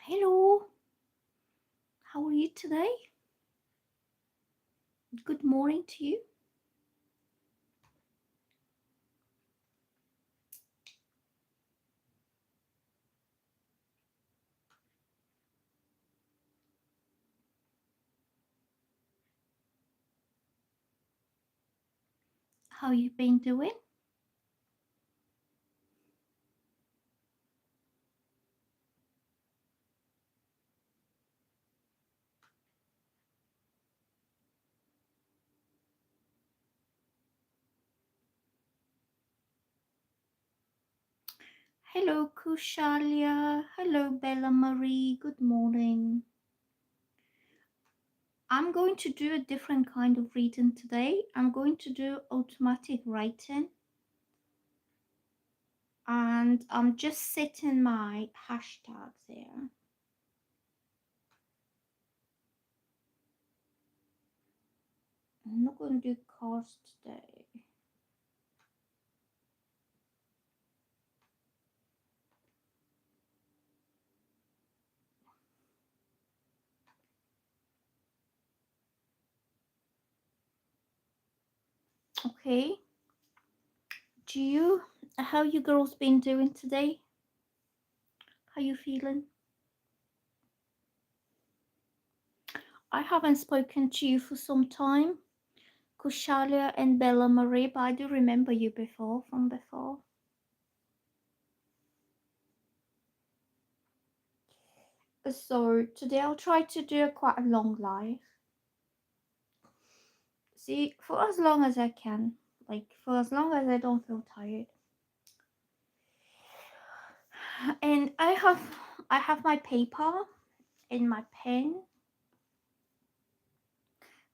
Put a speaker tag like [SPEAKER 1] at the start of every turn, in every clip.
[SPEAKER 1] Hello, how are you today? Good morning to you. How you been doing? Hello, Kushalia. Hello, Bella Marie. Good morning. I'm going to do a different kind of reading today. I'm going to do automatic writing, and I'm just setting my hashtags here. I'm not going to do cards today. Okay. How you girls been doing today? How you feeling? I haven't spoken to you for some time. Kushalia and Bella Marie, but I do remember you from before. So today I'll try to do quite a long live. See, for as long as I can, like for as long as I don't feel tired. And I have my paper and my pen.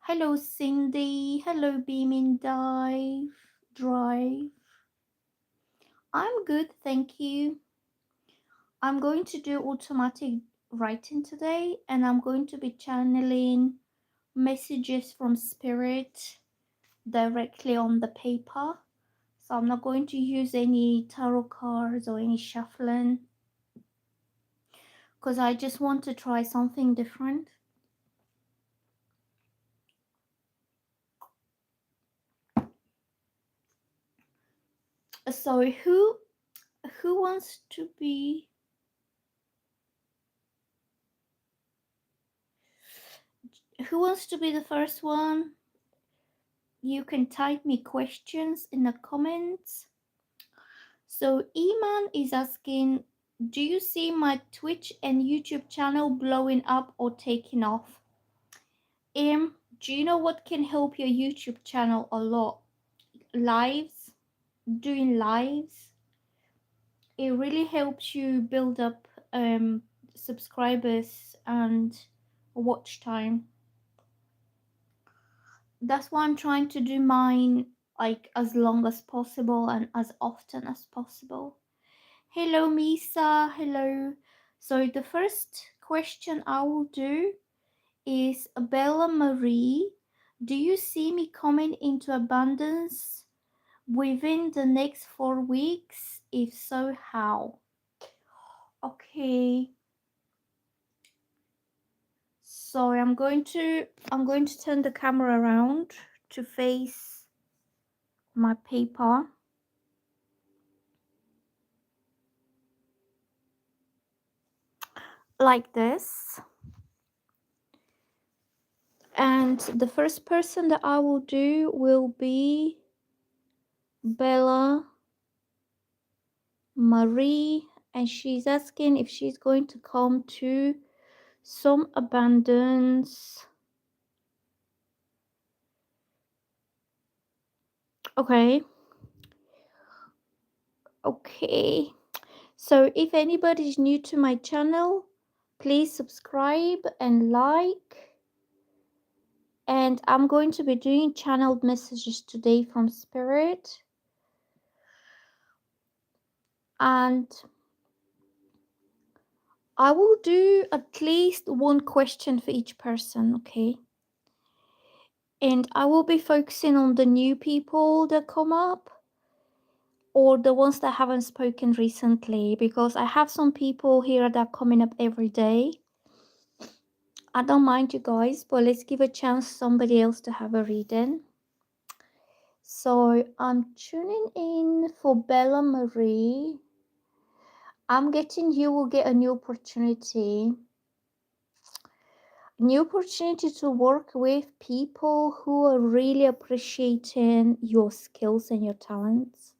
[SPEAKER 1] Hello Cindy, hello Beaming Drive. I'm good, thank you. I'm going to do automatic writing today, and I'm going to be channeling messages from spirit directly on the paper. So I'm not going to use any tarot cards or any shuffling because I just want to try something different. So who wants to be the first one? You can type me questions in the comments. So Iman is asking, do you see my Twitch and YouTube channel blowing up or taking off? Do you know what can help your YouTube channel a lot? Lives, doing lives. It really helps you build up subscribers and watch time. That's why I'm trying to do mine like as long as possible and as often as possible. Hello, Misa. Hello. So the first question I will do is Bella Marie. Do you see me coming into abundance within the next 4 weeks? If so, how? Okay. So I'm going to turn the camera around to face my paper like this. And the first person that I will do will be Bella Marie, and she's asking if she's going to come to some abundance. Okay. Okay. So if anybody is new to my channel, please subscribe and like. And I'm going to be doing channeled messages today from Spirit. And I will do at least one question for each person, okay? And I will be focusing on the new people that come up. or the ones that haven't spoken recently, because I have some people here that are coming up every day. I don't mind you guys, but let's give a chance somebody else to have a reading. So I'm tuning in for Bella Marie. I'm getting you will get a new opportunity. New opportunity to work with people who are really appreciating your skills and your talents.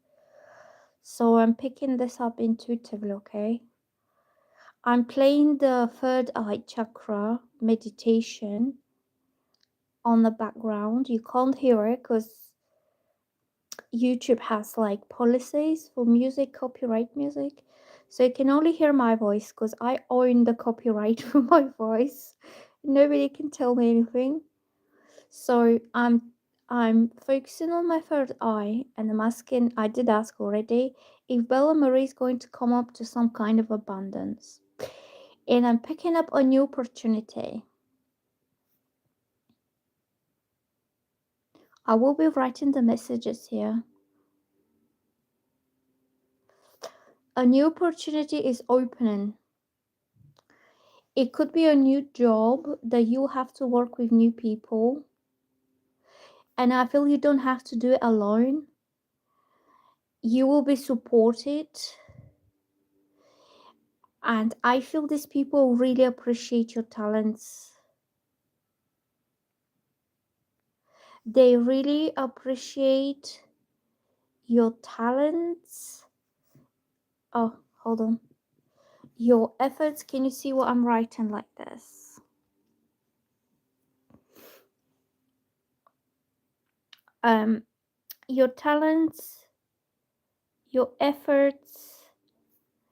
[SPEAKER 1] So I'm picking this up intuitively, okay? I'm playing the third eye chakra meditation on the background. You can't hear it because YouTube has like policies for music, copyright music. So you can only hear my voice because I own the copyright for my voice. Nobody can tell me anything. So I'm focusing on my third eye and I'm asking, I did ask already, if Bella Marie is going to come up to some kind of abundance. And I'm picking up a new opportunity. I will be writing the messages here. A new opportunity is opening. It could be a new job that you have to work with new people. And I feel you don't have to do it alone. You will be supported. And I feel these people really appreciate your talents. They really appreciate your talents. Oh, hold on. Your efforts. Can you see what I'm writing like this? Your talents, your efforts,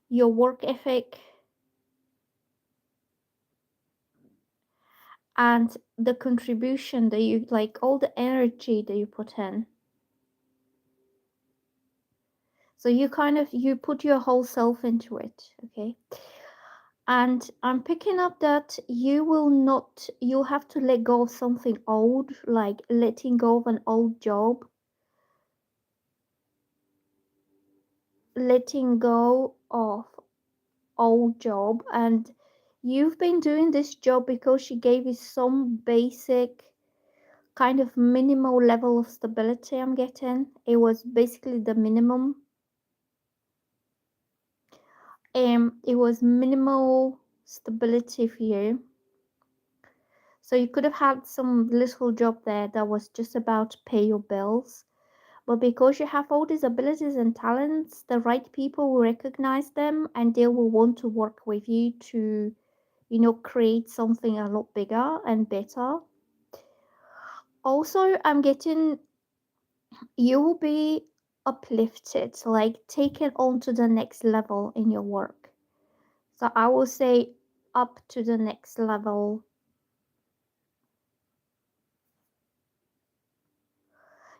[SPEAKER 1] your work ethic, and the contribution that you like, all the energy that you put in. So you put your whole self into it, okay? And I'm picking up that you have to let go of something old, like letting go of an old job, letting go of old job. And you've been doing this job because she gave you some basic kind of minimal level of stability. I'm getting it was basically the minimum. It was minimal stability for you. So you could have had some little job there that was just about to pay your bills. But because you have all these abilities and talents, the right people will recognize them and they will want to work with you to, create something a lot bigger and better. Also, I'm getting you will be uplifted, like taken on to the next level in your work. So I will say up to the next level.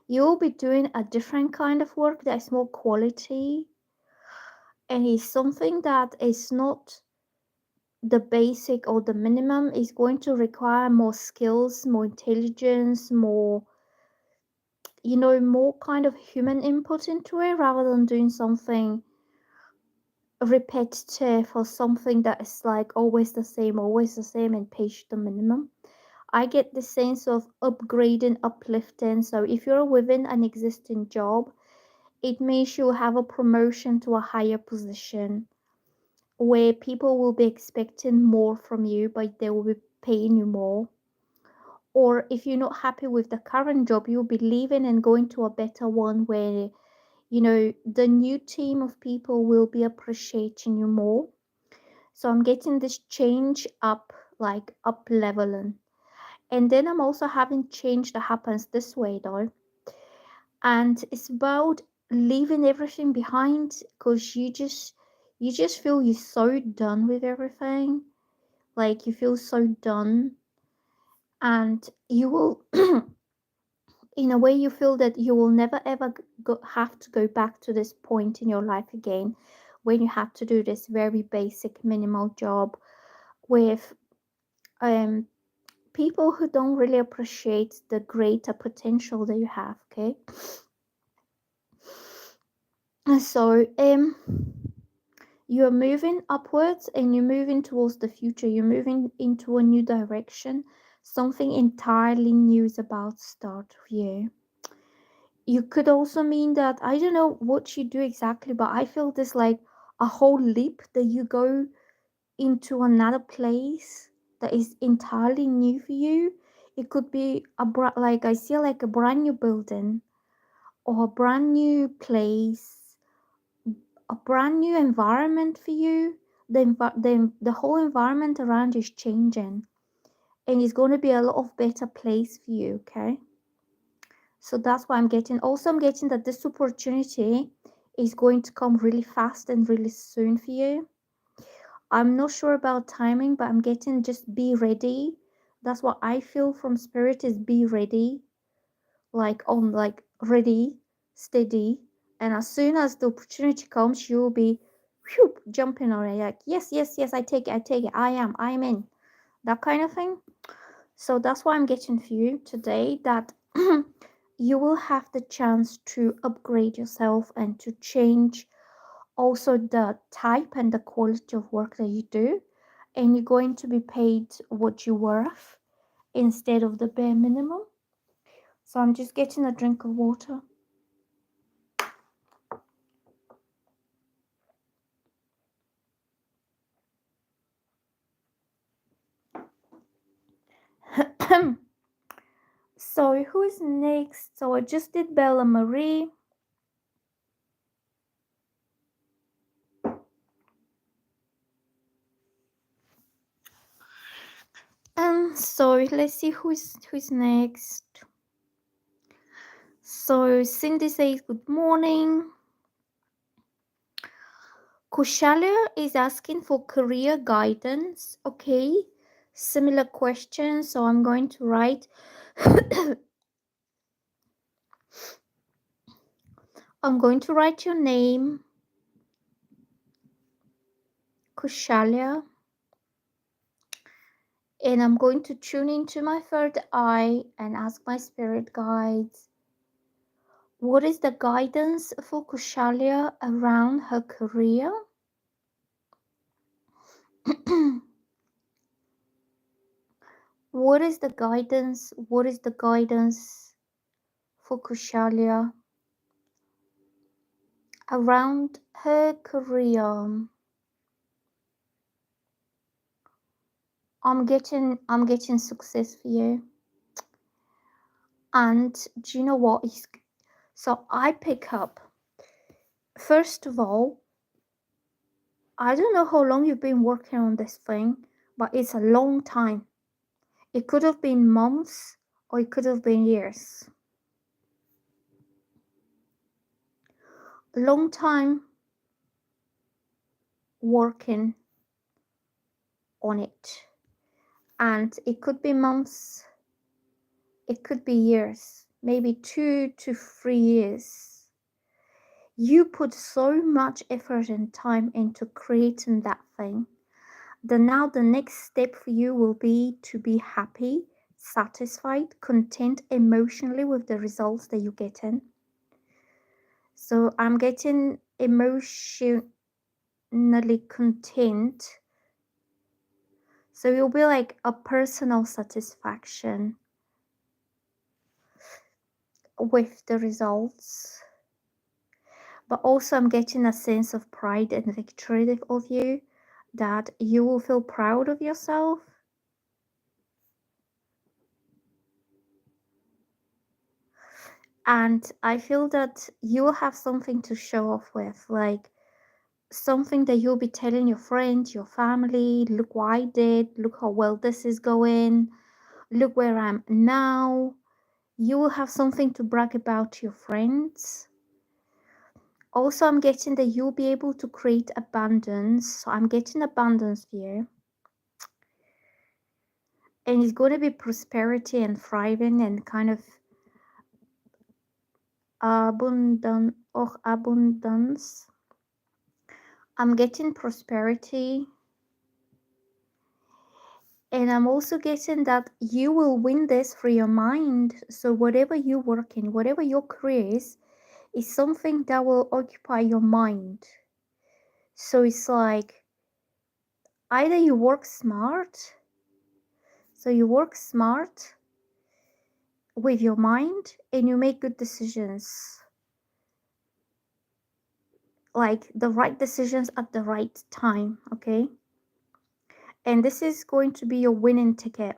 [SPEAKER 1] You will be doing a different kind of work that is more quality and is something that is not the basic or the minimum, is going to require more skills, more intelligence, more kind of human input into it rather than doing something repetitive or something that is like always the same and page the minimum. I get the sense of upgrading, uplifting. So if you're within an existing job, it means you have a promotion to a higher position where people will be expecting more from you, but they will be paying you more. Or if you're not happy with the current job, you'll be leaving and going to a better one where, the new team of people will be appreciating you more. So I'm getting this change up, like up leveling. And then I'm also having change that happens this way though. And it's about leaving everything behind because you just feel you're so done with everything. Like you feel so done and you will in a way you feel that you will never ever have to go back to this point in your life again when you have to do this very basic minimal job with um people who don't really appreciate the greater potential that you have, okay? So you're moving upwards and you're moving towards the future. You're moving into a new direction. Something entirely new is about to start for you. You could also mean that I don't know what you do exactly, but I feel this like a whole leap that you go into another place that is entirely new for you. It could be like I see like a brand new building or a brand new place, a brand new environment for you. The whole environment around you is changing, and it's going to be a lot of better place for you. Okay, so that's why I'm getting. Also, I'm getting that this opportunity is going to come really fast and really soon for you. I'm not sure about timing, but I'm getting just be ready. That's what I feel from spirit is be ready, like on like ready, steady. And as soon as the opportunity comes, you'll be whoop, jumping on it. Like, yes, yes, yes, I take it, I am in. That kind of thing. So that's why I'm getting for you today that you will have the chance to upgrade yourself and to change also the type and the quality of work that you do, and you're going to be paid what you're worth instead of the bare minimum. So I'm just getting a drink of water. So who's next? So I just did Bella Marie. So let's see who's next. So Cindy says good morning. Kushala is asking for career guidance. Okay, similar question. So I'm going to write. I'm going to write your name, Kushalia, and I'm going to tune into my third eye and ask my spirit guides, what is the guidance for Kushalia around her career? What is the guidance? What is the guidance for Kushalia around her career? I'm getting success for you. And do you know what is so I pick up first of all, I don't know how long you've been working on this thing, but it's a long time. It could have been months or it could have been years. A long time working on it. And it could be months, it could be years, maybe 2 to 3 years. You put so much effort and time into creating that thing. Now the next step for you will be to be happy, satisfied, content emotionally with the results that you're getting. So I'm getting emotionally content. So you'll be like a personal satisfaction with the results. But also I'm getting a sense of pride and victory of you, that you will feel proud of yourself. And I feel that you will have something to show off with, like something that you'll be telling your friends, your family, look what I did, look how well this is going, look where I'm now. You will have something to brag about to your friends. Also, I'm getting that you'll be able to create abundance. So I'm getting abundance here. And it's going to be prosperity and thriving and kind of abundance. I'm getting prosperity. And I'm also getting that you will win this for your mind. So whatever you work in, whatever your career is, is something that will occupy your mind. So it's like either you work smart, so you work smart with your mind and you make good decisions, like the right decisions at the right time, okay? And this is going to be your winning ticket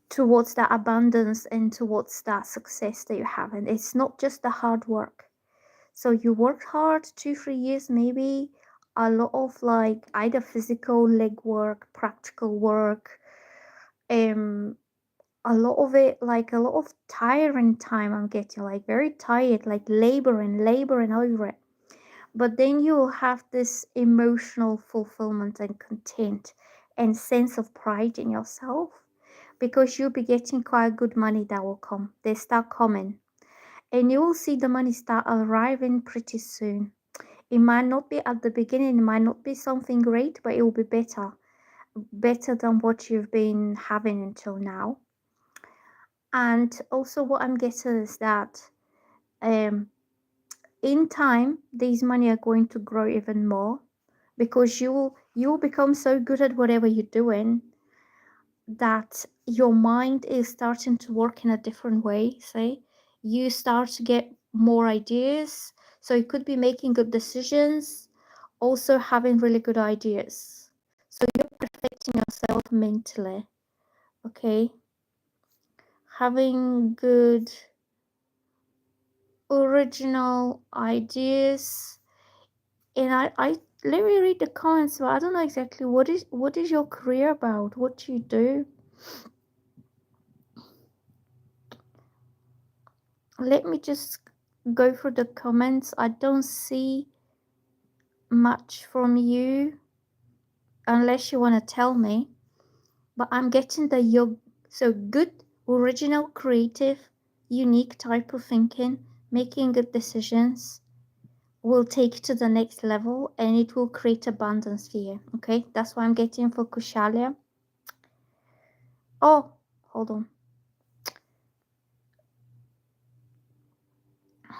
[SPEAKER 1] towards that abundance and towards that success that you have. And it's not just the hard work. So you worked hard 2-3 years, maybe a lot of like either physical leg work, practical work, a lot of it, like a lot of tiring time I'm getting, like very tired, like laboring over it. But then you'll have this emotional fulfillment and content and sense of pride in yourself, because you'll be getting quite good money that will come. They start coming, and you will see the money start arriving pretty soon. It might not be at the beginning, it might not be something great, but it will be better than what you've been having until now. And also what I'm getting is that um in time these money are going to grow even more, because you'll become so good at whatever you're doing that your mind is starting to work in a different way. Say you start to get more ideas, so you could be making good decisions, also having really good ideas, so you're perfecting yourself mentally, okay? Having good original ideas. And I let me read the comments, but I don't know exactly what is your career about, what do you do. Let me just go through the comments. I don't see much from you unless you want to tell me, but I'm getting the so good, original, creative, unique type of thinking, making good decisions will take you to the next level, and it will create abundance for you. Okay, that's what I'm getting for Kushalia. Oh, hold on.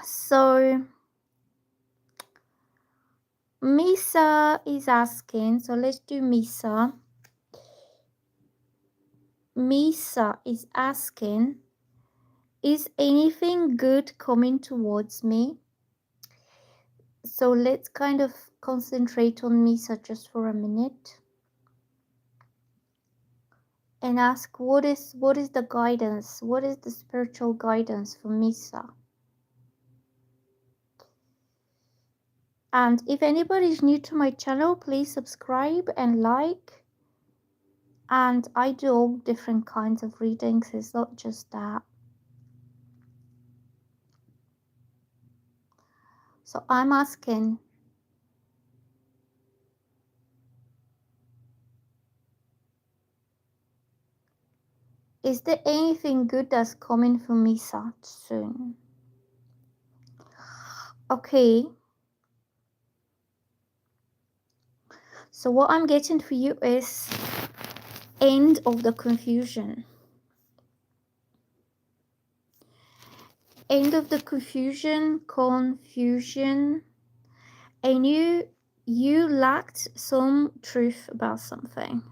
[SPEAKER 1] So Misa is asking, so let's do Misa. Misa is asking, is anything good coming towards me? So let's kind of concentrate on Misa just for a minute and ask what is the guidance, what is the spiritual guidance for Misa? And if anybody is new to my channel, please subscribe and like. And I do all different kinds of readings, it's not just that. So I'm asking, is there anything good that's coming for Misa soon? Okay. So what I'm getting for you is end of the confusion. End of the confusion. And you lacked some truth about something.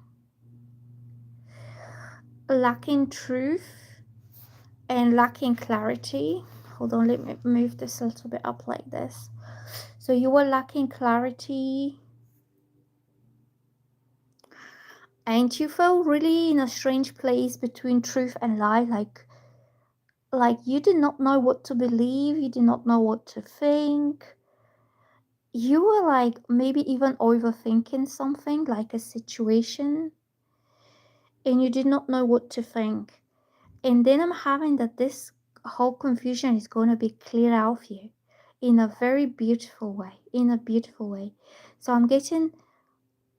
[SPEAKER 1] Lacking truth and lacking clarity. Hold on, let me move this a little bit up like this. So you were lacking clarity, and you felt really in a strange place between truth and lie, like you did not know what to believe, you did not know what to think. You were like maybe even overthinking something, like a situation, and you did not know what to think. And then I'm having that this whole confusion is going to be cleared out of you in a very beautiful way, So I'm getting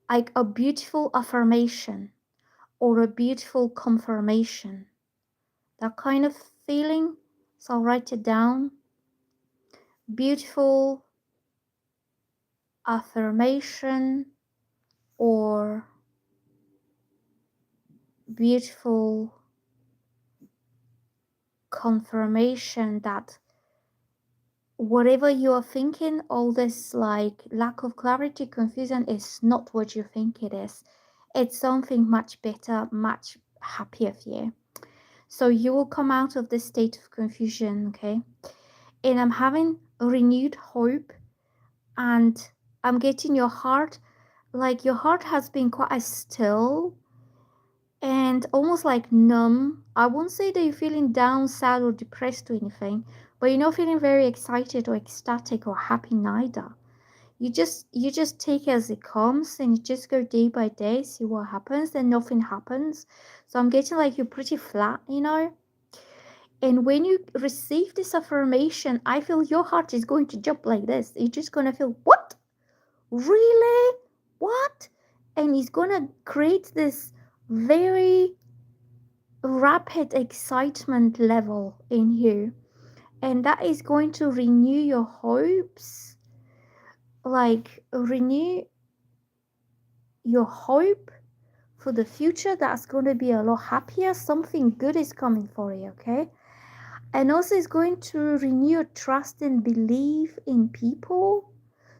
[SPEAKER 1] like a beautiful affirmation or a beautiful confirmation, that kind of feeling. So I'll write it down. Beautiful affirmation or beautiful confirmation that whatever you are thinking, all this like lack of clarity, confusion is not what you think it is. It's something much better, much happier for you. So you will come out of this state of confusion, okay? And I'm having renewed hope, and I'm getting your heart, like your heart has been quite still and almost like numb. I won't say that you're feeling down, sad, or depressed or anything, but you're not feeling very excited or ecstatic or happy neither. You just take it as it comes, and you just go day by day, see what happens, then nothing happens. So I'm getting like you're pretty flat, you know? And when you receive this affirmation, I feel your heart is going to jump like this. You're just gonna feel, what? Really? What? And it's gonna create this very rapid excitement level in you, and that is going to renew your hopes, like renew your hope for the future. That's going to be a lot happier. Something good is coming for you, okay? And also it's going to renew your trust and belief in people.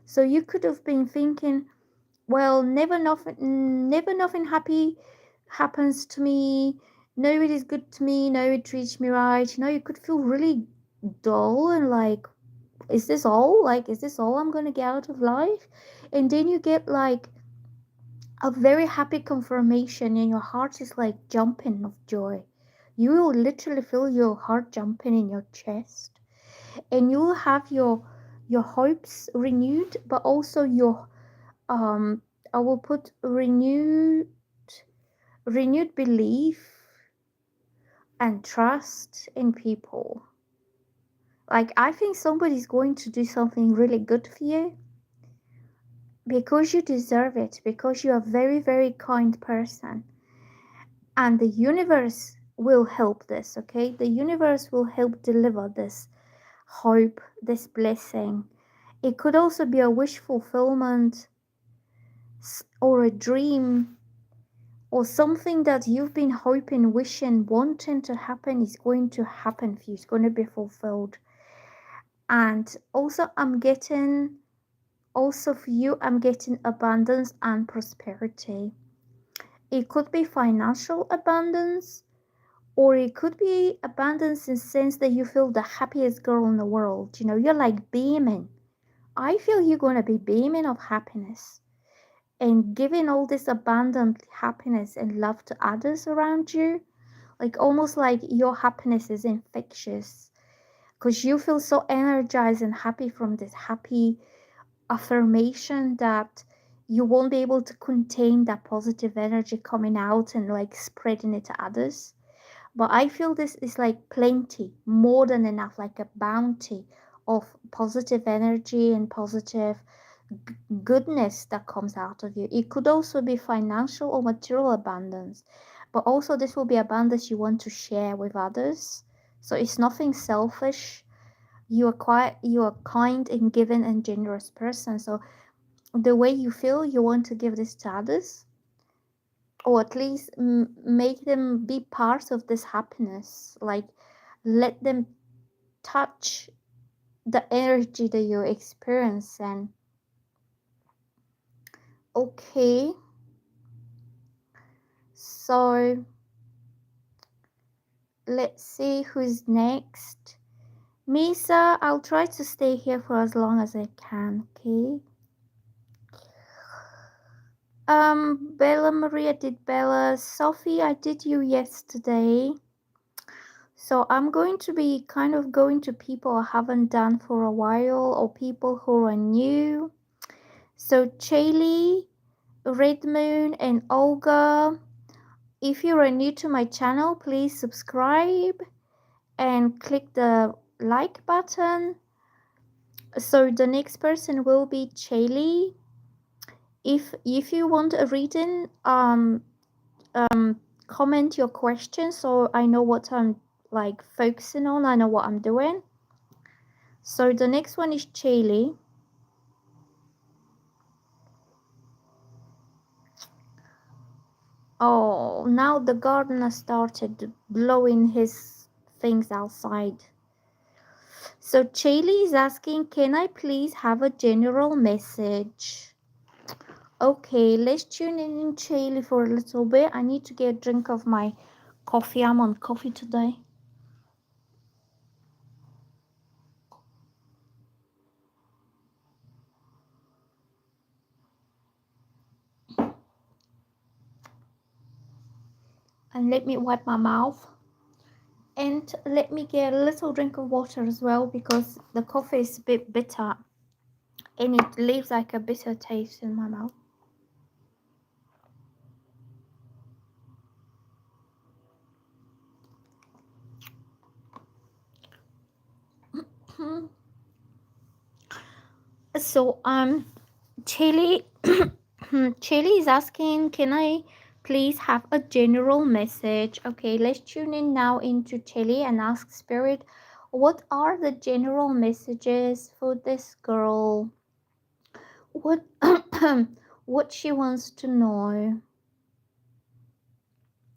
[SPEAKER 1] So you could have been thinking, well, never nothing happy happens to me, nobody's good to me, nobody treats me right. You know, you could feel really dull and like, is this all I'm gonna get out of life? And then you get like a very happy confirmation, and your heart is like jumping of joy. You will literally feel your heart jumping in your chest, and you will have your hopes renewed, but also your um I will put renewed belief and trust in people. Like, I think somebody's going to do something really good for you because you deserve it, because you're a very, very kind person. And the universe will help this, okay? The universe will help deliver this hope, this blessing. It could also be a wish fulfillment or a dream or something that you've been hoping, wishing, wanting to happen is going to happen for you. It's going to be fulfilled. And also, also for you, I'm getting abundance and prosperity. It could be financial abundance, or it could be abundance in the sense that you feel the happiest girl in the world. You know, you're like beaming. I feel you're going to be beaming of happiness and giving all this abundant happiness and love to others around you, like almost like your happiness is infectious because you feel so energized and happy from this happy affirmation that you won't be able to contain that positive energy coming out and like spreading it to others. But I feel this is like plenty, more than enough, like a bounty of positive energy and positive goodness that comes out of you. It could also be financial or material abundance, but also this will be abundance you want to share with others. So it's nothing selfish. You are kind and giving and generous person. So the way you feel, you want to give this to others, or at least make them be part of this happiness. Like, let them touch the energy that you're experiencing. Okay, so let's see who's next. Misa, I'll try to stay here for as long as I can, okay? Bella Maria did Bella. Sophie, I did you yesterday. So I'm going to be kind of going to people I haven't done for a while, or people who are new. So Chaylee, Red Moon, and Olga, if you are new to my channel, please subscribe and click the like button. So the next person will be Chaylee. If you want a reading, comment your question so I know what I'm like focusing on. I know what I'm doing. So the next one is Chaylee. Oh, now the gardener started blowing his things outside. So Chaley is asking, can I please have a general message? Okay, let's tune in Chaley for a little bit. I need to get a drink of my coffee. I'm on coffee today. And let me wipe my mouth. And let me get a little drink of water as well, because the coffee is a bit bitter and it leaves like a bitter taste in my mouth. So Chili Chili is asking, can I please have a general message? Okay, let's tune in now into Chili and ask Spirit, what are the general messages for this girl? What what she wants to know?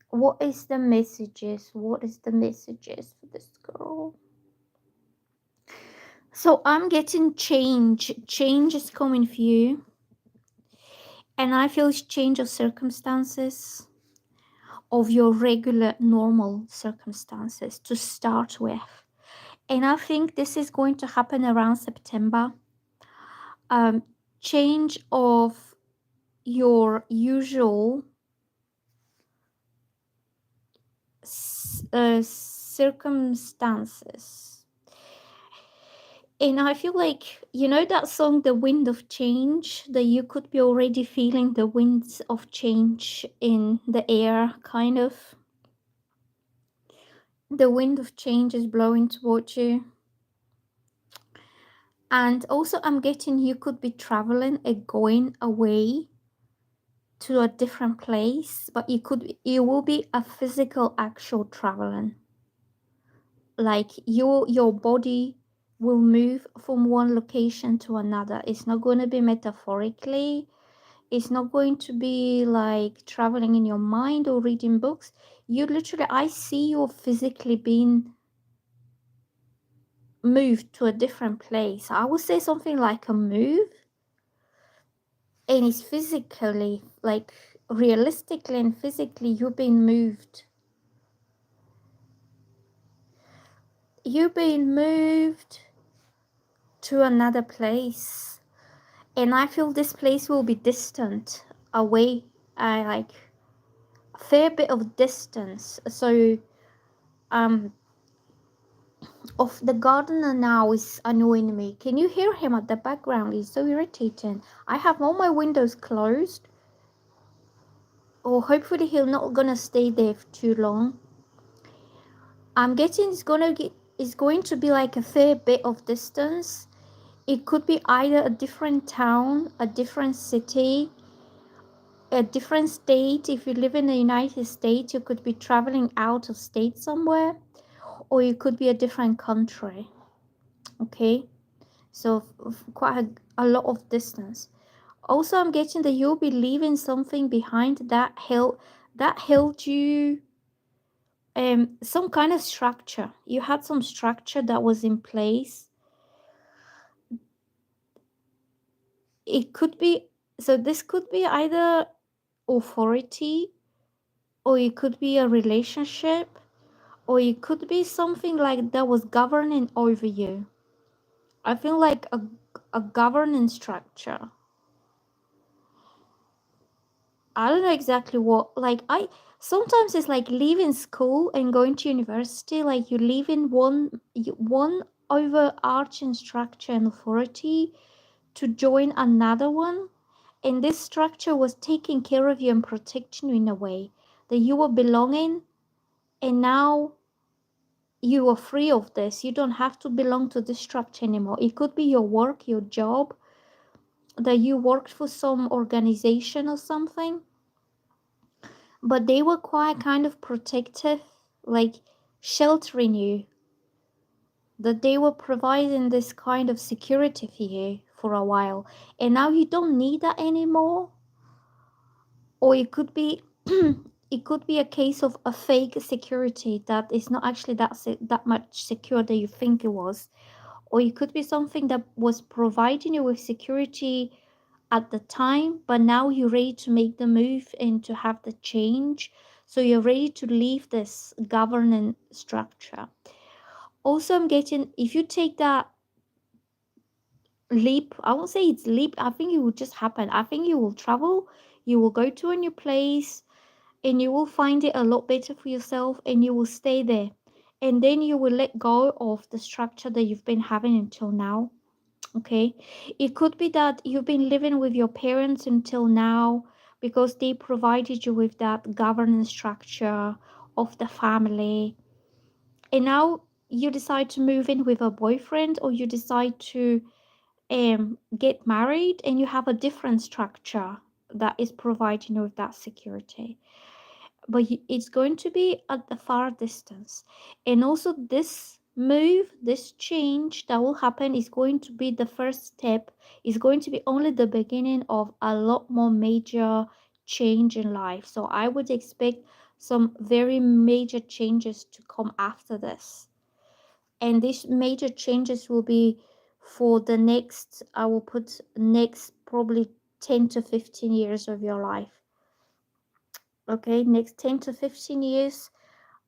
[SPEAKER 1] What is the messages? What is the messages for this girl? So I'm getting change. Change is coming for you. And I feel it's change of circumstances, of your regular normal circumstances to start with. And I think this is going to happen around September. Change of your usual circumstances. And I feel like, you know that song, The Wind of Change, that you could be already feeling the winds of change in the air, kind of. The wind of change is blowing towards you. And also I'm getting you could be traveling and going away to a different place, but you will be a physical actual traveling. Like your body will move from one location to another. It's not going to be metaphorically. It's not going to be like traveling in your mind or reading books. You literally, I see you physically being moved to a different place. I would say something like a move, and it's physically, like realistically and physically, you've been moved. You've been moved to another place, and I feel this place will be distant, away, like a fair bit of distance. So, of the gardener now is annoying me. Can you hear him at the background? He's so irritating. I have all my windows closed. Or hopefully he'll not gonna stay there for too long. I'm getting it's going to be like a fair bit of distance. It could be either a different town, a different city, a different state. If you live in the United States, you could be traveling out of state somewhere, or it could be a different country. Okay, so quite a lot of distance. Also, I'm getting that you'll be leaving something behind that held you some kind of structure. You had some structure that was in place. It could be, so this could be either authority, or it could be a relationship, or it could be something like that was governing over you. I feel like a governing structure. I don't know exactly what, like sometimes it's like leaving school and going to university, like you leaving one overarching structure and authority to join another one, and this structure was taking care of you and protecting you in a way that you were belonging, and now you are free of this. You don't have to belong to this structure anymore. It could be your work, your job, that you worked for some organization or something, but they were quite kind of protective, like sheltering you, that they were providing this kind of security for you for a while, and now you don't need that anymore. Or it could be it could be a case of a fake security that is not actually that much secure that you think it was, or it could be something that was providing you with security at the time, but now you're ready to make the move and to have the change. So you're ready to leave this governance structure. Also, I'm getting, if you take that leap, I won't say it's leap, I think it will just happen. I think you will travel, you will go to a new place, and you will find it a lot better for yourself, and you will stay there. And then you will let go of the structure that you've been having until now. Okay, it could be that you've been living with your parents until now because they provided you with that governance structure of the family, and now you decide to move in with a boyfriend, or you decide to get married, and you have a different structure that is providing you with that security, but it's going to be at the far distance. And also, this move, this change that will happen is going to be the first step, is going to be only the beginning of a lot more major change in life. So I would expect some very major changes to come after this, and these major changes will be for the next, I will put next probably 10 to 15 years of your life. Okay, next 10 to 15 years,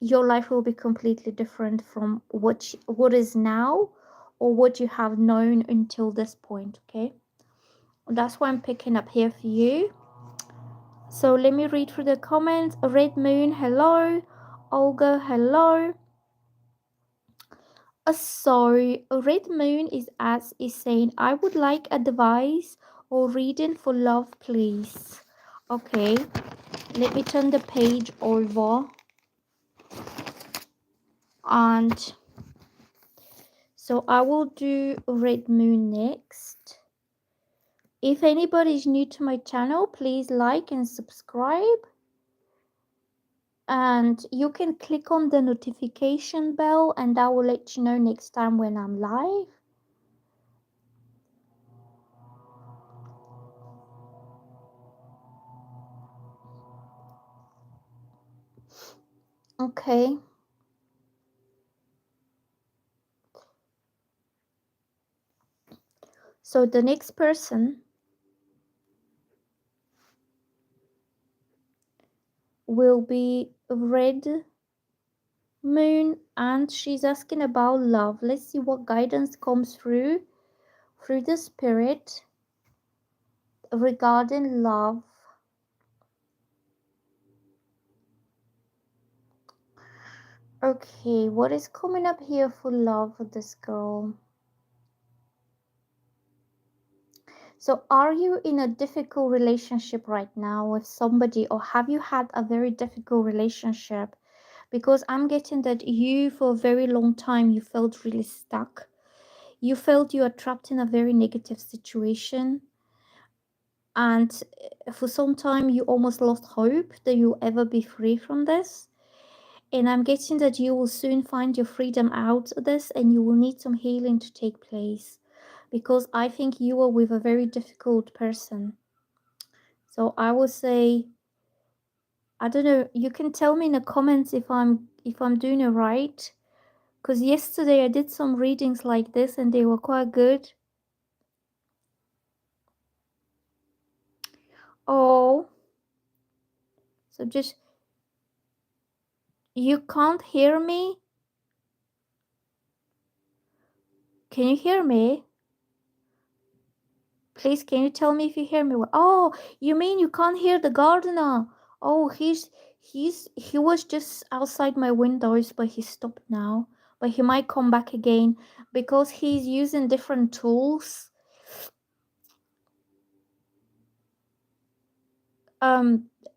[SPEAKER 1] your life will be completely different from what is now, or what you have known until this point. Okay, that's why I'm picking up here for you. So let me read through the comments. Red Moon, hello. Olga, hello. So Red Moon is saying, I would like advice or reading for love, please. Okay, let me turn the page over. And so I will do Red Moon next. If anybody is new to my channel, please like and subscribe. And you can click on the notification bell, and that will let you know next time when I'm live. Okay. So the next person will be Red Moon, and she's asking about love. Let's see what guidance comes through the spirit regarding love. Okay, what is coming up here for love for this girl? So are you in a difficult relationship right now with somebody, or have you had a very difficult relationship? Because I'm getting that you, for a very long time, you felt really stuck. You felt you are trapped in a very negative situation. And for some time, you almost lost hope that you'll ever be free from this. And I'm getting that you will soon find your freedom out of this, and you will need some healing to take place, because I think you are with a very difficult person. So I would say, I don't know, you can tell me in the comments if I'm doing it right, because yesterday I did some readings like this and they were quite good. Oh, so just, you can't hear me? Can you hear me? Please, can you tell me if you hear me? Oh, you mean you can't hear the gardener? Oh, he was just outside my windows, but he stopped now. But he might come back again because he's using different tools.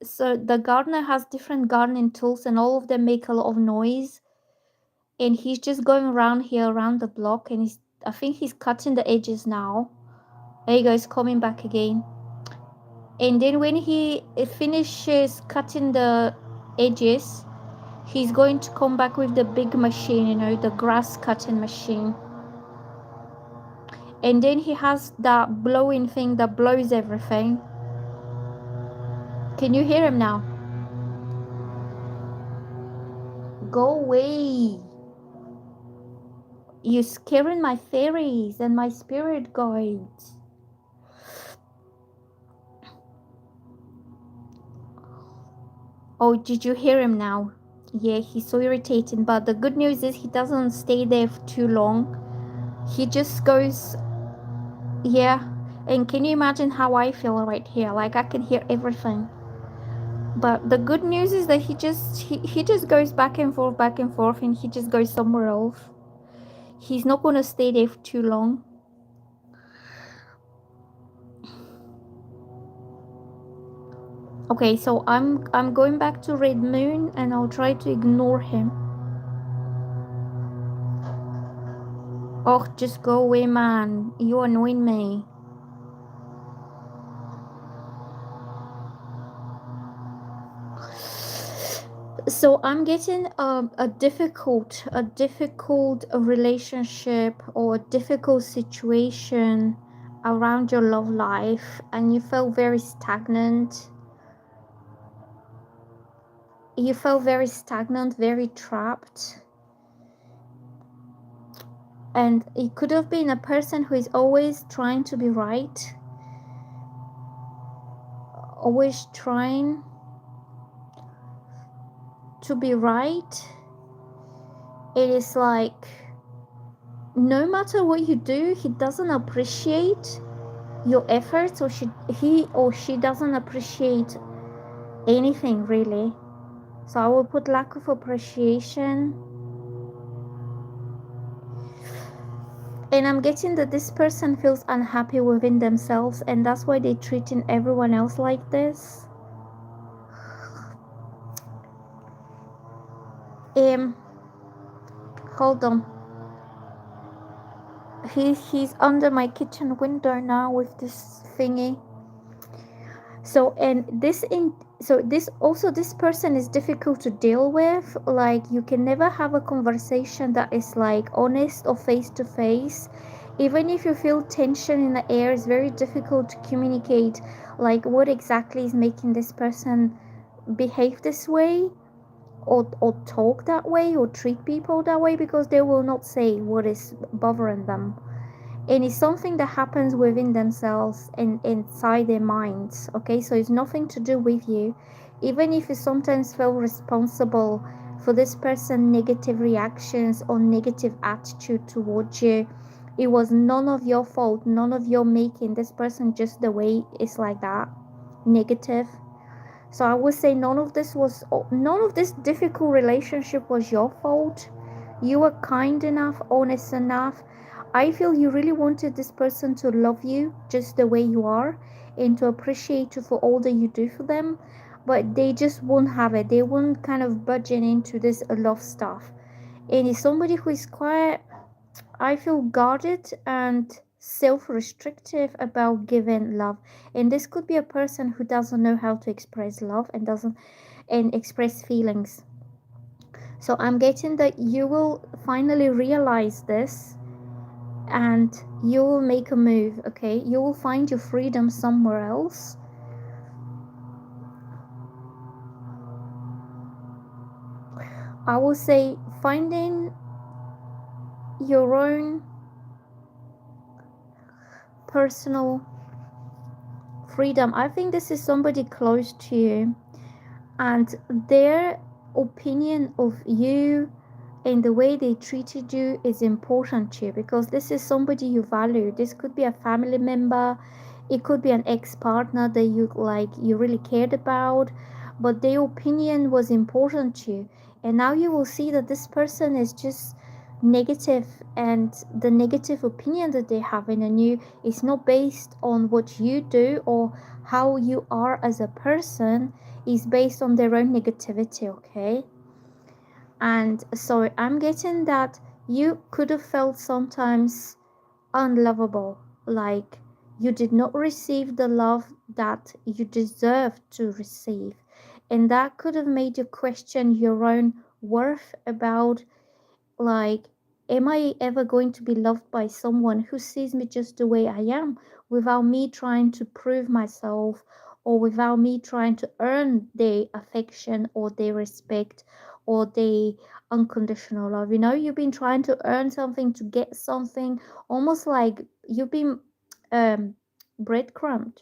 [SPEAKER 1] So the gardener has different gardening tools, and all of them make a lot of noise. And he's just going around here, around the block, and I think he's cutting the edges now. There you go, he's coming back again. And then when he finishes cutting the edges, he's going to come back with the big machine, you know, the grass cutting machine. And then he has that blowing thing that blows everything. Can you hear him now? Go away. You're scaring my fairies and my spirit guides. Oh, did you hear him now? Yeah, he's so irritating, but the good news is he doesn't stay there for too long. He just goes, yeah. And can you imagine how I feel right here? Like I can hear everything. But the good news is that he just goes back and forth, and he just goes somewhere else. He's not gonna stay there for too long. Okay, so I'm going back to Red Moon, and I'll try to ignore him. Oh, just go away, man. You annoying me. So I'm getting a difficult relationship or a difficult situation around your love life, and you felt very stagnant. You felt very stagnant, very trapped. And it could have been a person who is always trying to be right, always trying to be right. It is like no matter what you do, he doesn't appreciate your efforts, or he or she doesn't appreciate anything really. So I will put lack of appreciation. And I'm getting that this person feels unhappy within themselves, and that's why they're treating everyone else like this. Hold on. He's under my kitchen window now with this thingy. So this person is difficult to deal with. Like you can never have a conversation that is like honest or face to face. Even if you feel tension in the air, it's very difficult to communicate like what exactly is making this person behave this way, or talk that way, or treat people that way, because they will not say what is bothering them. And it's something that happens within themselves and inside their minds. Okay, so it's nothing to do with you. Even if you sometimes feel responsible for this person's negative reactions or negative attitude towards you, it was none of your fault, none of your making. This person just the way is like that, negative. So I would say none of this difficult relationship was your fault. You were kind enough, honest enough. I feel you really wanted this person to love you just the way you are and to appreciate you for all that you do for them, but they just won't have it. They won't kind of budging into this love stuff. And it's somebody who is quite, I feel, guarded and self-restrictive about giving love. And this could be a person who doesn't know how to express love and doesn't and express feelings. So I'm getting that you will finally realize this, and you will make a move. Okay, you will find your freedom somewhere else. I will say finding your own personal freedom. I think this is somebody close to you, and their opinion of you and the way they treated you is important to you, because this is somebody you value. This could be a family member, it could be an ex-partner that you really cared about, but their opinion was important to you. And now you will see that this person is just negative, and the negative opinion that they have in you is not based on what you do or how you are as a person, is based on their own negativity. Okay, and so I'm getting that you could have felt sometimes unlovable, like you did not receive the love that you deserved to receive, and that could have made you question your own worth about, like, am I ever going to be loved by someone who sees me just the way I am, without me trying to prove myself, or without me trying to earn their affection or their respect or their unconditional love. You know, you've been trying to earn something, to get something, almost like you've been um breadcrumbed.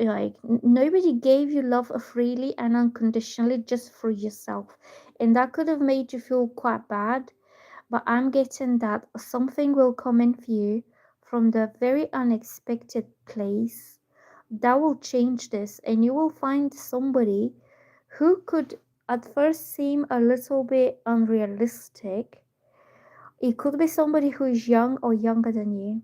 [SPEAKER 1] Like nobody gave you love freely and unconditionally just for yourself, and that could have made you feel quite bad. But I'm getting that something will come in for you from the very unexpected place that will change this, and you will find somebody who could at first seem a little bit unrealistic. It could be somebody who is young or younger than you,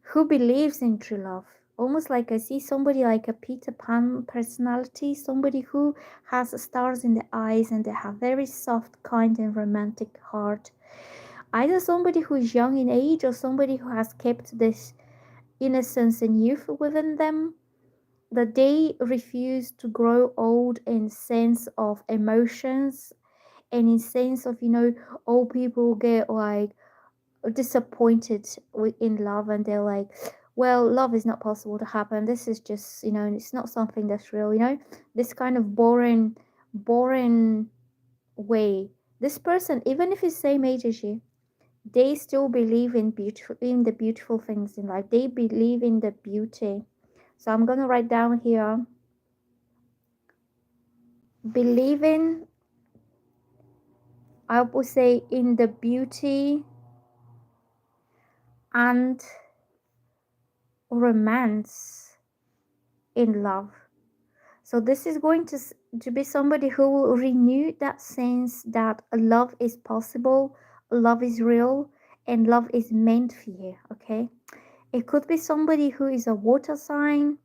[SPEAKER 1] who believes in true love. Almost like I see somebody like a Peter Pan personality, somebody who has stars in the eyes and they have very soft, kind, and romantic heart. Either somebody who is young in age or somebody who has kept this innocence and youth within them, that they refuse to grow old in sense of emotions and in sense of, you know, old people get like disappointed in love, and they're like, well, love is not possible to happen, this is just, you know, it's not something that's real, you know, this kind of boring way. This person, even if he's same age as you, they still believe in beautiful, in the beautiful things in life, they believe in the beauty. So I'm gonna write down here, believing, I would say, in the beauty and romance in love. So this is going to be somebody who will renew that sense that love is possible, love is real, and love is meant for you. Okay, it could be somebody who is a water sign.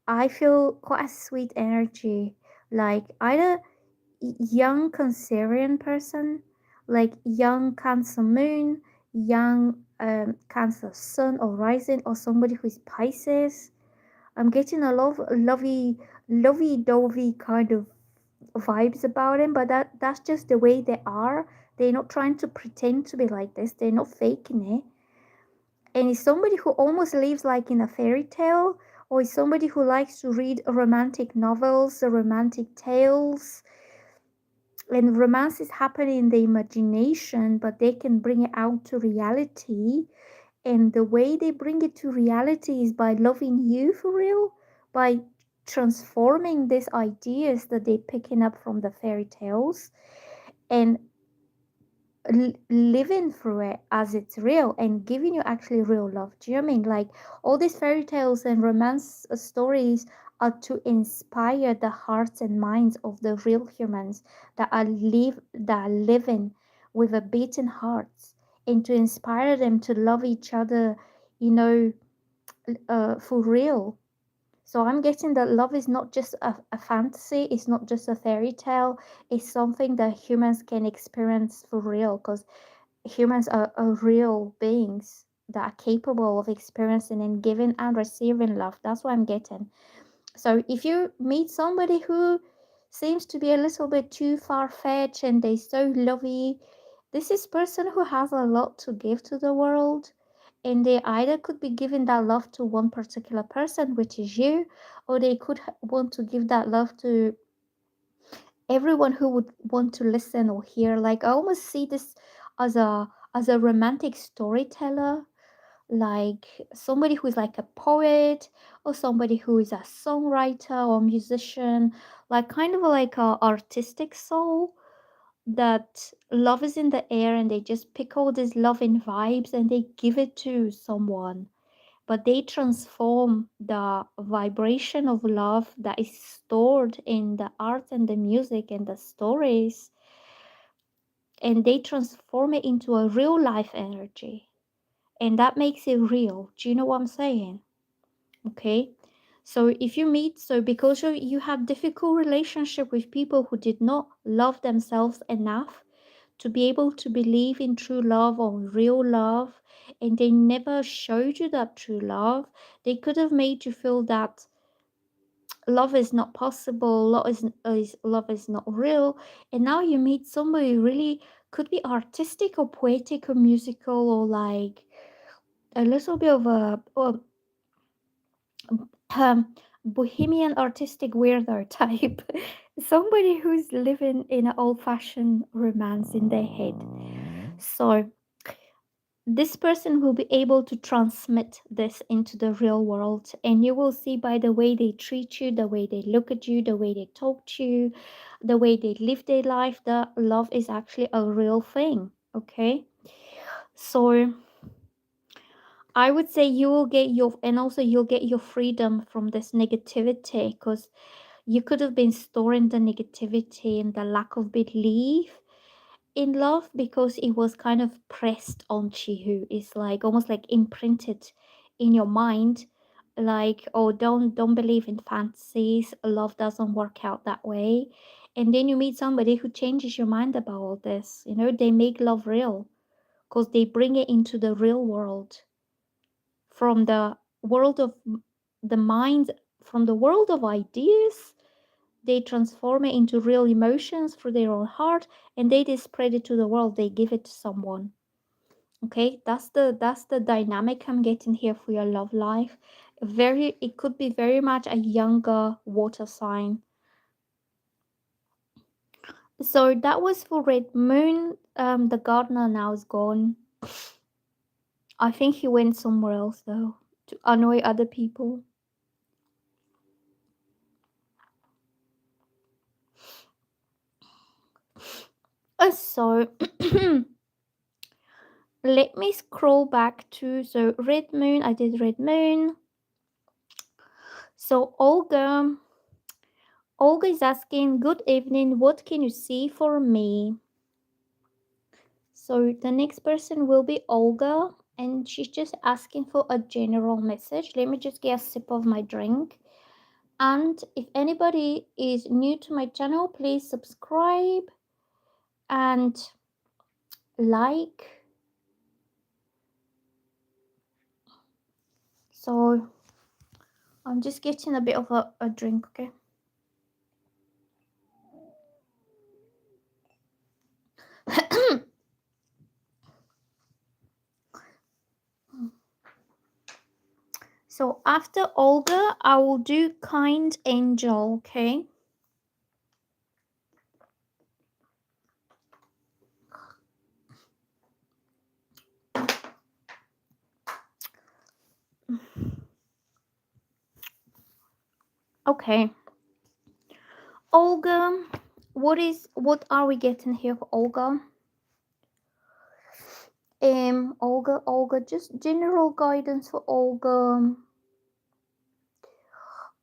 [SPEAKER 1] I feel quite a sweet energy, like either young Cancerian person, like young Cancer moon, young Cancer sun or rising, or somebody who is Pisces. I'm getting a lot of lovey-dovey kind of vibes about him, but that's just the way they are. They're not trying to pretend to be like this. They're not faking it. And it's somebody who almost lives like in a fairy tale, or is somebody who likes to read romantic novels, romantic tales. And romances happen in the imagination, but they can bring it out to reality. And the way they bring it to reality is by loving you for real, by transforming these ideas that they're picking up from the fairy tales and living through it as it's real and giving you actually real love. Do you know what I mean? Like all these fairy tales and romance stories are to inspire the hearts and minds of the real humans that are living with a beating hearts, and to inspire them to love each other, you know, for real. So I'm getting that love is not just a fantasy, it's not just a fairy tale, it's something that humans can experience for real, because humans are real beings that are capable of experiencing and giving and receiving love. That's what I'm getting. So if you meet somebody who seems to be a little bit too far-fetched and they're so lovey, this is person who has a lot to give to the world, and they either could be giving that love to one particular person, which is you, or they could want to give that love to everyone who would want to listen or hear. Like I almost see this as a romantic storyteller, like somebody who is like a poet, or somebody who is a songwriter or musician, like kind of like a artistic soul, that love is in the air and they just pick all these loving vibes and they give it to someone, but they transform the vibration of love that is stored in the art and the music and the stories, and they transform it into a real life energy, and that makes it real. Do you know what I'm saying? Okay, so if you meet, so because you had difficult relationship with people who did not love themselves enough to be able to believe in true love or real love, and they never showed you that true love, they could have made you feel that love is not possible, love is not real. And now you meet somebody really could be artistic or poetic or musical, or like a little bit of a um, bohemian artistic weirdo type. Somebody who's living in an old-fashioned romance in their head. So this person will be able to transmit this into the real world, and you will see by the way they treat you, the way they look at you, the way they talk to you, the way they live their life, that love is actually a real thing. Okay, so I would say you will get your, and also you'll get your freedom from this negativity, because you could have been storing the negativity and the lack of belief in love because it was kind of pressed onto you. It's like almost like imprinted in your mind, like, oh, don't believe in fantasies, love doesn't work out that way. And then you meet somebody who changes your mind about all this. You know, they make love real because they bring it into the real world, from the world of the mind, from the world of ideas. They transform it into real emotions through their own heart, and they spread it to the world. They give it to someone. Okay, that's the dynamic I'm getting here for your love life. Very, it could be very much a younger water sign. So that was for Red Moon. The gardener now is gone. I think he went somewhere else though to annoy other people. So let me scroll back to, so Red Moon. I did Red Moon. So Olga is asking, good evening, what can you see for me? So the next person will be Olga, and she's just asking for a general message. Let me just get a sip of my drink. And if anybody is new to my channel, please subscribe and like. So I'm just getting a bit of a drink, okay? So after Olga, I will do Kind Angel, okay? Okay. Olga, what are we getting here for Olga? Olga, just general guidance for Olga.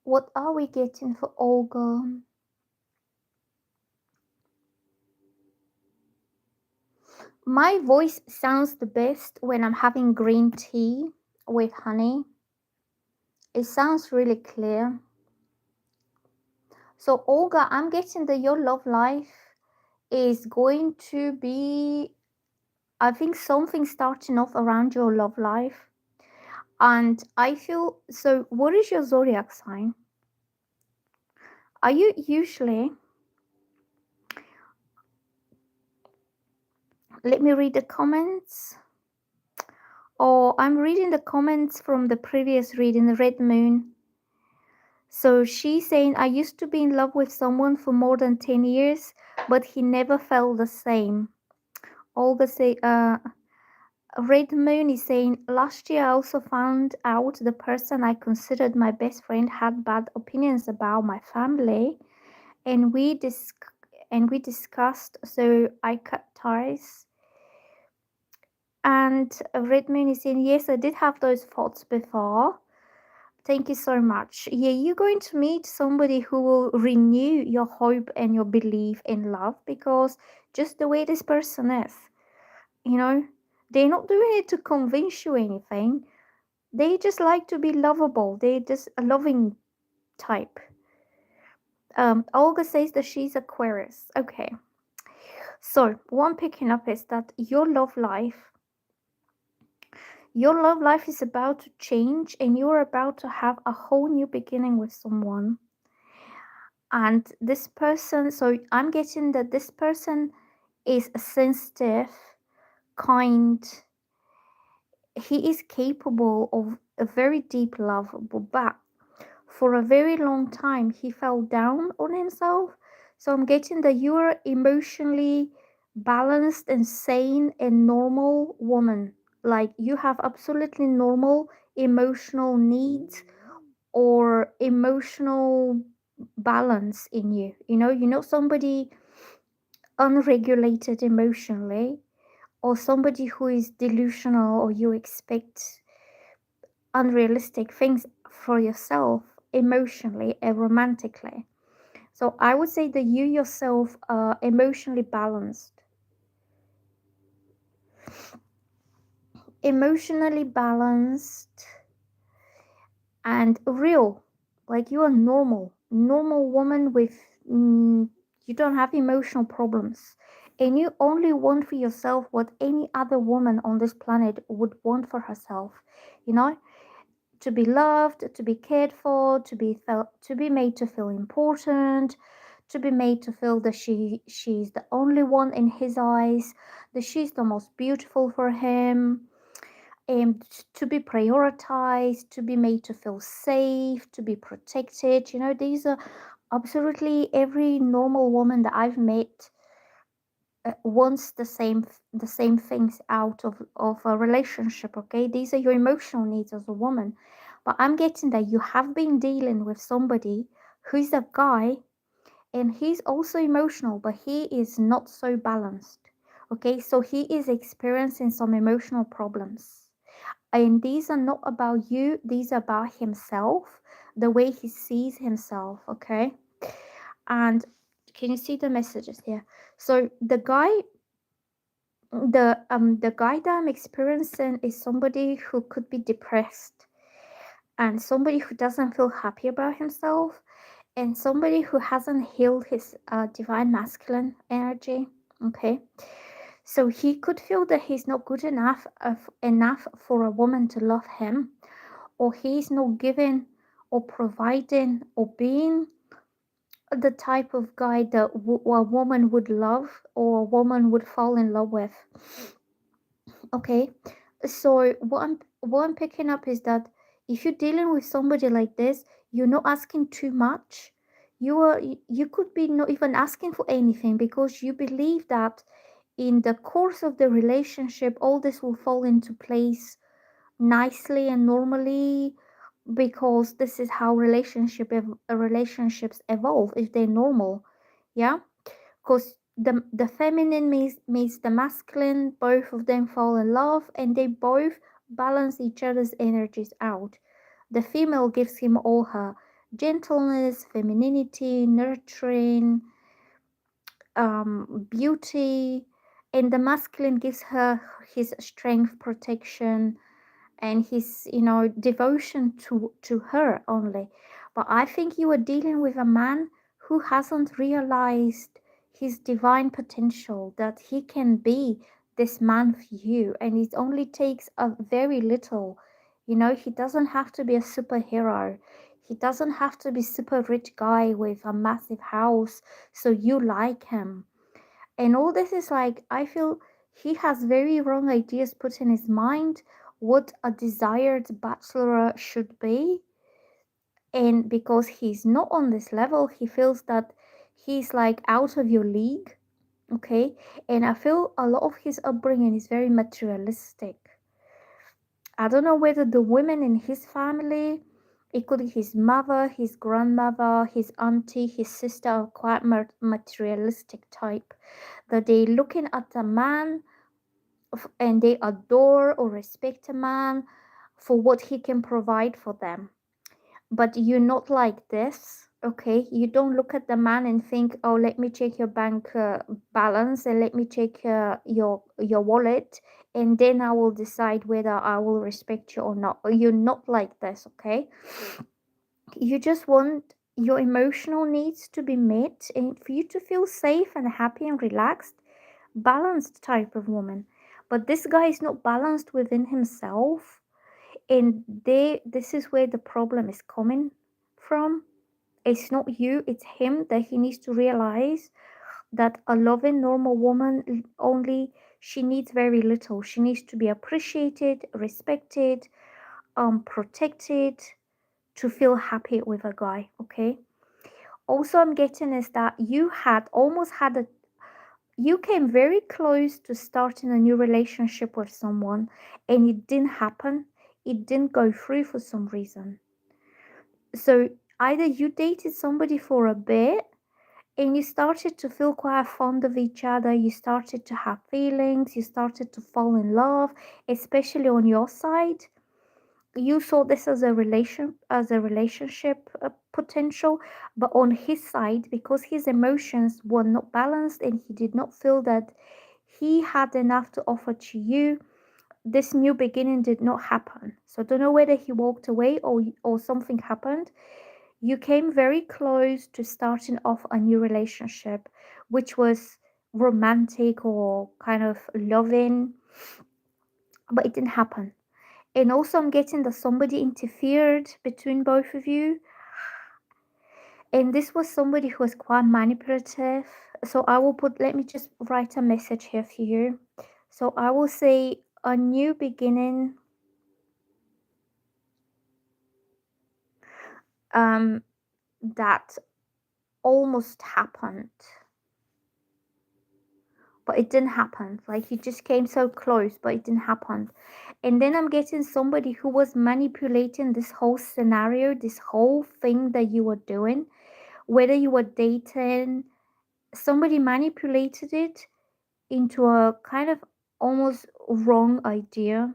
[SPEAKER 1] What are we getting for Olga? My voice sounds the best when I'm having green tea with honey. It sounds really clear. So Olga, I'm getting that your love life is going to be, I think, something starting off around your love life. And I feel, so what is your zodiac sign? Are you usually, let me read the comments. Oh, I'm reading the comments from the previous reading, the Red Moon. So she's saying, I used to be in love with someone for more than 10 years, but he never felt the same. Olga say, Red Moon is saying, last year I also found out the person I considered my best friend had bad opinions about my family, and we discussed, so I cut ties. And Red Moon is saying, yes, I did have those thoughts before. Thank you so much. Yeah, you're going to meet somebody who will renew your hope and your belief in love, because just the way this person is, you know, they're not doing it to convince you anything. They just like to be lovable. They just a loving type. Olga says that she's Aquarius. Okay. So what I'm picking up is that your love life is about to change, and you're about to have a whole new beginning with someone. And this person, so I'm getting that this person is sensitive, kind. He is capable of a very deep love, but for a very long time he fell down on himself. So I'm getting that you are emotionally balanced and sane and normal woman. Like you have absolutely normal emotional needs or emotional balance in you. You're not somebody unregulated emotionally or somebody who is delusional or you expect unrealistic things for yourself emotionally and romantically. So I would say that you yourself are emotionally balanced and real. Like you are normal woman with you don't have emotional problems. And you only want for yourself what any other woman on this planet would want for herself. You know, to be loved, to be cared for, to be made to feel important, to be made to feel that she's the only one in his eyes, that she's the most beautiful for him, and to be prioritized, to be made to feel safe, to be protected. These are absolutely every normal woman that I've met wants the same things out of a relationship. Okay, these are your emotional needs as a woman, but I'm getting that you have been dealing with somebody who's a guy and he's also emotional, but he is not so balanced. Okay, so he is experiencing some emotional problems, and these are not about you, these are about himself, the way he sees himself. Okay, and can you see the messages here? So the guy that I'm experiencing is somebody who could be depressed and somebody who doesn't feel happy about himself and somebody who hasn't healed his divine masculine energy. Okay, so he could feel that he's not good enough for a woman to love him, or he's not giving or providing or being the type of guy that a woman would love or a woman would fall in love with. Okay, so what I'm picking up is that if you're dealing with somebody like this, you're not asking too much. You could be not even asking for anything because you believe that in the course of the relationship all this will fall into place nicely and normally, because this is how relationships evolve if they're normal. Yeah, because the feminine meets the masculine, both of them fall in love and they both balance each other's energies out. The female gives him all her gentleness, femininity, nurturing, beauty, and the masculine gives her his strength, protection, and his devotion to her only. But I think you are dealing with a man who hasn't realized his divine potential, that he can be this man for you, and it only takes a very little. He doesn't have to be a superhero. He doesn't have to be super rich guy with a massive house so you like him. And all this is like, I feel he has very wrong ideas put in his mind what a desired bachelor should be. And because he's not on this level, he feels that he's like out of your league. Okay. And I feel a lot of his upbringing is very materialistic. I don't know whether the women in his family, it could be his mother, his grandmother, his auntie, his sister, are quite materialistic type. That they looking at a man and they adore or respect a man for what he can provide for them. But you're not like this. Okay, you don't look at the man and think, oh, let me check your bank balance and let me check your wallet, and then I will decide whether I will respect you or not. You're not like this. Okay, you just want your emotional needs to be met and for you to feel safe and happy and relaxed, balanced type of woman. But this guy is not balanced within himself, and this is where the problem is coming from. It's not you, it's him, that he needs to realize that a loving normal woman only, she needs very little. She needs to be appreciated, respected, protected, to feel happy with a guy. Okay, Also, I'm getting is that you came very close to starting a new relationship with someone and it didn't happen. It didn't go through for some reason. So either you dated somebody for a bit and you started to feel quite fond of each other, you started to have feelings, you started to fall in love, especially on your side. You saw this as a relationship potential, but on his side, because his emotions were not balanced and he did not feel that he had enough to offer to you, this new beginning did not happen. So I don't know whether he walked away or something happened. You came very close to starting off a new relationship, which was romantic or kind of loving, but it didn't happen. And also, I'm getting that somebody interfered between both of you, and this was somebody who was quite manipulative. So I will put, let me just write a message here for you. So I will say a new beginning um that almost happened, but it didn't happen. Like you just came so close, but it didn't happen. And then I'm getting somebody who was manipulating this whole scenario, this whole thing that you were doing, whether you were dating, somebody manipulated it into a kind of almost wrong idea,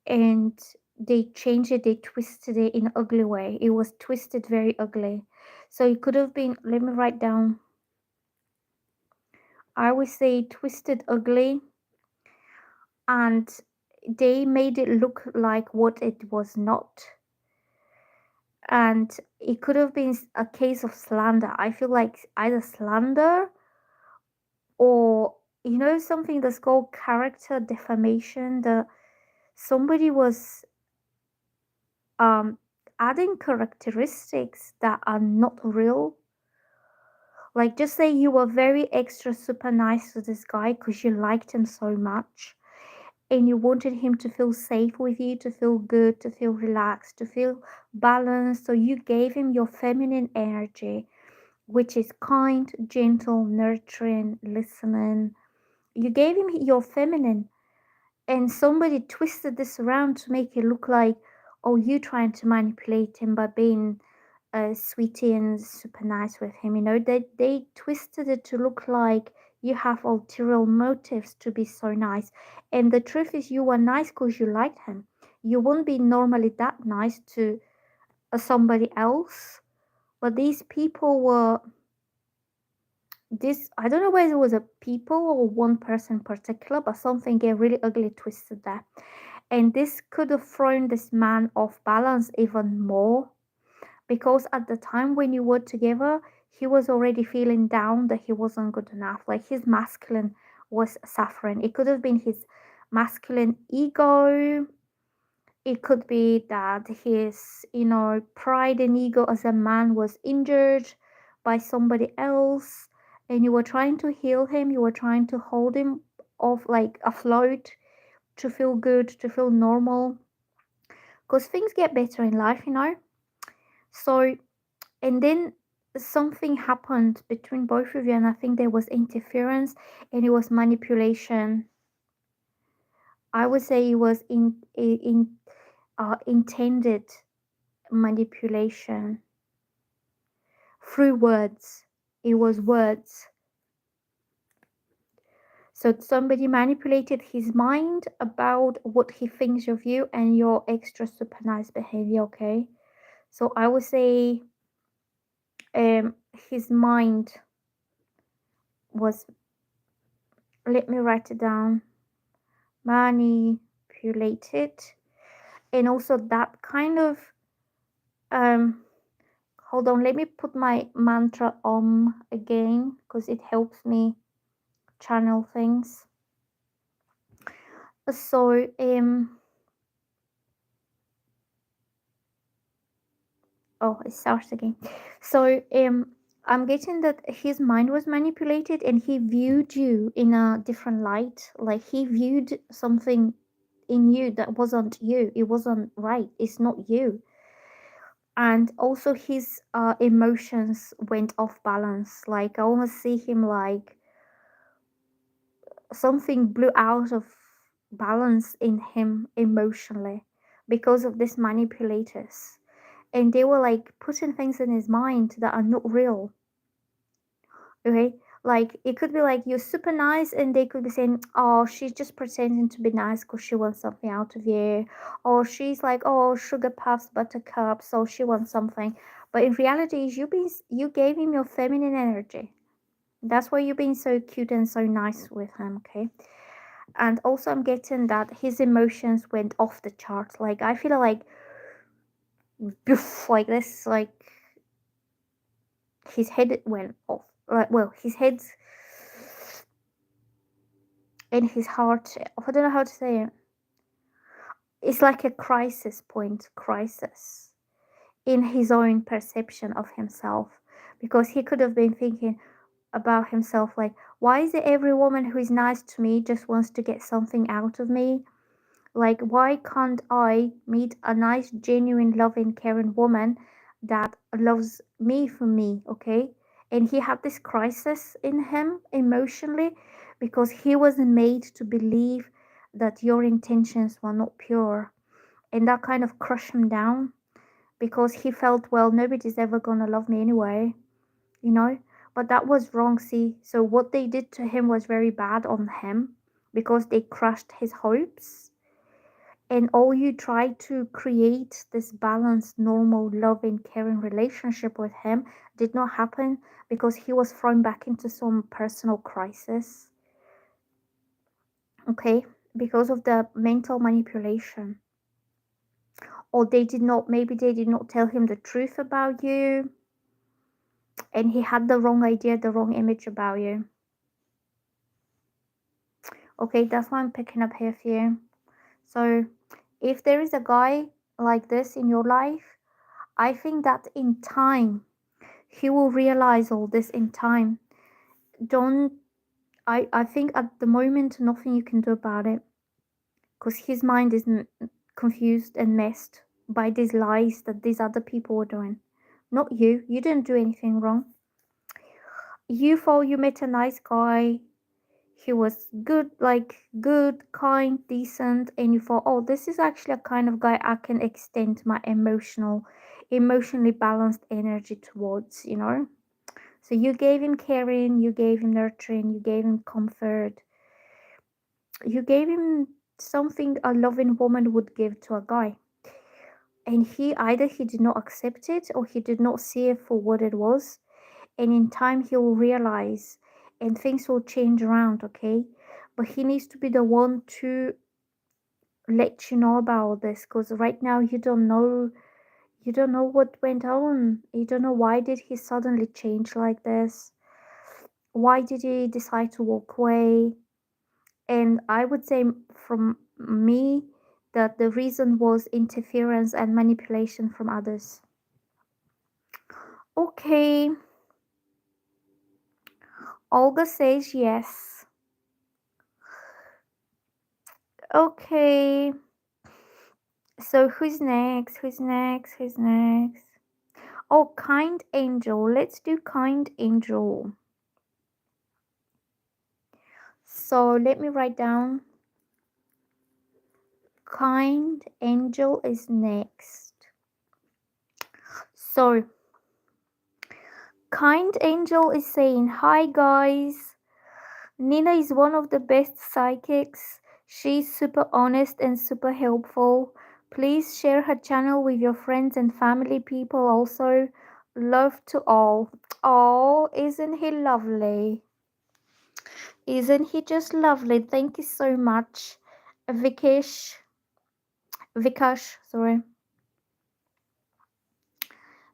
[SPEAKER 1] and they changed it, they twisted it in an ugly way. It was twisted very ugly. So it could have been, let me write down, I would say twisted ugly, and they made it look like what it was not. And it could have been a case of slander. I feel like either slander or something that's called character defamation, that somebody was um adding characteristics that are not real. Like, just say you were very extra super nice to this guy because you liked him so much and you wanted him to feel safe with you, to feel good, to feel relaxed, to feel balanced. So you gave him your feminine energy, which is kind, gentle, nurturing, listening. You gave him your feminine, and somebody twisted this around to make it look like, oh, you trying to manipulate him by being sweetie and super nice with him. They twisted it to look like you have ulterior motives to be so nice. And the truth is, you were nice because you liked him. You wouldn't be normally that nice to somebody else. But these people were this. I don't know whether it was a people or one person in particular, but something get really ugly twisted there. And this could have thrown this man off balance even more, because at the time when you were together, he was already feeling down that he wasn't good enough. Like his masculine was suffering. It could have been his masculine ego. It could be that his, pride and ego as a man was injured by somebody else. And you were trying to heal him. You were trying to hold him off, like afloat, to feel good, to feel normal. Because things get better in life. So, and then something happened between both of you, and I think there was interference and it was manipulation. I would say it was intended manipulation through words. It was words. So somebody manipulated his mind about what he thinks of you and your extra super nice behavior. Okay, so I would say his mind was, let me write it down, manipulated. And also that kind of um hold on, let me put my mantra again because it helps me channel things. So oh, it starts again. So I'm getting that his mind was manipulated and he viewed you in a different light. Like he viewed something in you that wasn't you. It wasn't right. It's not you. And also his emotions went off balance. Like I almost see him like something blew out of balance in him emotionally because of these manipulators. And they were like putting things in his mind that are not real. Okay, like it could be like you're super nice and they could be saying, oh, she's just pretending to be nice because she wants something out of you, or she's like, oh, sugar puffs, buttercup, so she wants something. But in reality, you gave him your feminine energy. That's why you're being so cute and so nice with him. Okay. And also I'm getting that his emotions went off the charts. Like I feel like like this, like his head went off. Like, well, his head's in his heart. I don't know how to say it. It's like a crisis in his own perception of himself, because he could have been thinking about himself like, why is it every woman who is nice to me just wants to get something out of me? Like, why can't I meet a nice, genuine, loving, caring woman that loves me for me? Okay. And he had this crisis in him emotionally because he was made to believe that your intentions were not pure. And that kind of crushed him down because he felt, well, nobody's ever going to love me anyway, you know? But that was wrong, see? So what they did to him was very bad on him because they crushed his hopes, and all you try to create this balanced, normal, loving, caring relationship with him did not happen because he was thrown back into some personal crisis. Okay, because of the mental manipulation. Or maybe they did not tell him the truth about you, and he had the wrong idea, the wrong image about you. Okay, that's what I'm picking up here for you. So if there is a guy like this in your life, I think that in time he will realize all this in time. Don't I think at the moment nothing you can do about it because his mind is confused and messed by these lies that these other people were doing. Not you. You didn't do anything wrong. You thought you met a nice guy. He was good, like good, kind, decent, and you thought, oh, this is actually a kind of guy I can extend my emotionally balanced energy towards, you know? So you gave him caring, you gave him nurturing, you gave him comfort, you gave him something a loving woman would give to a guy. And he did not accept it or he did not see it for what it was. And in time he will realize and things will change around, okay? But he needs to be the one to let you know about this because right now you don't know what went on. You don't know why did he suddenly change like this. Why did he decide to walk away? And I would say from me that the reason was interference and manipulation from others. Okay, Olga says yes. Okay, so who's next? Who's next? Who's next? Oh, Kind Angel. Let's do Kind Angel. So let me write down. Kind Angel is next. So, Kind Angel is saying, hi guys. Nina is one of the best psychics. She's super honest and super helpful. Please share her channel with your friends and family people also. Love to all. Oh, isn't he lovely? Isn't he just lovely? Thank you so much, Vikash, sorry.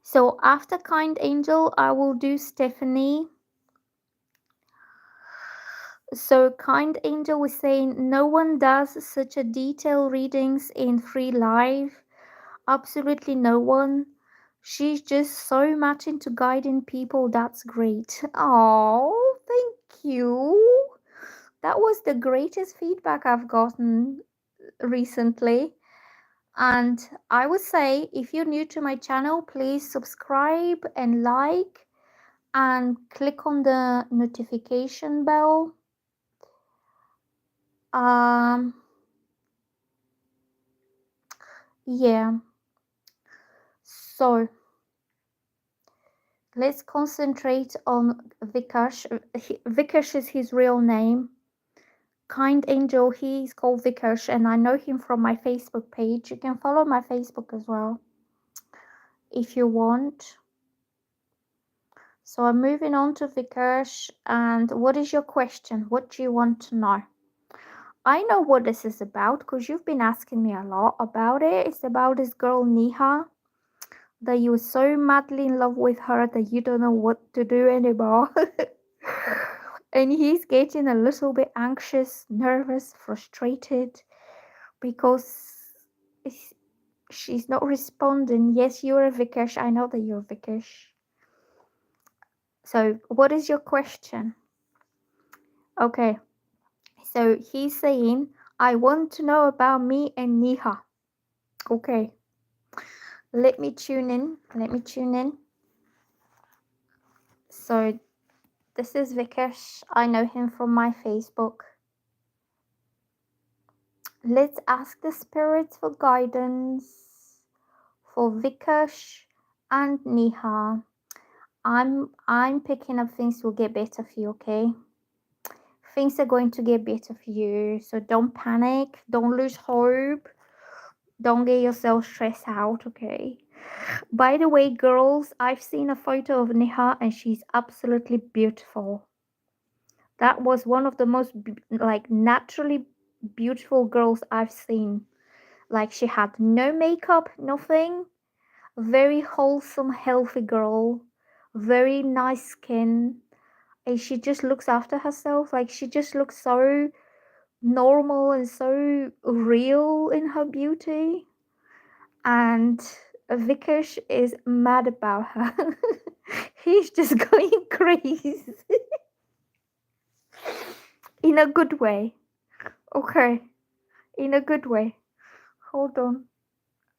[SPEAKER 1] So after Kind Angel, I will do Stephanie. So Kind Angel was saying, no one does such a detailed readings in free live. Absolutely no one. She's just so much into guiding people. That's great. Oh, thank you. That was the greatest feedback I've gotten recently. And I would say, if you're new to my channel, please subscribe and like and click on the notification bell. Yeah, so let's concentrate on Vikash. Vikash is his real name. Kind Angel, he's called Vikash, and I know him from my Facebook page. You can follow my Facebook as well if you want. So I'm moving on to Vikash. And what is your question? What do you want to know? I know what this is about because you've been asking me a lot about it. It's about this girl Niha, that you're so madly in love with her that you don't know what to do anymore. And he's getting a little bit anxious, nervous, frustrated because she's not responding. Yes, you're a Vikash. I know that you're Vikash. So, what is your question? Okay, so he's saying, I want to know about me and Niha. Okay, let me tune in. Let me tune in. So, this is Vikash. I know him from my Facebook. Let's ask the spirits for guidance for Vikash and Niha. I'm picking up things will get better for you, okay? Things are going to get better for you. So don't panic, don't lose hope, don't get yourself stressed out, okay? By the way, girls, I've seen a photo of Niha and she's absolutely beautiful. That was one of the most like naturally beautiful girls I've seen. Like she had no makeup, nothing. Very wholesome, healthy girl. Very nice skin. And she just looks after herself. Like she just looks so normal and so real in her beauty. And Vikash is mad about her. He's just going crazy in a good way. Okay, in a good way. Hold on.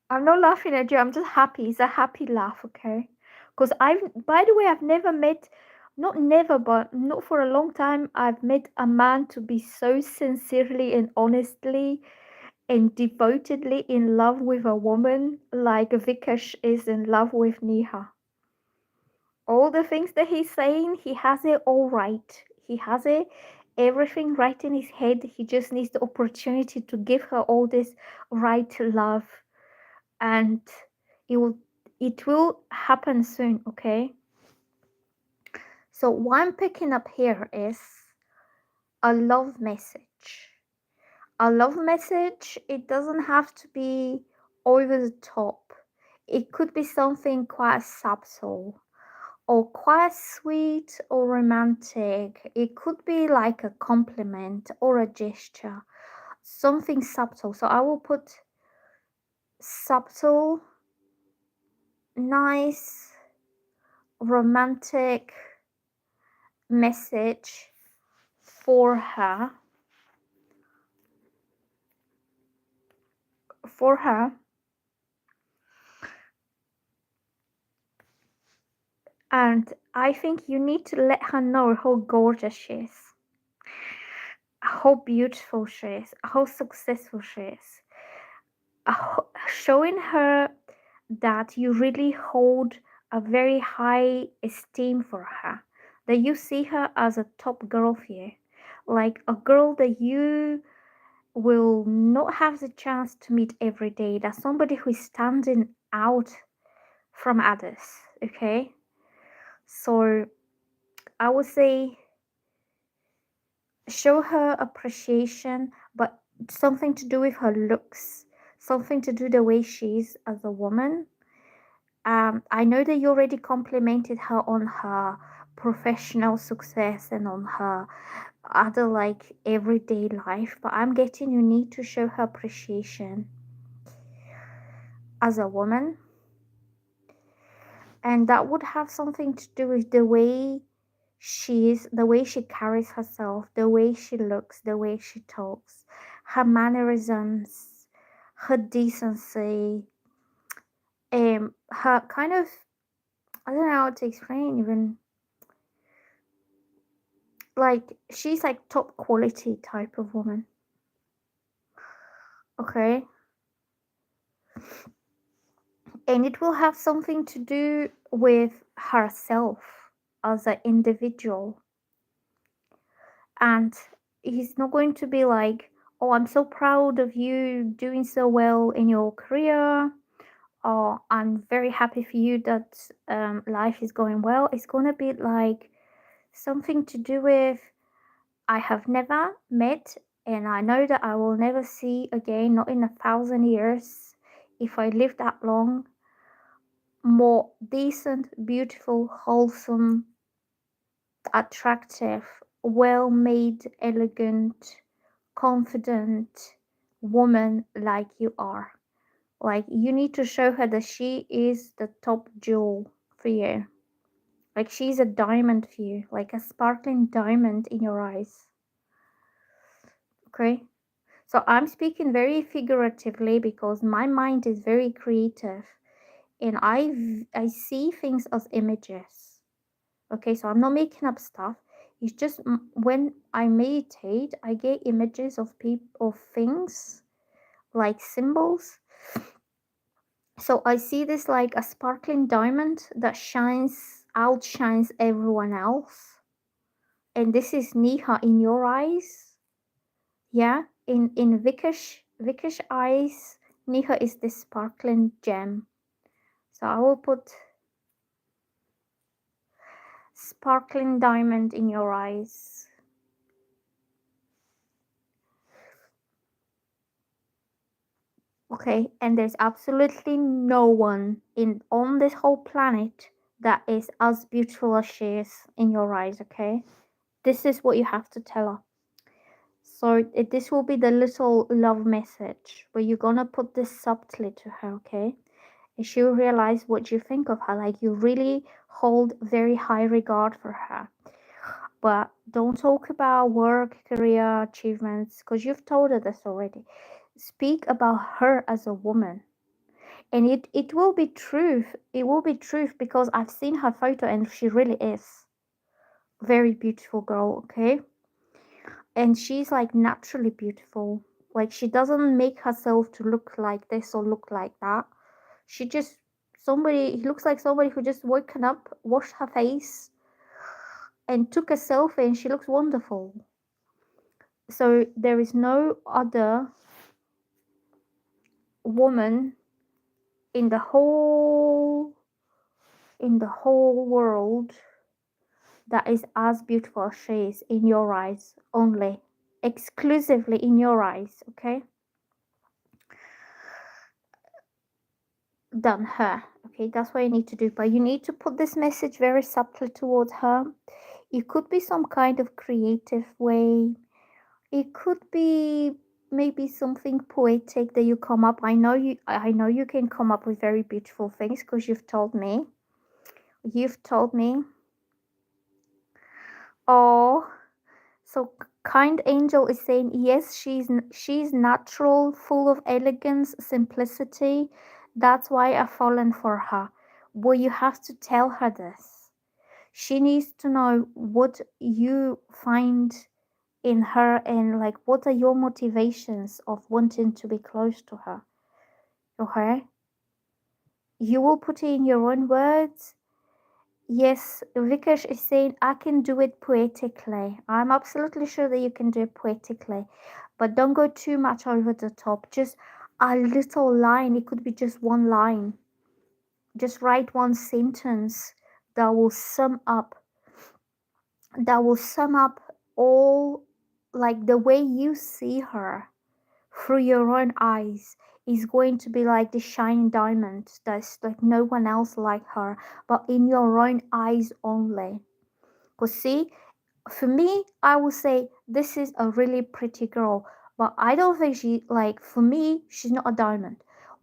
[SPEAKER 1] I'm not laughing at you. I'm just happy. It's a happy laugh, okay? Because by the way, I've never met, not never, but not for a long time, I've met a man to be so sincerely and honestly and devotedly in love with a woman like Vikash is in love with Niha. All the things that he's saying, he has it all right. He has it everything right in his head. He just needs the opportunity to give her all this right love, and it will happen soon, okay? So what I'm picking up here is a love message. A love message, it doesn't have to be over the top. It could be something quite subtle or quite sweet or romantic. It could be like a compliment or a gesture, something subtle. So I will put subtle, nice, romantic message for her, for her. And I think you need to let her know how gorgeous she is, how beautiful she is, how successful she is. Showing her that you really hold a very high esteem for her, that you see her as a top girl for you, like a girl that you will not have the chance to meet every day, that somebody who is standing out from others, okay? So I would say show her appreciation, but something to do with her looks, something to do the way she is as a woman. I know that you already complimented her on her professional success and on her other like everyday life, but I'm getting you need to show her appreciation as a woman, and that would have something to do with the way she is, the way she carries herself, the way she looks, the way she talks, her mannerisms, her decency, her kind of, I don't know how to explain even, like she's like top quality type of woman. Okay, and it will have something to do with herself as an individual, and he's not going to be like, oh, I'm so proud of you doing so well in your career, or I'm very happy for you that life is going well. It's going to be like something to do with, I have never met and I know that I will never see again, not in 1,000 years, if I live that long, more decent, beautiful, wholesome, attractive, well made, elegant, confident woman like you are. Like, you need to show her that she is the top jewel for you. Like, she's a diamond for you, like a sparkling diamond in your eyes. Okay? So I'm speaking very figuratively because my mind is very creative and I see things as images. Okay, so I'm not making up stuff. It's just when I meditate, I get images of people, of things, like symbols. So I see this like a sparkling diamond that outshines everyone else. And this is Niha in your eyes. Yeah, in Vikesh eyes, Niha is this sparkling gem. So I will put sparkling diamond in your eyes. Okay, and there's absolutely no one in on this whole planet that is as beautiful as she is in your eyes, okay? This is what you have to tell her. So this will be the little love message where you're gonna put this subtly to her, okay? And she'll realize what you think of her. Like, you really hold very high regard for her. But don't talk about work, career, achievements, because you've told her this already. Speak about her as a woman. And it will be truth. It will be truth because I've seen her photo and she really is very beautiful girl, okay? And she's like naturally beautiful. Like, she doesn't make herself to look like this or look like that. She just somebody, he looks like somebody who just woken up, washed her face, and took a selfie, and she looks wonderful. So there is no other woman in the whole world that is as beautiful as she is in your eyes only, exclusively in your eyes, okay? Than her, okay? That's what you need to do, but you need to put this message very subtly towards her. It could be some kind of creative way. It could be maybe something poetic that you come up. I know you can come up with very beautiful things because you've told me. You've told me. Oh, so kind angel is saying yes, she's natural, full of elegance, simplicity. That's why I've fallen for her. Well, you have to tell her this. She needs to know what you find in her and like what are your motivations of wanting to be close to her. Okay, you will put it in your own words. Yes, Vikesh is saying I can do it poetically. I'm absolutely sure that you can do it poetically, but don't go too much over the top. Just a little line. It could be just one line. Just write one sentence that will sum up all, like the way you see her through your own eyes is going to be like the shining diamond that's like no one else like her, but in your own eyes only. Because see, for me, I would say this is a really pretty girl, but I don't think she, like, for me, she's not a diamond.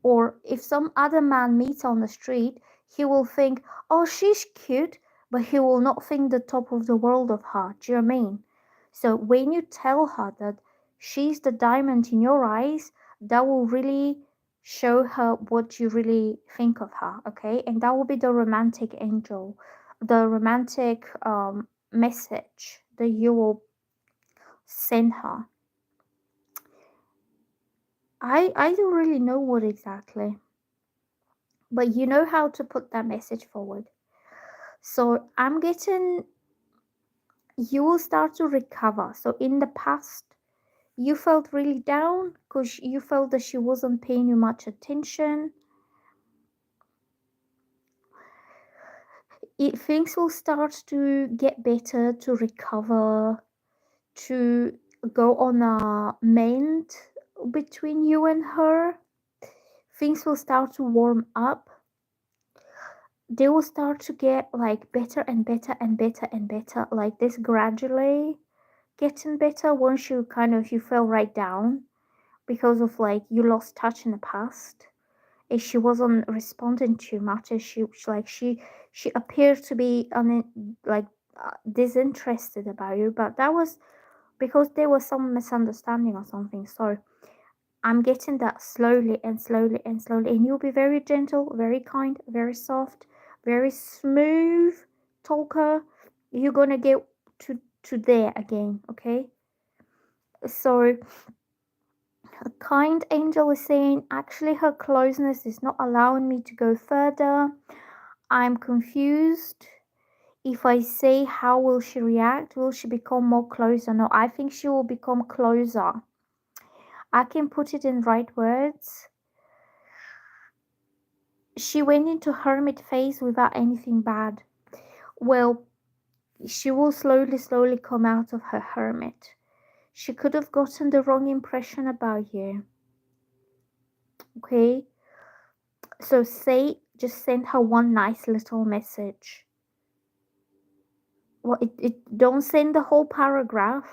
[SPEAKER 1] Or if some other man meets on the street, he will think, oh, she's cute, but he will not think the top of the world of her. Do you know what I mean? So when you tell her that she's the diamond in your eyes, that will really show her what you really think of her, okay? And that will be the romantic angel, the romantic message that you will send her. I don't really know what exactly, but you know how to put that message forward. So I'm getting, you will start to recover. So in the past, you felt really down because you felt that she wasn't paying you much attention. Things will start to get better, to recover, to go on a mend between you and her. Things will start to warm up. They will start to get like better and better and better and better, like this, gradually getting better once you fell right down because of like you lost touch in the past. If she wasn't responding too much, as she appeared to be like disinterested about you, but that was because there was some misunderstanding or something. So I'm getting that slowly and slowly and slowly, and you'll be very gentle, very kind, very soft, very smooth talker. You're gonna get to there again, okay? So a kind angel is saying, actually, her closeness is not allowing me to go further. I'm confused. If I say, how will she react? Will she become more closer? No, I think she will become closer. I can put it in right words. She went into hermit phase without anything bad. Well, she will slowly, slowly come out of her hermit. She could have gotten the wrong impression about you. Okay? So just send her one nice little message. Well, don't send the whole paragraph.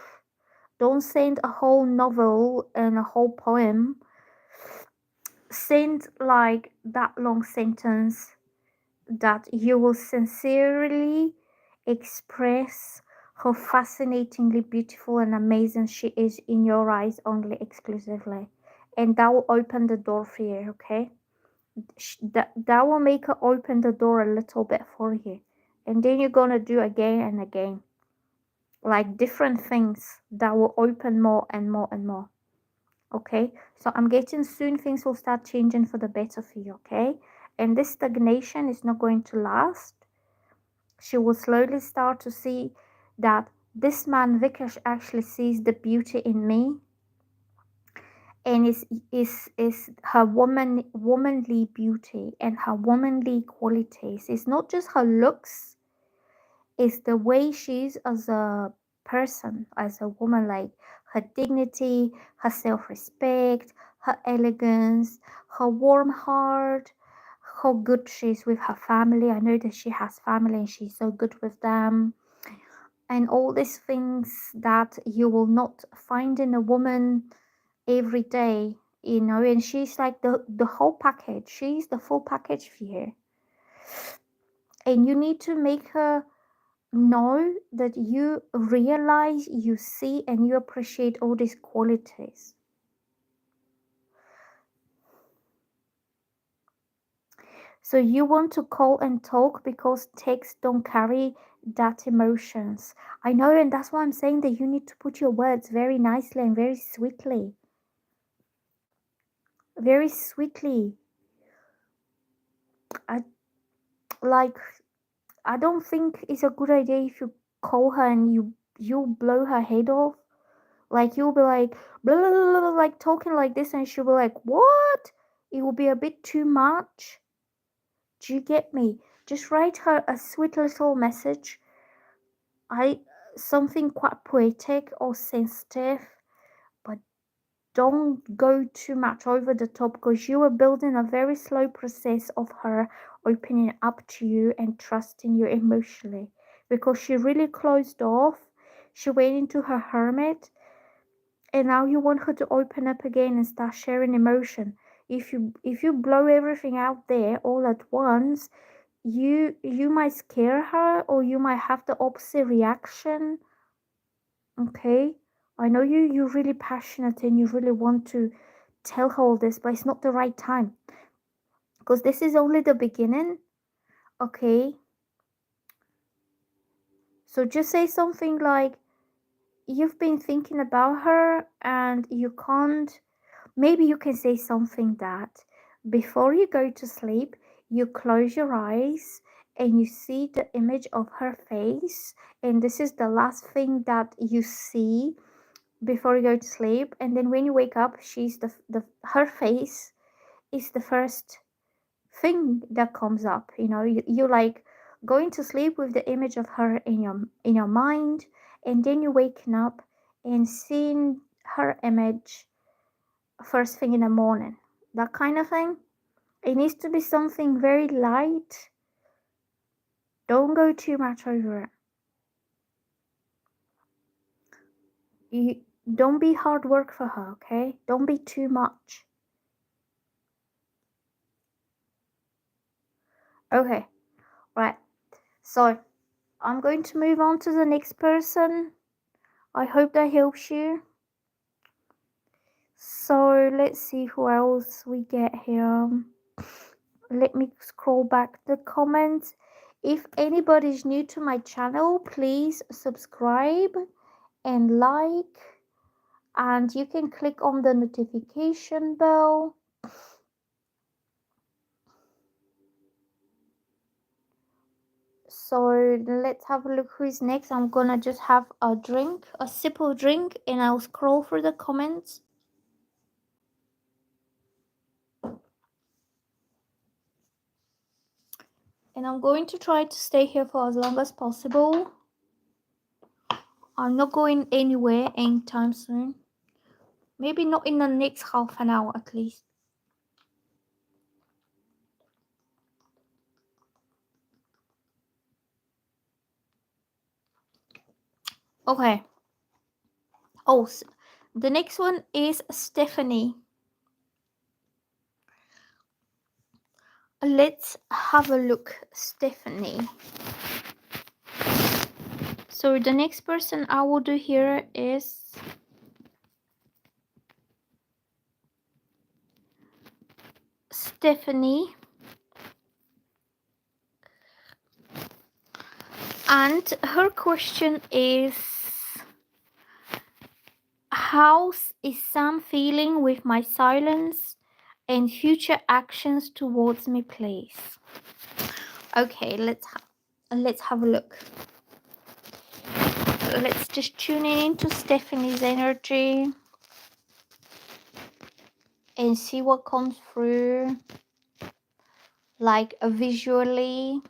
[SPEAKER 1] Don't send a whole novel and a whole poem. Send like that long sentence that you will sincerely express how fascinatingly beautiful and amazing she is in your eyes only exclusively. And that will open the door for you, okay? That will make her open the door a little bit for you. And then you're gonna do again and again. Like different things that will open more and more and more. Okay, so I'm getting soon things will start changing for the better for you, okay? And this stagnation is not going to last. She will slowly start to see that this man Vikesh actually sees the beauty in me, and is her womanly beauty and her womanly qualities. It's not just her looks, it's the way she is as a person, as a woman, like her dignity, her self-respect, her elegance, her warm heart, how good she is with her family. I know that she has family and she's so good with them, and all these things that you will not find in a woman every day, and she's like the whole package. She's the full package for you, and you need to make her know that you realize, you see, and you appreciate all these qualities. So you want to call and talk because texts don't carry that emotions. I know, and that's why I'm saying that you need to put your words very nicely and very sweetly. Very sweetly. I like I don't think it's a good idea if you call her and you blow her head off. Like you'll be like blah, blah, blah, blah, like talking like this, and she'll be like, "What?" It will be a bit too much. Do you get me? Just write her a sweet little message. I Something quite poetic or sensitive, but don't go too much over the top because you are building a very slow process of her opening up to you and trusting you emotionally, because she really closed off. She went into her hermit, and now you want her to open up again and start sharing emotion. If you blow everything out there all at once, you might scare her, or you might have the opposite reaction. Okay, I know you're really passionate and you really want tell her all this, but it's not the right time, because this is only the beginning. Okay, so just say something like, you've been thinking about her and you can't. Maybe you can say something that before you go to sleep, you close your eyes and you see the image of her face, and this is the last thing that you see before you go to sleep. And then when you wake up, she's the her face is the first thing that comes up. You like going to sleep with the image of her in your mind, and then you waking up and seeing her image first thing in the morning, that kind of thing. It needs to be something very light. Don't go too much over it. You don't be hard work for her, okay? Don't be too much. Okay, right. So I'm going to move on to the next person. I hope that helps you. So let's see who else we get here. Let me scroll back the comments. If anybody's new to my channel, please subscribe and like, and you can click on the notification bell. So let's have a look who's next. I'm gonna just have a drink, a sip of drink, and I'll scroll through the comments. And I'm going to try to stay here for as long as possible. I'm not going anywhere anytime soon. Maybe not in the next half an hour at least. Okay. Oh, the next one is Stephanie. Let's have a look, Stephanie. So the next person I will do here is Stephanie. And her question is, how is Sam feeling with my silence and future actions towards me, please? Okay, let's have a look. Let's just tune in to Stephanie's energy and see what comes through, like visually.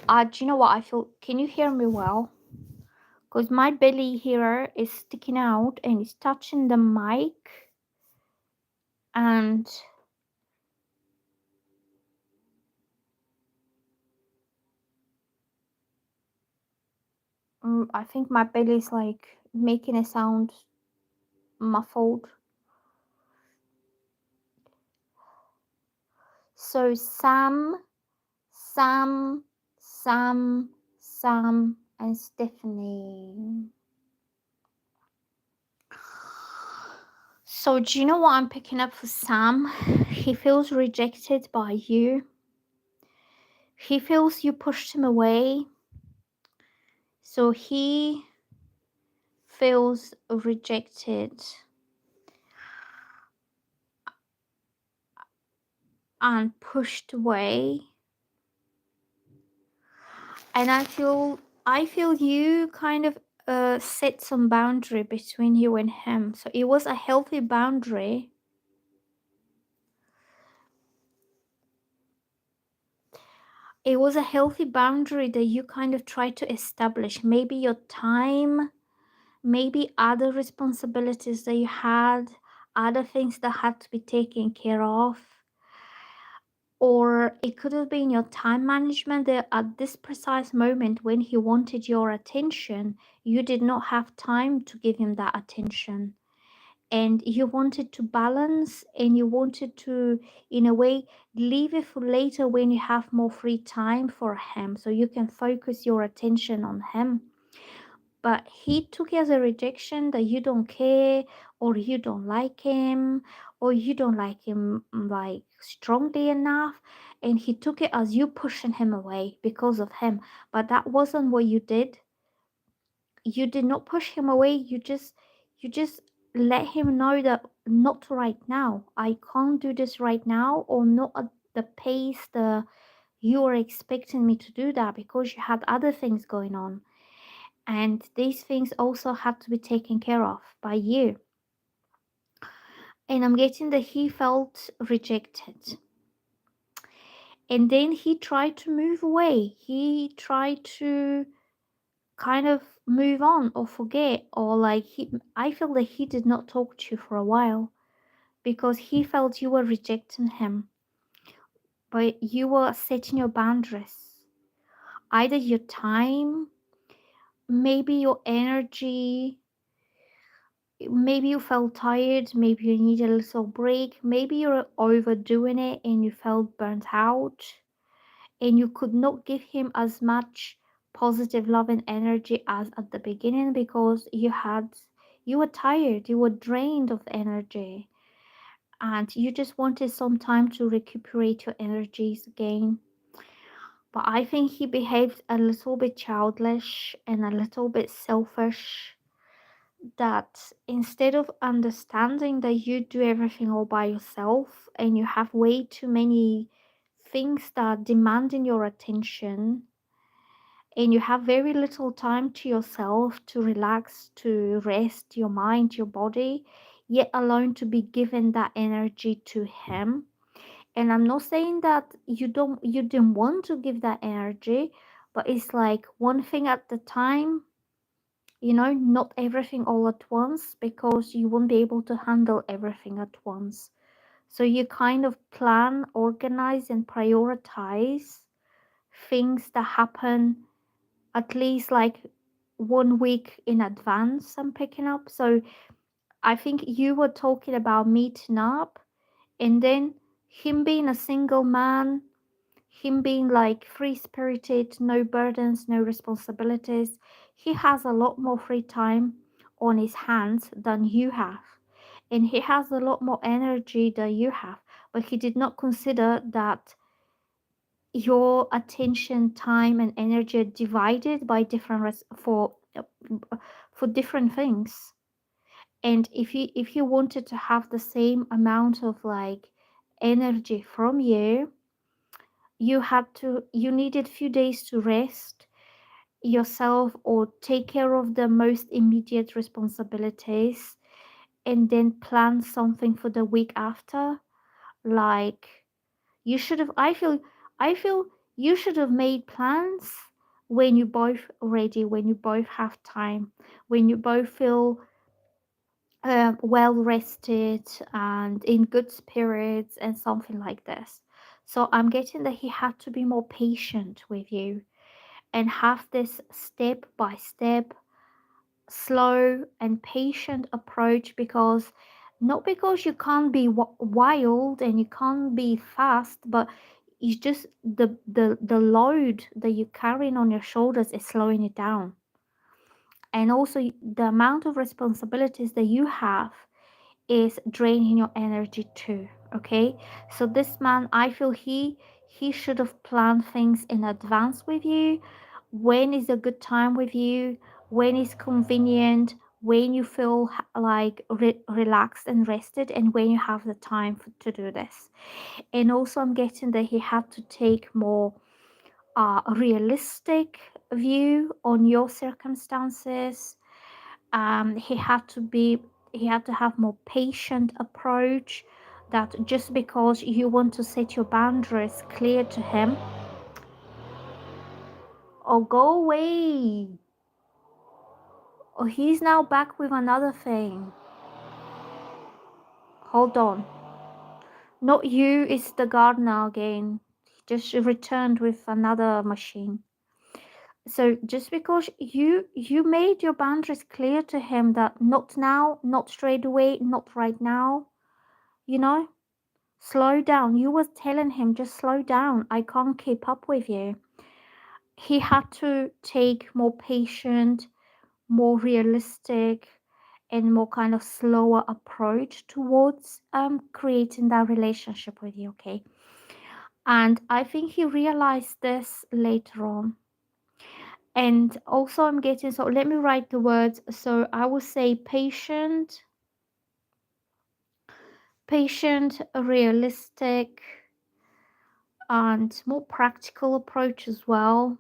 [SPEAKER 1] Do you know what I feel? Can you hear me well? Because my belly here is sticking out and it's touching the mic, and I think my belly is like making a sound muffled. So Sam, and Stephanie. So do you know what I'm picking up for Sam? He feels rejected by you. He feels you pushed him away. So he feels rejected and pushed away. And I feel you kind of set some boundary between you and him. So it was a healthy boundary. It was a healthy boundary that you kind of tried to establish. Maybe your time, maybe other responsibilities that you had, other things that had to be taken care of. Or it could have been your time management that at this precise moment when he wanted your attention, you did not have time to give him that attention. And you wanted to balance, and you wanted to, in a way, leave it for later when you have more free time for him, so you can focus your attention on him. but he took it as a rejection that you don't care, or you don't like him, or you don't like him like strongly enough, and he took it as you pushing him away because of him. But that wasn't what you did. You did not push him away. You just let him know that not right now. I can't do this right now, or not at the pace that you were expecting me to do that, because you had other things going on, and these things also had to be taken care of by you. And I'm getting that he felt rejected, and then he tried to move away. He tried to kind of move on or forget, or like he I feel that he did not talk to you for a while because he felt you were rejecting him, but you were setting your boundaries, either your time, maybe your energy. Maybe you felt tired, maybe you need a little break, maybe you're overdoing it and you felt burnt out, and you could not give him as much positive love and energy as at the beginning because you were tired, you were drained of energy, and you just wanted some time to recuperate your energies again. But I think he behaved a little bit childish and a little bit selfish, that instead of understanding that you do everything all by yourself and you have way too many things that are demanding your attention, and you have very little time to yourself to relax, to rest your mind, your body, yet alone to be given that energy to him. And I'm not saying that you didn't want to give that energy, but it's like one thing at the time, not everything all at once, because you won't be able to handle everything at once. So you kind of plan, organize, and prioritize things that happen at least like 1 week in advance. I'm picking up. So I think you were talking about meeting up, and then him being a single man, him being like free spirited, no burdens, no responsibilities. He has a lot more free time on his hands than you have. And he has a lot more energy than you have. But he did not consider that your attention, time, and energy are divided by different for different things. And if you wanted to have the same amount of like energy from you, you needed few days to rest yourself or take care of the most immediate responsibilities, and then plan something for the week after. Like, you should have I feel you should have made plans when you both ready, when you both have time, when you both feel well rested and in good spirits and something like this. So I'm getting that he had to be more patient with you and have this step by step, slow and patient approach, because not because you can't be wild and you can't be fast, but it's just the load that you're carrying on your shoulders is slowing it down. And also the amount of responsibilities that you have is draining your energy too. Okay, so this man, I feel he should have planned things in advance with you. When is a good time with you, when is convenient, when you feel like relaxed and rested, and when you have the time to do this. And also I'm getting that he had to take more realistic view on your circumstances. He had to have more patient approach, that just because you want to set your boundaries clear to him. Oh, go away. Oh, he's now back with another thing. Hold on. Not you, it's the gardener again. He just returned with another machine. So just because you made your boundaries clear to him, that not now, not straight away, not right now, you know, slow down. You was telling him, just slow down. I can't keep up with you. He had to take more patient, more realistic and more kind of slower approach towards creating that relationship with you, okay? And I think he realized this later on. And also I'm getting, so let me write the words. So I will say patient, realistic, and more practical approach as well.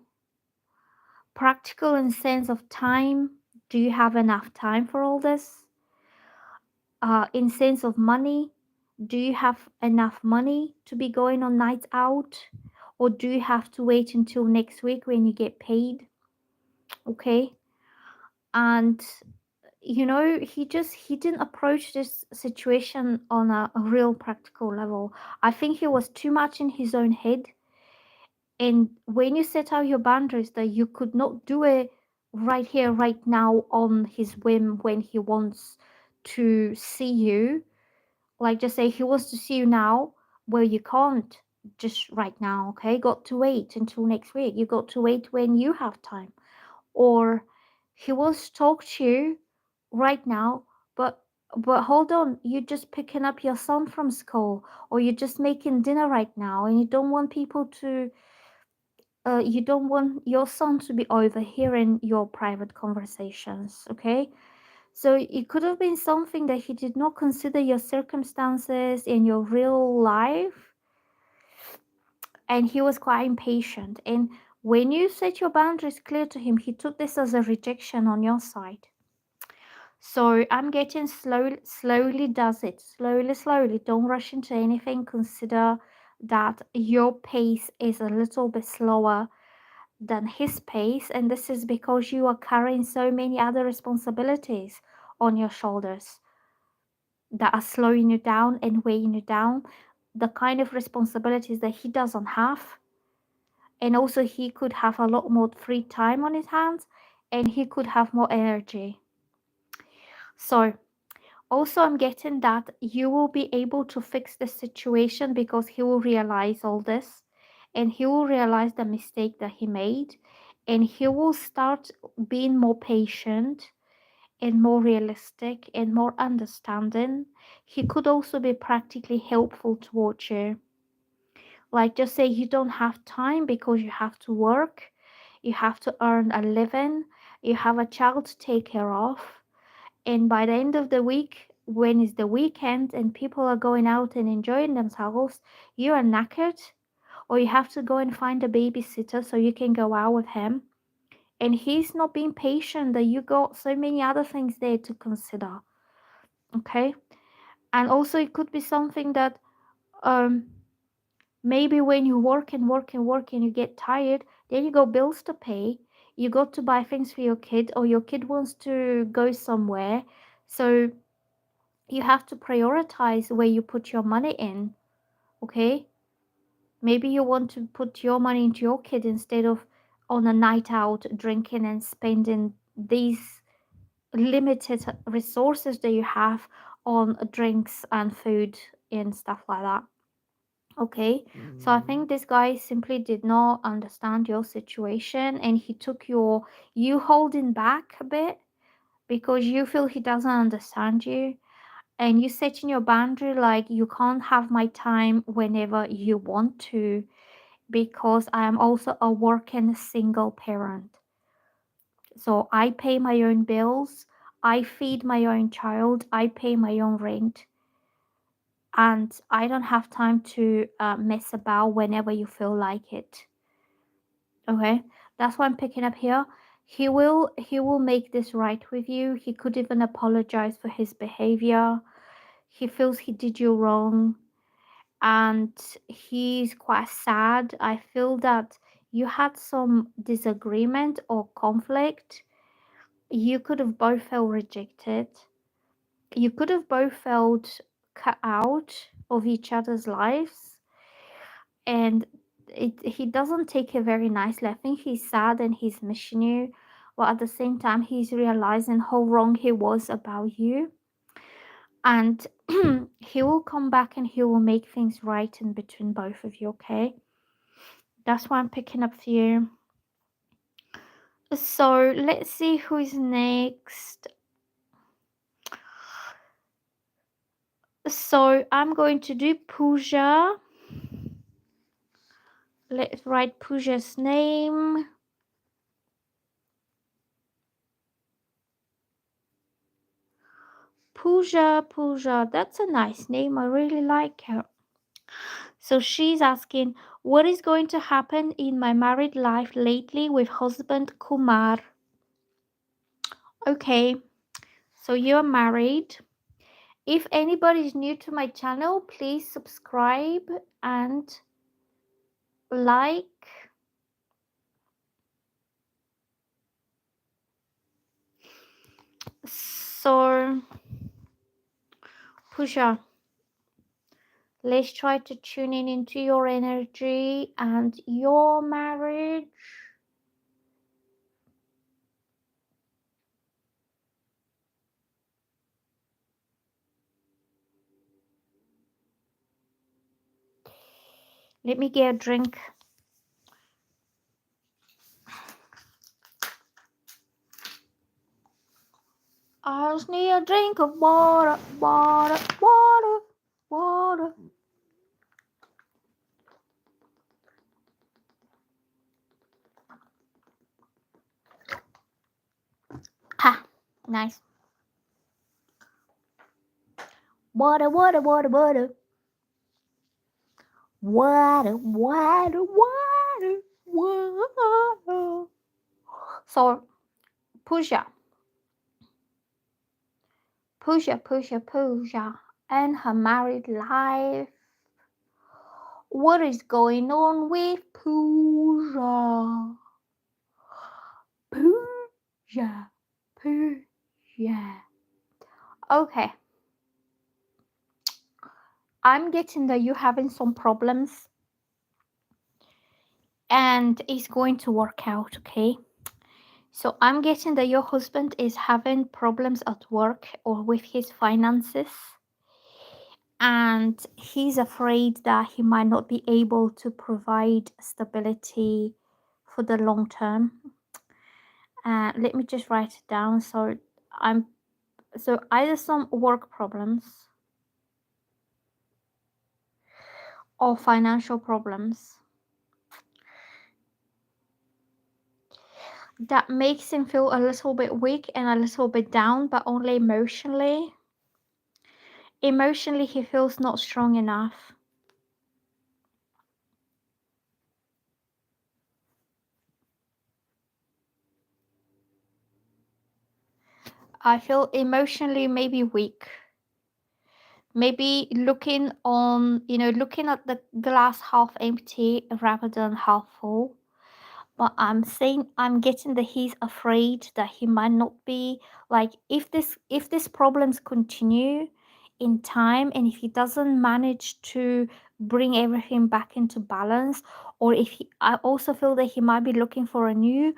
[SPEAKER 1] Practical in sense of time. Do you have enough time for all this? In sense of money, do you have enough money to be going on nights out? Or do you have to wait until next week when you get paid? Okay. And he didn't approach this situation on a real practical level. I think he was too much in his own head. And when you set out your boundaries that you could not do it right here, right now, on his whim when he wants to see you, like just say he wants to see you now, well, you can't just right now, okay? Got to wait until next week. You got to wait when you have time. Or he wants to talk to you right now, but hold on, you're just picking up your son from school, or you're just making dinner right now, and you don't want your son to be overhearing your private conversations, okay? So it could have been something that he did not consider your circumstances in your real life, and he was quite impatient. And when you set your boundaries clear to him, he took this as a rejection on your side. So I'm getting slowly does it. Slowly. Don't rush into anything. Consider that your pace is a little bit slower than his pace, and this is because you are carrying so many other responsibilities on your shoulders that are slowing you down and weighing you down, the kind of responsibilities that he doesn't have. And also he could have a lot more free time on his hands, and he could have more energy. So also I'm getting that you will be able to fix the situation because he will realize all this, and he will realize the mistake that he made, and he will start being more patient and more realistic and more understanding. He could also be practically helpful towards you. Like just say you don't have time because you have to work, you have to earn a living, you have a child to take care of, and by the end of the week, when it's the weekend and people are going out and enjoying themselves, you are knackered, or you have to go and find a babysitter so you can go out with him. And he's not being patient that you got so many other things there to consider. Okay? And also it could be something that um maybe when you work and you get tired, then you got bills to pay, you got to buy things for your kid, or your kid wants to go somewhere. So you have to prioritize where you put your money in, okay? Maybe you want to put your money into your kid instead of on a night out drinking and spending these limited resources that you have on drinks and food and stuff like that. Okay, so I think this guy simply did not understand your situation, and he took you holding back a bit because you feel he doesn't understand you, and you setting your boundary like you can't have my time whenever you want to because I am also a working single parent. So I pay my own bills, I feed my own child, I pay my own rent, and I don't have time to mess about whenever you feel like it. Okay, that's what I'm picking up here. He will make this right with you. He could even apologize for his behavior. He feels he did you wrong, and he's quite sad. I feel that you had some disagreement or conflict. You could have both felt rejected. You could have both felt cut out of each other's lives, and he doesn't take it very nicely. I think he's sad and he's missing you, but at the same time he's realizing how wrong he was about you, and he will come back and he will make things right in between both of you. Okay, that's why I'm picking up for you. So let's see who's next. So I'm going to do Pooja. Let's write Pooja's name. Pooja, that's a nice name. I really like her. So she's asking, what is going to happen in my married life lately with husband Kumar? Okay, so you're married. If anybody is new to my channel, please subscribe and like. So, Pooja, let's try to tune in into your energy and your marriage. Let me get a drink. I just need a drink of water, water, water, water. Ha, nice. Water, water, water, water. Water, water, water, water. So, Pooja, Pooja, and her married life. What is going on with Pooja? Pooja, Pooja. Okay. I'm getting that you're having some problems and it's going to work out, okay? So I'm getting that your husband is having problems at work or with his finances, and he's afraid that he might not be able to provide stability for the long term. Let me just write it down. So either some work problems or financial problems that makes him feel a little bit weak and a little bit down, but only emotionally. Emotionally, he feels not strong enough. I feel emotionally maybe weak. Maybe looking on, looking at the glass half empty rather than half full. But I'm getting that he's afraid that he might not be, like, if these problems continue in time, and if he doesn't manage to bring everything back into balance, or if he, I also feel that he might be looking for a new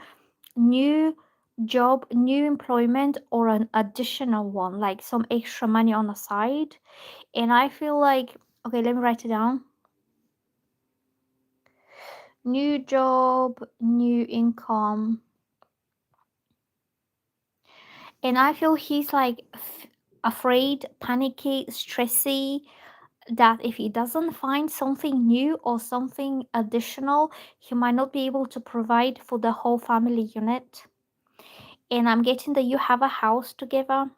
[SPEAKER 1] job, new employment, or an additional one, like some extra money on the side. And I feel like, okay, let me write it down. New job, new income. And I feel he's like afraid, panicky, stressy, that if he doesn't find something new or something additional, he might not be able to provide for the whole family unit. And I'm getting that you have a house together,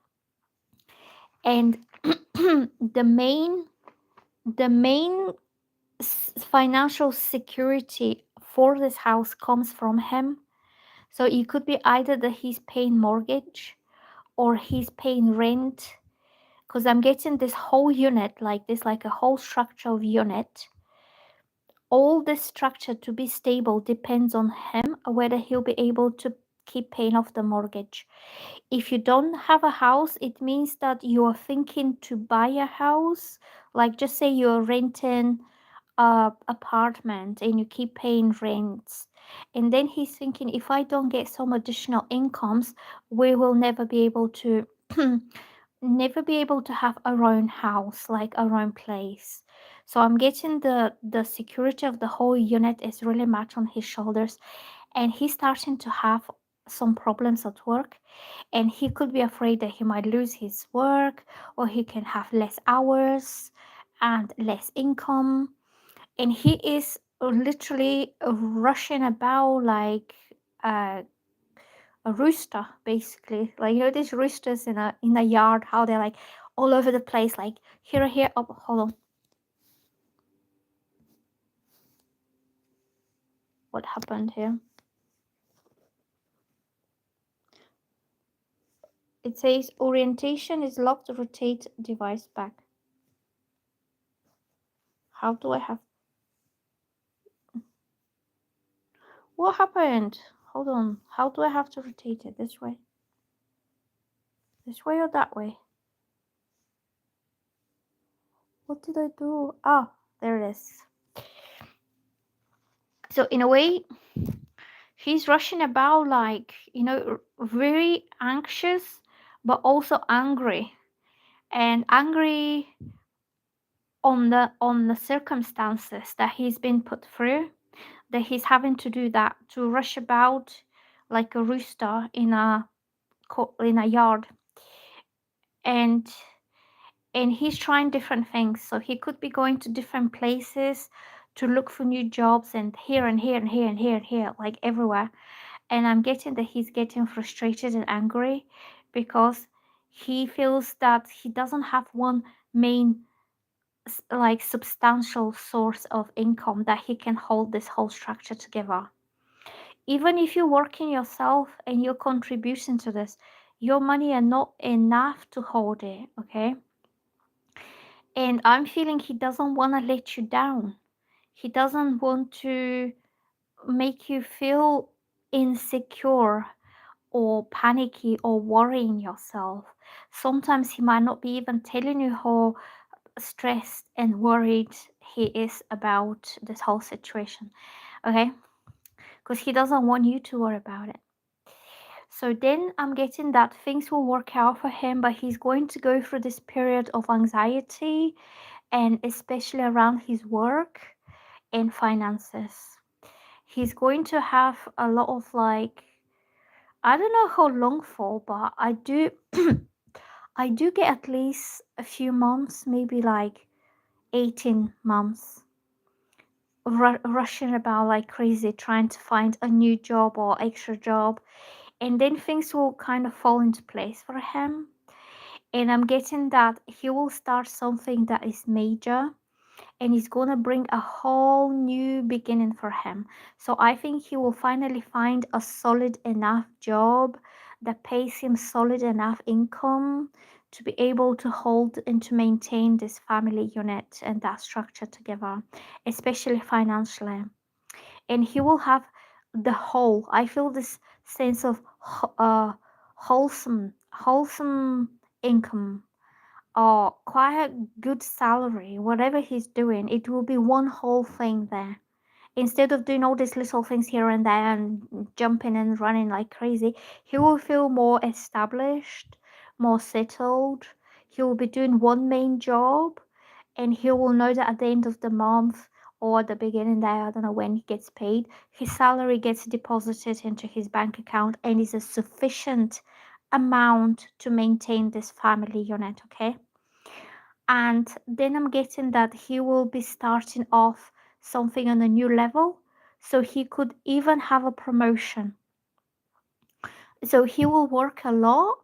[SPEAKER 1] and the main financial security for this house comes from him. So it could be either that he's paying mortgage or he's paying rent, because I'm getting this whole unit, like this, like a whole structure of unit. All this structure to be stable depends on him, whether he'll be able to keep paying off the mortgage. If you don't have a house, it means that you are thinking to buy a house. Like, just say you're renting a apartment and you keep paying rents, and then he's thinking, if I don't get some additional incomes, we will never be able to never be able to have our own house, like our own place. So I'm getting the security of the whole unit is really much on his shoulders, and he's starting to have some problems at work, and he could be afraid that he might lose his work, or he can have less hours and less income. And he is literally rushing about like a, a rooster, basically. Like, you know, these roosters in a yard, how they're like all over the place, like here, oh, hold on. What happened here? It says orientation is locked, rotate device back. How do I have... What happened? Hold on. How do I have to rotate it? This way? This way or that way? What did I do? Ah, there it is. So in a way, he's rushing about like, you know, very anxious, but also angry. And angry on the circumstances that he's been put through, that he's having to do that, to rush about like a rooster in a yard. And he's trying different things, so he could be going to different places to look for new jobs, and here and here and here and here and here, like everywhere. And I'm getting that he's getting frustrated and angry because he feels that he doesn't have one main like substantial source of income that he can hold this whole structure together. Even if you're working yourself and you're contributing to this, your money are not enough to hold it, okay? And I'm feeling he doesn't want to let you down. He doesn't want to make you feel insecure or panicky or worrying yourself. Sometimes he might not be even telling you how stressed and worried he is about this whole situation, okay? Because he doesn't want you to worry about it. So then I'm getting that things will work out for him, but he's going to go through this period of anxiety, and especially around his work and finances. He's going to have a lot of like, I don't know how long for, but I do I do get at least a few months, maybe like 18 months, rushing about like crazy trying to find a new job or extra job, and then things will kind of fall into place for him. And I'm getting that he will start something that is major, and it's gonna bring a whole new beginning for him. So I think he will finally find a solid enough job that pays him solid enough income to be able to hold and to maintain this family unit and that structure together, especially financially. And he will have the whole, I feel this sense of wholesome income, or quite a good salary, whatever he's doing, it will be one whole thing there. Instead of doing all these little things here and there and jumping and running like crazy, he will feel more established, more settled. He will be doing one main job, and he will know that at the end of the month or the beginning there, I don't know when he gets paid, his salary gets deposited into his bank account and is a sufficient amount to maintain this family unit, okay? And then I'm getting that he will be starting off something on a new level, so he could even have a promotion. So he will work a lot.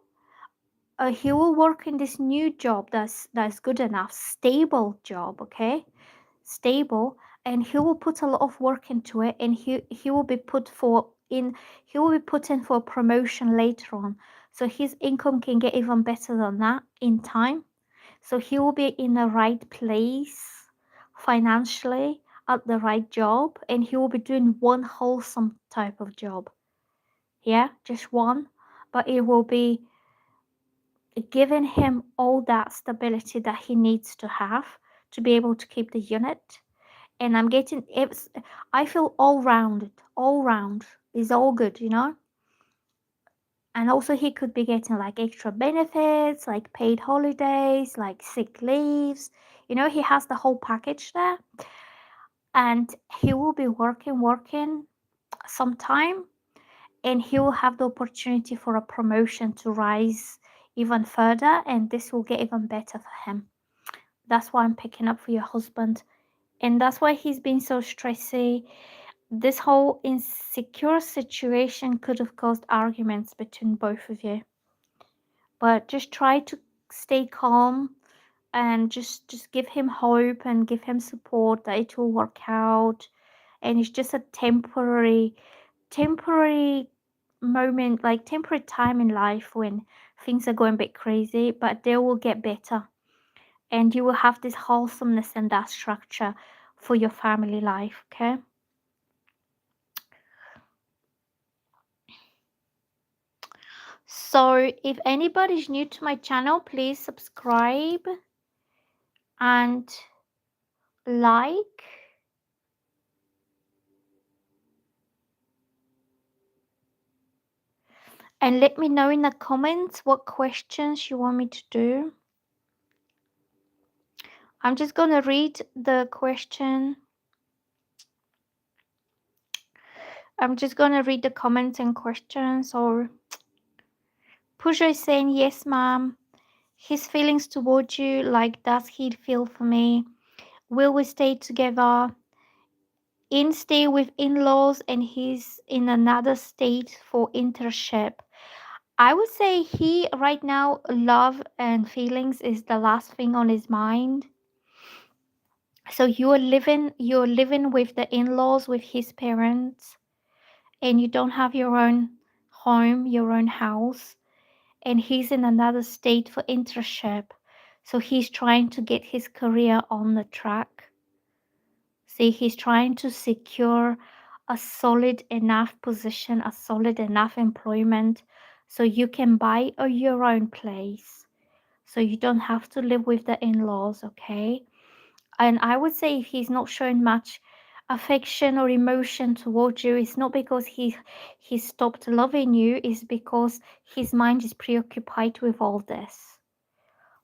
[SPEAKER 1] He will work in this new job that's good enough, stable job, okay, stable, and he will put a lot of work into it, and he will be he will be put in for a promotion later on, so his income can get even better than that in time. So he will be in the right place financially at the right job, and he will be doing one wholesome type of job. Yeah, just one, but it will be giving him all that stability that he needs to have to be able to keep the unit. And I'm getting it's, I feel all round is all good, you know? And also he could be getting like extra benefits, like paid holidays, like sick leaves. You know, he has the whole package there. And he will be working some time, and he will have the opportunity for a promotion to rise even further, and this will get even better for him. That's why I'm picking up for your husband, and that's why he's been so stressy. This whole insecure situation could have caused arguments between both of you, but just try to stay calm and just give him hope and give him support that it will work out, and it's just a temporary moment, like temporary time in life when things are going a bit crazy, but they will get better, and you will have this wholesomeness and that structure for your family life. Okay, so if anybody's new to my channel, please subscribe and like, and let me know in the comments what questions you want me to do. I'm just gonna read the question. I'm just gonna read the comments and questions. Or Pooja is saying, yes, ma'am. His feelings towards you, like does he feel for me? Will we stay together? Stay with in-laws, and he's in another state for internship. I would say he right now, love and feelings is the last thing on his mind. So you're living with the in-laws, with his parents, and you don't have your own home, your own house, and he's in another state for internship. So he's trying to get his career on the track. See, he's trying to secure a solid enough position, a solid enough employment, so you can buy your own place. So you don't have to live with the in-laws, okay? And I would say if he's not showing much affection or emotion towards you, it's not because he stopped loving you, it's because his mind is preoccupied with all this.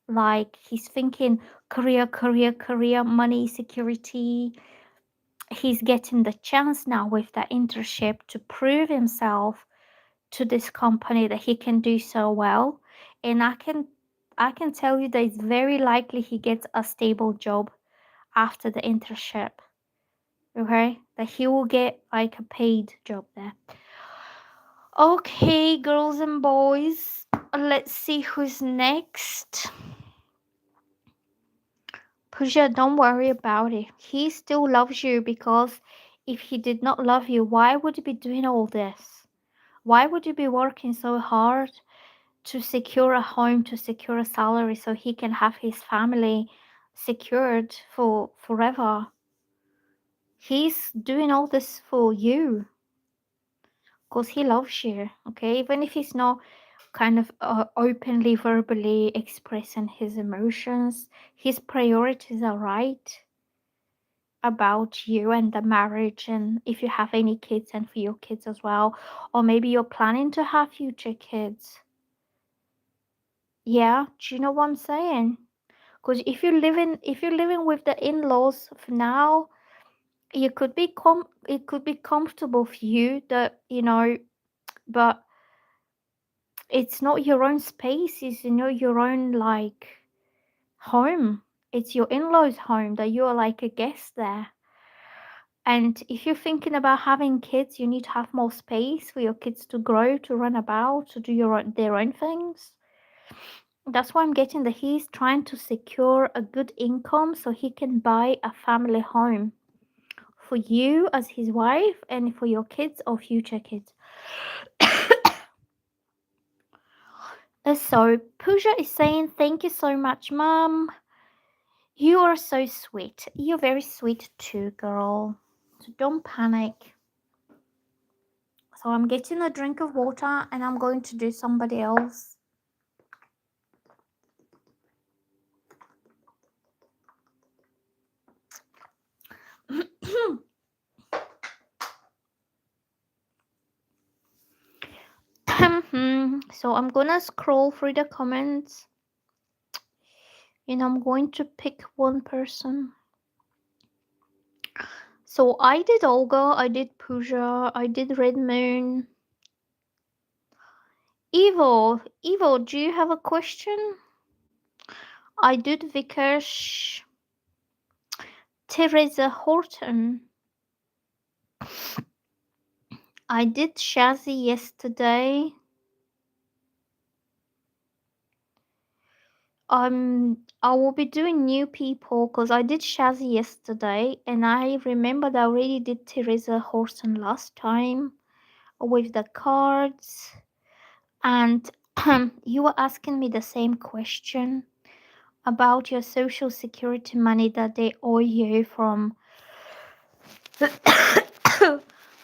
[SPEAKER 1] Like he's thinking career, career, career, money, security. He's getting the chance now with that internship to prove himself to this company that he can do so well. And I can tell you that it's very likely he gets a stable job after the internship. Okay, that he will get like a paid job there. Okay, girls and boys, let's see who's next. Pooja, don't worry about it. He still loves you, because if he did not love you, why would he be doing all this? Why would you be working so hard to secure a home, to secure a salary so he can have his family secured for forever? He's doing all this for you because he loves you, okay? Even if he's not kind of openly, verbally expressing his emotions, his priorities are right about you and the marriage, and if you have any kids, and for your kids as well, or maybe you're planning to have future kids. Yeah, do you know what I'm saying? Because if you're living with the in-laws for now, it could be comfortable for you, that but it's not your own space, it's your own like home. It's your in-laws' home, that you're like a guest there. And if you're thinking about having kids, you need to have more space for your kids to grow, to run about, to do their own things. That's why I'm getting that he's trying to secure a good income so he can buy a family home for you as his wife, and for your kids or future kids. So Pooja is saying, thank you so much, Mom. You are so sweet. You're very sweet too, girl. So don't panic. So I'm getting a drink of water, and I'm going to do somebody else. So I'm gonna scroll through the comments, and I'm going to pick one person. So I did Olga, I did Pooja, I did Red Moon. Evo, do you have a question? I did Vikesh. Teresa Horton. I did Shazzy yesterday. I will be doing new people because I did Shazzy yesterday, and I remembered I already did Teresa Horton last time with the cards, and you were asking me the same question about your social security money that they owe you from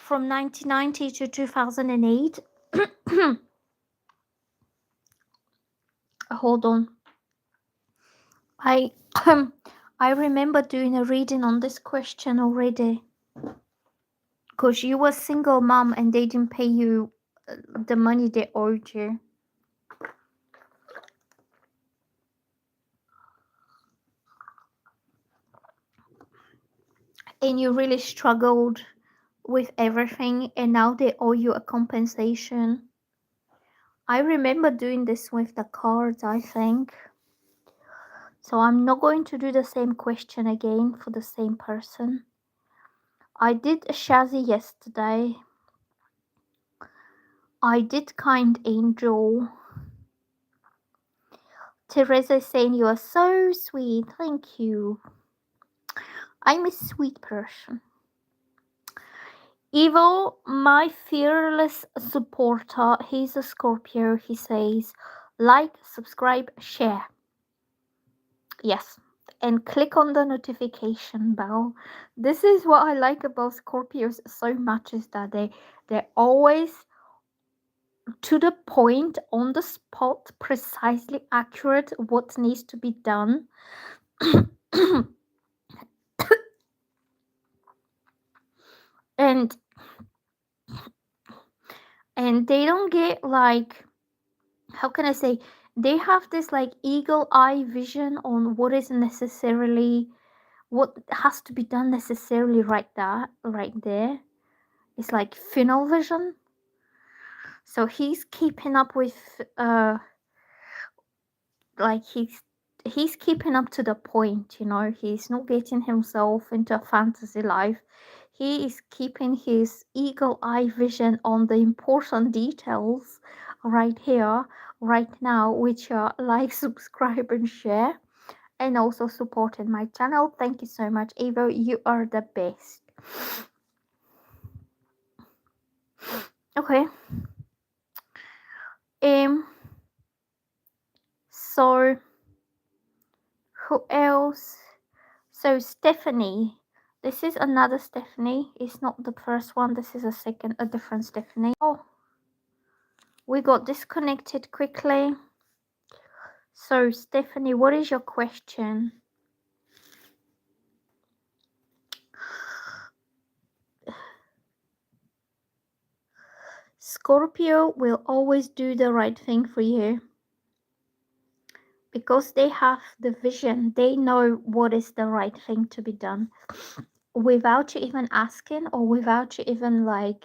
[SPEAKER 1] from 1990 to 2008. Hold on. I I remember doing a reading on this question already. Because you were single mom and they didn't pay you the money they owed you. And you really struggled with everything and now they owe you a compensation. I remember doing this with the cards, I think. So I'm not going to do the same question again for the same person. I did a Shazzy yesterday. I did Kind Angel. Teresa is saying you are so sweet. Thank you. I'm a sweet person. Evo, my fearless supporter, he's a Scorpio. He says, like, subscribe, share. Yes. And click on the notification bell. This is what I like about Scorpios so much is that they're always to the point, on the spot, precisely accurate what needs to be done. and they don't get like, how can I say, they have this like eagle eye vision on what is necessarily, what has to be done necessarily right there. It's like funnel vision. So he's keeping up with like he's keeping up to the point, you know. He's not getting himself into a fantasy life. He is keeping his eagle eye vision on the important details right here, right now, which are like, subscribe, and share, and also supporting my channel. Thank you so much, Evo. You are the best. Okay. So who else? So Stephanie. This is another Stephanie. It's not the first one. This is a different Stephanie. Oh, we got disconnected quickly. So Stephanie, what is your question? Scorpio will always do the right thing for you because they have the vision. They know what is the right thing to be done without you even asking or without you even like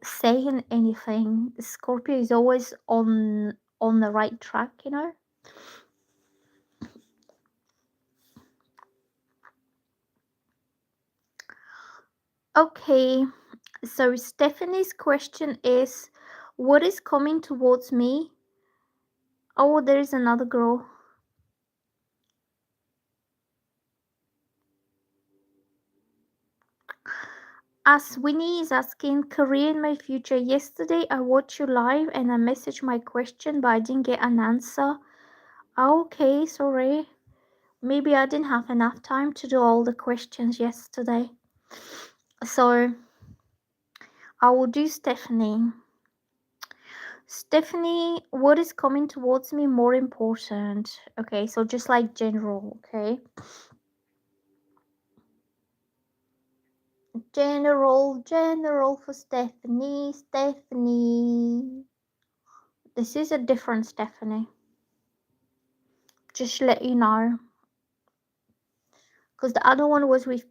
[SPEAKER 1] saying anything. Scorpio is always on the right track, you know. Okay, so Stephanie's question is, what is coming towards me? Oh, there is another girl. As Winnie is asking, career in my future. Yesterday I watched you live and I messaged my question, but I didn't get an answer. Okay, sorry. Maybe I didn't have enough time to do all the questions yesterday. So I will do Stephanie. Stephanie, what is coming towards me more important? Okay, so just like general, okay? General for Stephanie. Stephanie. This is a different Stephanie. Just let you know. Because the other one was with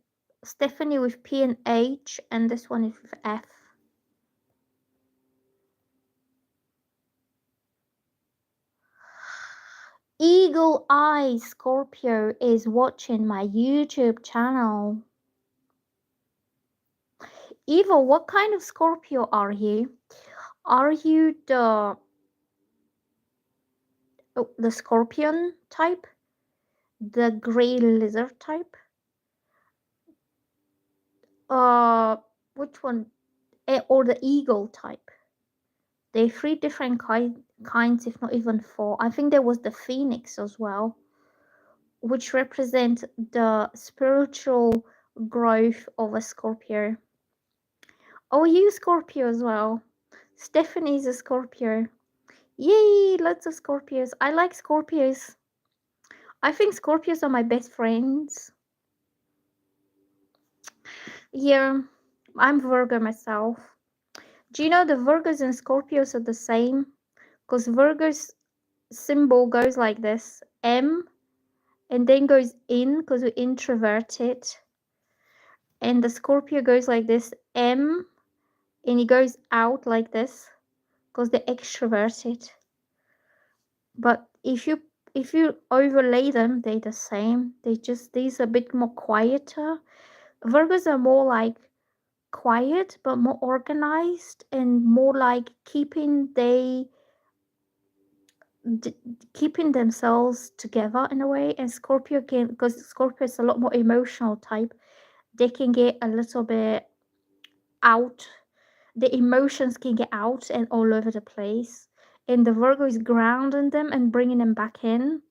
[SPEAKER 1] Stephanie with P and H, and this one is with F. Eagle Eye Scorpio is watching my YouTube channel. Eva, what kind of Scorpio are you? Are you the scorpion type? The gray lizard type? Which one? Or the eagle type? There are three different kinds, if not even four. I think there was the phoenix as well, which represent the spiritual growth of a Scorpio. Oh, you Scorpio as well. Stephanie's a Scorpio. Yay, lots of Scorpios. I like Scorpios. I think Scorpios are my best friends. Yeah, I'm Virgo myself. Do you know the Virgos and Scorpios are the same? Because Virgo's symbol goes like this, M, and then goes in because we're introverted. And the Scorpio goes like this, M, and it goes out like this because they're extroverted. But if you overlay them, they're the same. These are a bit more quieter. Virgos are more like quiet but more organized and more like keeping themselves together in a way. And Scorpio can, because Scorpio is a lot more emotional type, they can get a little bit out. The emotions can get out and all over the place, and the Virgo is grounding them and bringing them back in.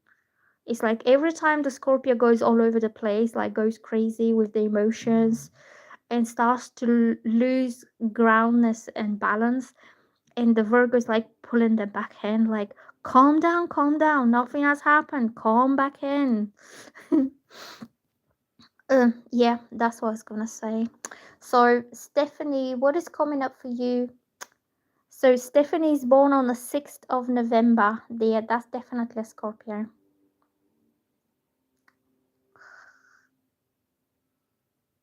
[SPEAKER 1] It's like every time the Scorpio goes all over the place, like goes crazy with the emotions and starts to lose groundness and balance, and the Virgo is like pulling them back in, like calm down, nothing has happened, calm back in. Yeah, that's what I was gonna say. So Stephanie, what is coming up for you? So Stephanie is born on the 6th of November. Yeah, that's definitely a Scorpio.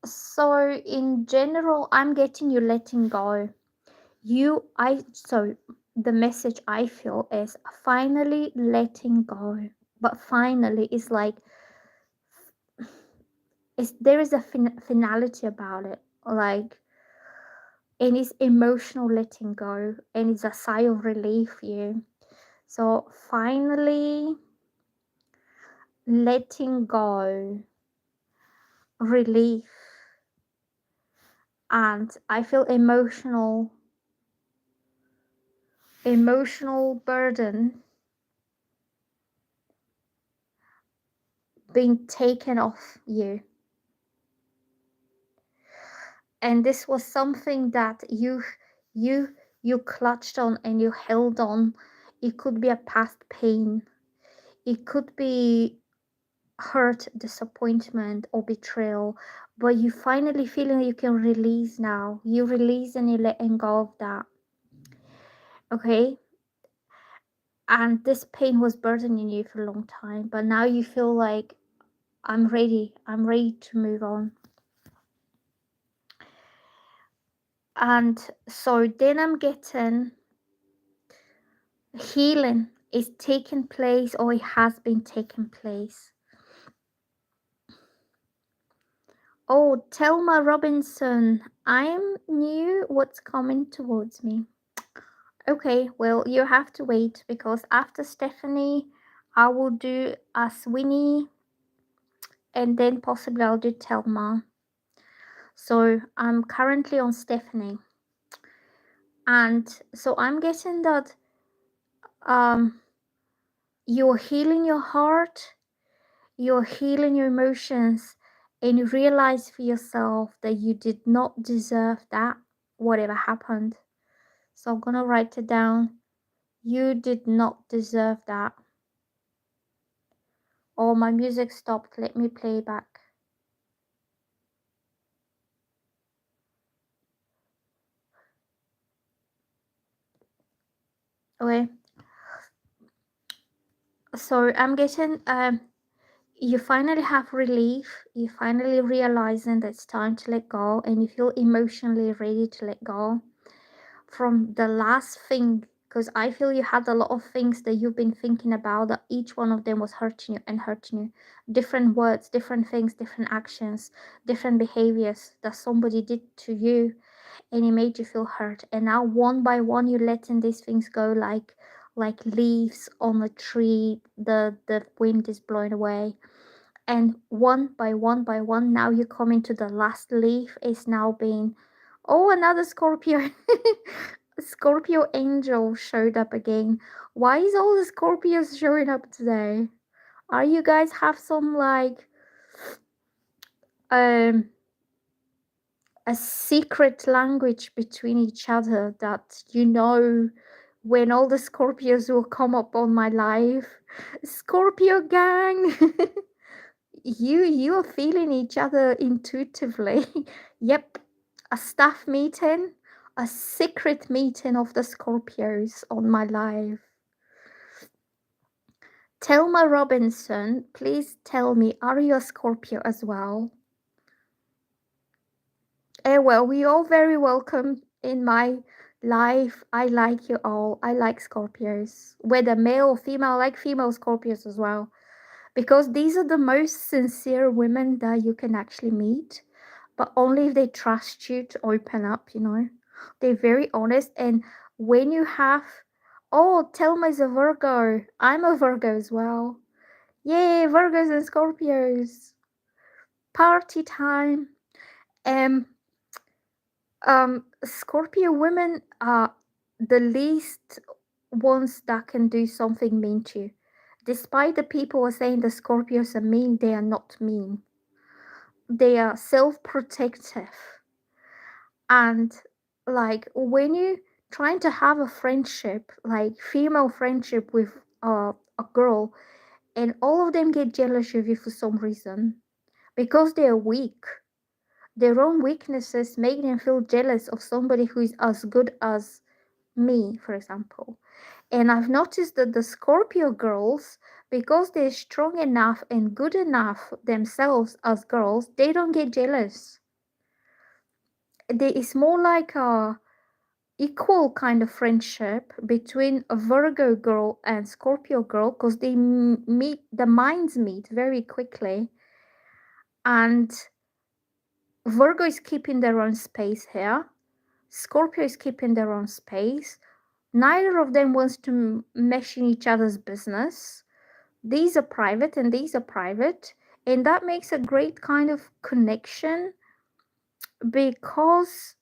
[SPEAKER 1] So in general, I'm getting you letting go. So the message I feel is finally letting go. But finally is like there is a finality about it. Like, and it's emotional letting go, and it's a sigh of relief for you. So finally letting go, relief, and I feel emotional burden being taken off you. And this was something that you clutched on and you held on. It could be a past pain, it could be hurt, disappointment, or betrayal, but you finally feeling you can release now. You release and you're letting go of that. Okay, and this pain was burdening you for a long time, but now you feel like I'm ready to move on. And so then I'm getting healing is taking place, or it has been taking place. Oh, Thelma Robinson, I'm new. What's coming towards me? Okay, well, you have to wait, because after Stephanie, I will do a Sweeney, and then possibly I'll do Thelma. So I'm currently on Stephanie. And so I'm guessing that you're healing your heart, you're healing your emotions, and you realize for yourself that you did not deserve that, whatever happened. So I'm gonna write it down. You did not deserve that. Oh, my music stopped. Let me play back. Okay. So I'm getting you finally have relief. You finally realizing that it's time to let go, and you feel emotionally ready to let go from the last thing, because I feel you had a lot of things that you've been thinking about, that each one of them was hurting you and hurting you. Different words, different things, different actions, different behaviors that somebody did to you, and it made you feel hurt. And now one by one you're letting these things go, like leaves on a tree, the wind is blowing away. And one by one by one, now you're coming to the last leaf is now being, oh, another Scorpio. Scorpio angel showed up again. Why is all the Scorpios showing up today? Are you guys have some like um a secret language between each other that when all the Scorpios will come up on my live? Scorpio gang. You are feeling each other intuitively. Yep, a staff meeting, a secret meeting of the Scorpios on my live. Thelma Robinson, please tell me, are you a Scorpio as well? Well, we all very welcome in my life. I like you all. I like Scorpios, whether male or female. I like female Scorpios as well, because these are the most sincere women that you can actually meet, but only if they trust you to open up, They're very honest. And when you have, oh, Thelma is a Virgo. I'm a Virgo as well. Yay, Virgos and Scorpios. Party time. Um, Scorpio women are the least ones that can do something mean to you. Despite the people are saying the Scorpios are mean, they are not mean. They are self-protective. And like when you trying to have a friendship, like female friendship with a girl, and all of them get jealous of you for some reason because they're weak. Their own weaknesses make them feel jealous of somebody who is as good as me, for example. And I've noticed that the Scorpio girls, because they're strong enough and good enough themselves as girls, they don't get jealous. It's more like a equal kind of friendship between a Virgo girl and Scorpio girl, because they meet, the minds meet very quickly. And Virgo is keeping their own space here. Scorpio is keeping their own space. Neither of them wants to mesh in each other's business. These are private and these are private. And that makes a great kind of connection because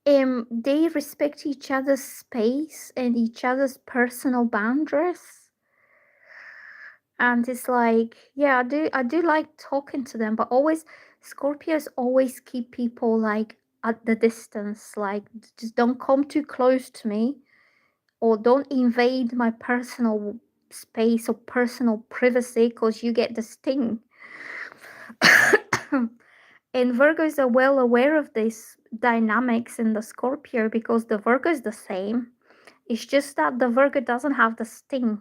[SPEAKER 1] they respect each other's space and each other's personal boundaries. And it's like, yeah, I do like talking to them, but always Scorpios always keep people like at the distance, like just don't come too close to me, or don't invade my personal space or personal privacy, because you get the sting. And Virgos are well aware of these dynamics in the Scorpio, because the Virgo is the same. It's just that the Virgo doesn't have the sting,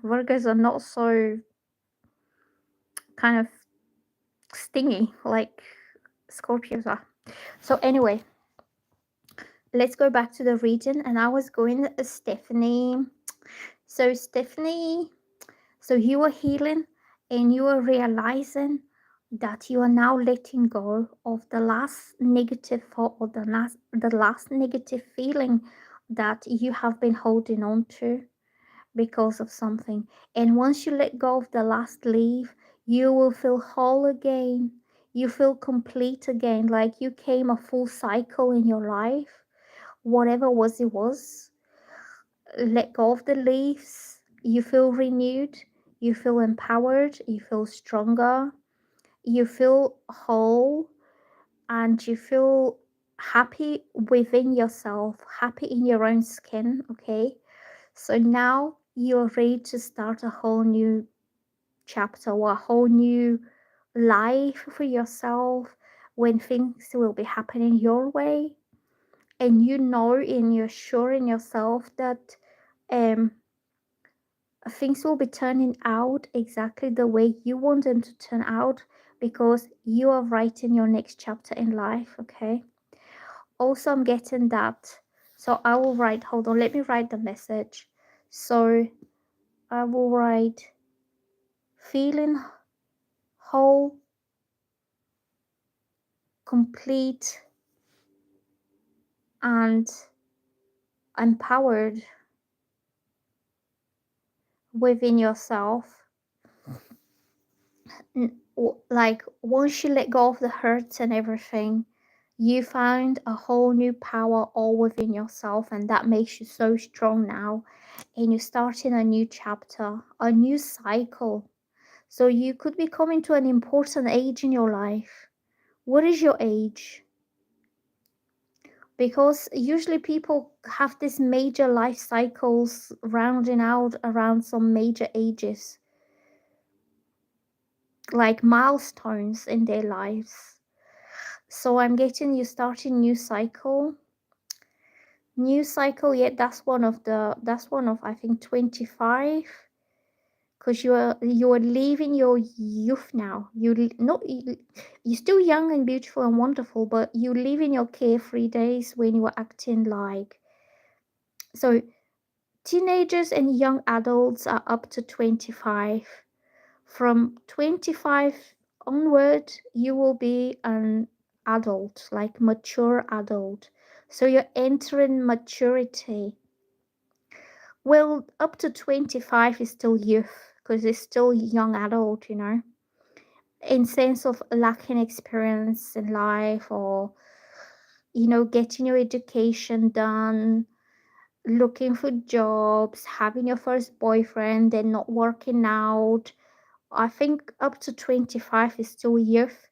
[SPEAKER 1] Virgos are not so kind of stingy like Scorpios are. So anyway, let's go back to the reading. And I was going Stephanie. So Stephanie, so you are healing and you are realizing that you are now letting go of the last negative thought, or the last negative feeling that you have been holding on to because of something. And once you let go of the last leaf, you will feel whole again. You feel complete again, like you came a full cycle in your life. Whatever it was, let go of the leaves. You feel renewed. You feel empowered. You feel stronger. You feel whole, and you feel happy within yourself, happy in your own skin. Okay, so now you're ready to start a whole new chapter, or a whole new life for yourself, when things will be happening your way, and and you're sure in yourself that things will be turning out exactly the way you want them to turn out, because you are writing your next chapter in life. Okay, also I'm getting that So I will write, hold on, let me write the message. So I will write feeling whole, complete, and empowered within yourself. Like once you let go of the hurts and everything, you find a whole new power all within yourself, and that makes you so strong now. And you're starting a new chapter, a new cycle. So you could be coming to an important age in your life. What is your age? Because usually people have these major life cycles rounding out around some major ages, like milestones in their lives. So I'm getting you starting new cycle. New cycle, yeah, that's one of I think 25, because you're leaving your youth now. You're still young and beautiful and wonderful, but you live in your carefree days when you were acting like. So teenagers and young adults are up to 25. From 25 onward, you will be an adult, like mature adult. So you're entering maturity. Well, up to 25 is still youth because it's still young adult, you know, in sense of lacking experience in life, or, you know, getting your education done, looking for jobs, having your first boyfriend and not working out. I think up to 25 is still youth.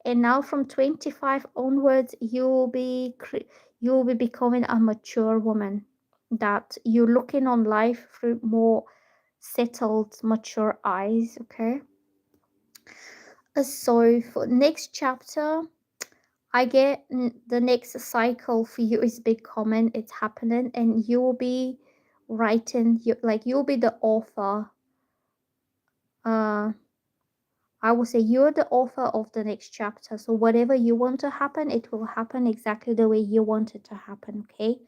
[SPEAKER 1] And now from 25 onwards, you'll be becoming a mature woman, that you're looking on life through more settled, mature eyes. Okay. So for next chapter, I get the next cycle for you is becoming, it's happening, and you will be writing, you'll be the author. uh I will say you're the author of the next chapter. So whatever you want to happen, it will happen exactly the way you want it to happen, okay?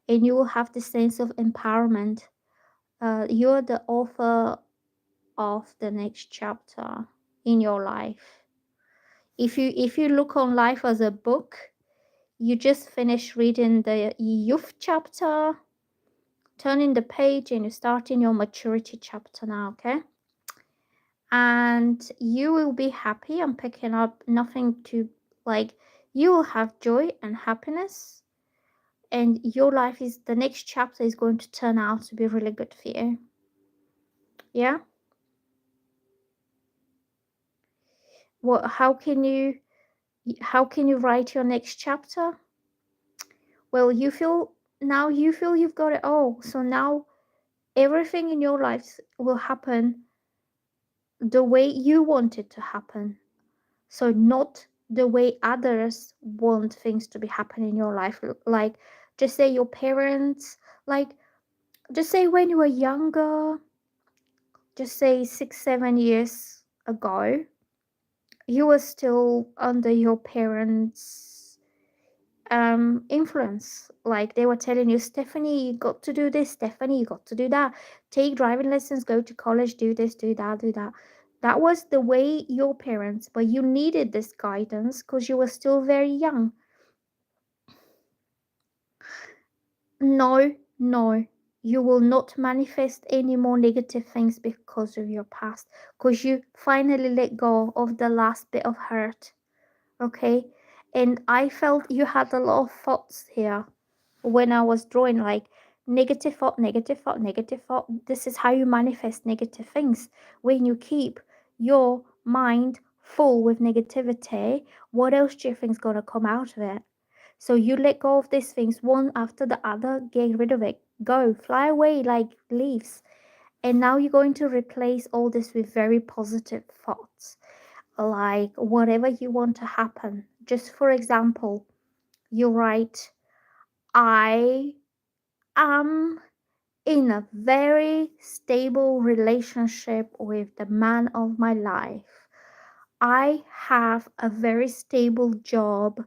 [SPEAKER 1] And you will have the sense of empowerment. You're the author of the next chapter in your life. If you look on life as a book, you just finished reading the youth chapter, turning the page, and you're starting your maturity chapter now, okay? And you will be happy and picking up nothing to, like, you will have joy and happiness, and your life is, the next chapter is going to turn out to be really good for you. Yeah. What, how can you write your next chapter? Well, you feel you've got it all, so now everything in your life will happen the way you want it to happen. So not the way others want things to be happening in your life. Like, just say your parents, like, just say when you were younger, just say 6 7 years ago, you were still under your parents influence. Like, they were telling you, Stephanie, you got to do this, Stephanie, you got to do that, take driving lessons, go to college, do this, do that, do that. That was the way your parents, but you needed this guidance because you were still very young. No, no, you will not manifest any more negative things because of your past, because you finally let go of the last bit of hurt. Okay. And I felt you had a lot of thoughts here when I was drawing, like negative thought, negative thought, negative thought. This is how you manifest negative things. When you keep your mind full with negativity, what else do you think is going to come out of it? So you let go of these things one after the other, get rid of it, go, fly away like leaves. And now you're going to replace all this with very positive thoughts, like whatever you want to happen. Just for example, you write, I am in a very stable relationship with the man of my life. I have a very stable job.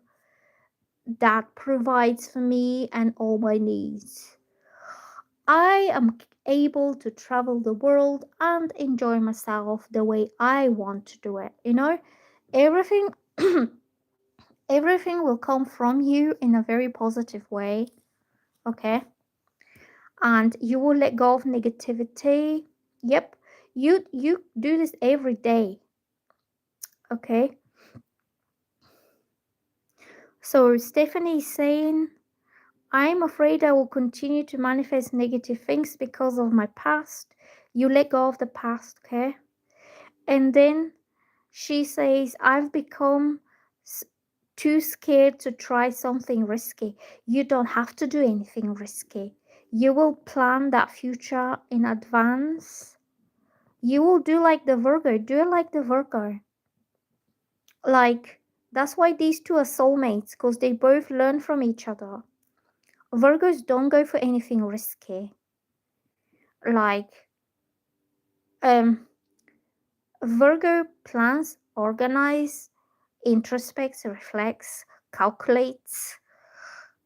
[SPEAKER 1] that provides for me and all my needs. I am able to travel the world and enjoy myself the way I want to do it. Everything everything will come from you in a very positive way, okay? And you will let go of negativity. Yep, you do this every day, okay? So Stephanie is saying, I'm afraid I will continue to manifest negative things because of my past. You let go of the past, okay? And then she says, I've become too scared to try something risky. You don't have to do anything risky. You will plan that future in advance. You will do like the Virgo. Do it like the Virgo. Like, that's why these two are soulmates, because they both learn from each other. Virgos don't go for anything risky. Like, Virgo plans, organize, introspects, reflects, calculates,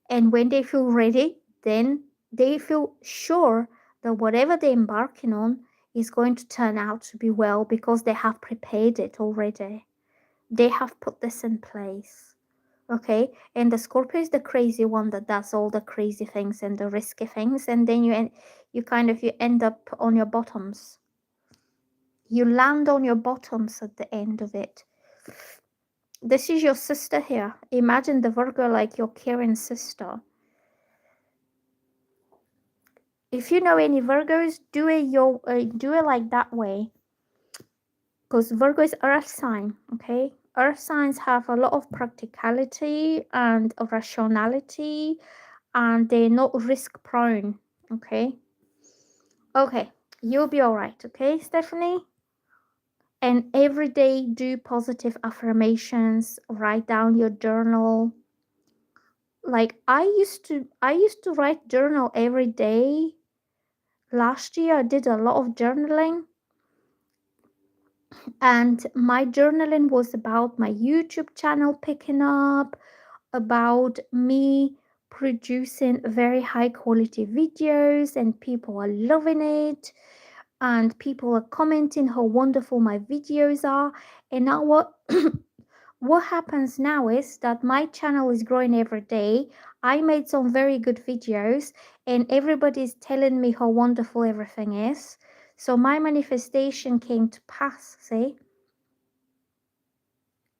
[SPEAKER 1] and when they feel ready, then they feel sure that whatever they're embarking on is going to turn out to be well because they have prepared it already. They have put this in place. Okay, and the Scorpio is the crazy one that does all the crazy things and the risky things, and then you end up on your bottoms. You land on your bottoms at the end of it. This is your sister here. Imagine the Virgo like your caring sister. If you know any Virgos, do it like that way. Because Virgo is earth sign, okay? Earth signs have a lot of practicality and rationality, and they're not risk prone, okay? Okay, you'll be all right, okay, Stephanie? And every day do positive affirmations, write down your journal. Like I used to write journal every day. Last year I did a lot of journaling, and my journaling was about my YouTube channel picking up, about me producing very high quality videos and people are loving it, and people are commenting how wonderful my videos are. And now what happens now is that my channel is growing every day. I made some very good videos and everybody's telling me how wonderful everything is. So my manifestation came to pass, see?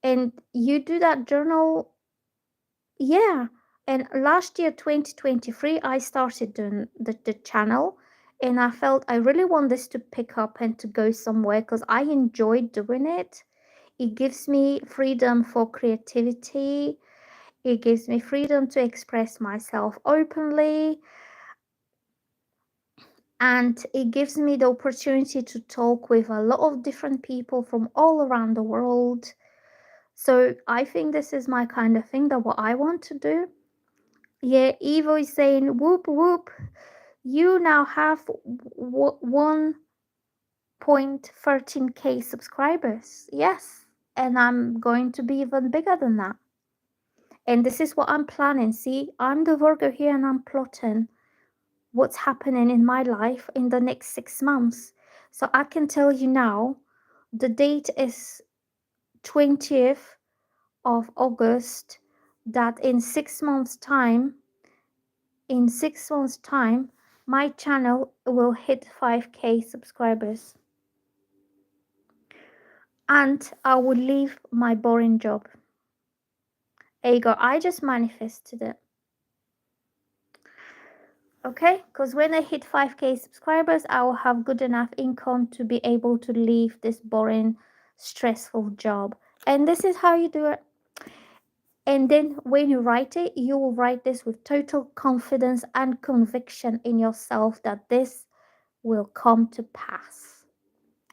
[SPEAKER 1] And you do that journal, yeah. And last year, 2023, I started doing the channel, and I felt I really want this to pick up and to go somewhere because I enjoyed doing it. It gives me freedom for creativity. It gives me freedom to express myself openly. And it gives me the opportunity to talk with a lot of different people from all around the world. So I think this is my kind of thing, that what I want to do. Yeah, Evo is saying, whoop whoop, you now have 1.13k subscribers. Yes, and I'm going to be even bigger than that. And this is what I'm planning. See, I'm the Virgo here and I'm plotting what's happening in my life in the next 6 months. So I can tell you now, the date is 20th of August, that in 6 months time, my channel will hit 5k subscribers. And I will leave my boring job. There you go. I just manifested it. Okay, because when I hit 5k subscribers, I will have good enough income to be able to leave this boring, stressful job. And this is how you do it. And then when you write it, you will write this with total confidence and conviction in yourself that this will come to pass.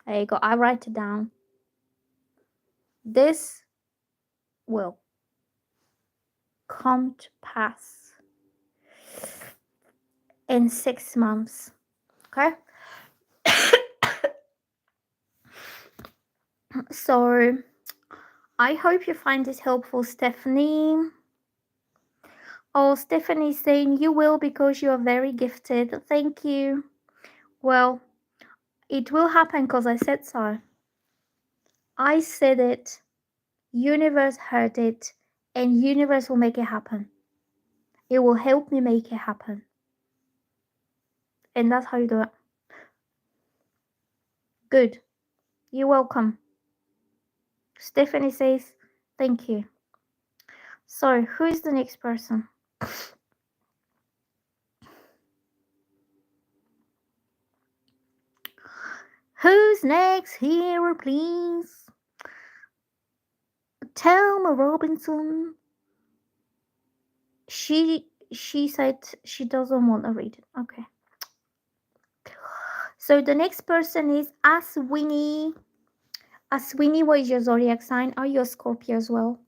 [SPEAKER 1] There you go. I write it down. This will come to pass in 6 months. Okay. So I hope you find this helpful, Stephanie. Oh, Stephanie's saying you will because you are very gifted. Thank you. Well, it will happen because I said so. I said it. Universe heard it, and universe will make it happen. It will help me make it happen. And that's how you do it. Good. You're welcome. Stephanie says, thank you. So, who is the next person? Who's next here, please? Thelma Robinson. She said she doesn't want to read it. Okay. So the next person is Aswini. Aswini, what is your zodiac sign? Are you a Scorpio as well?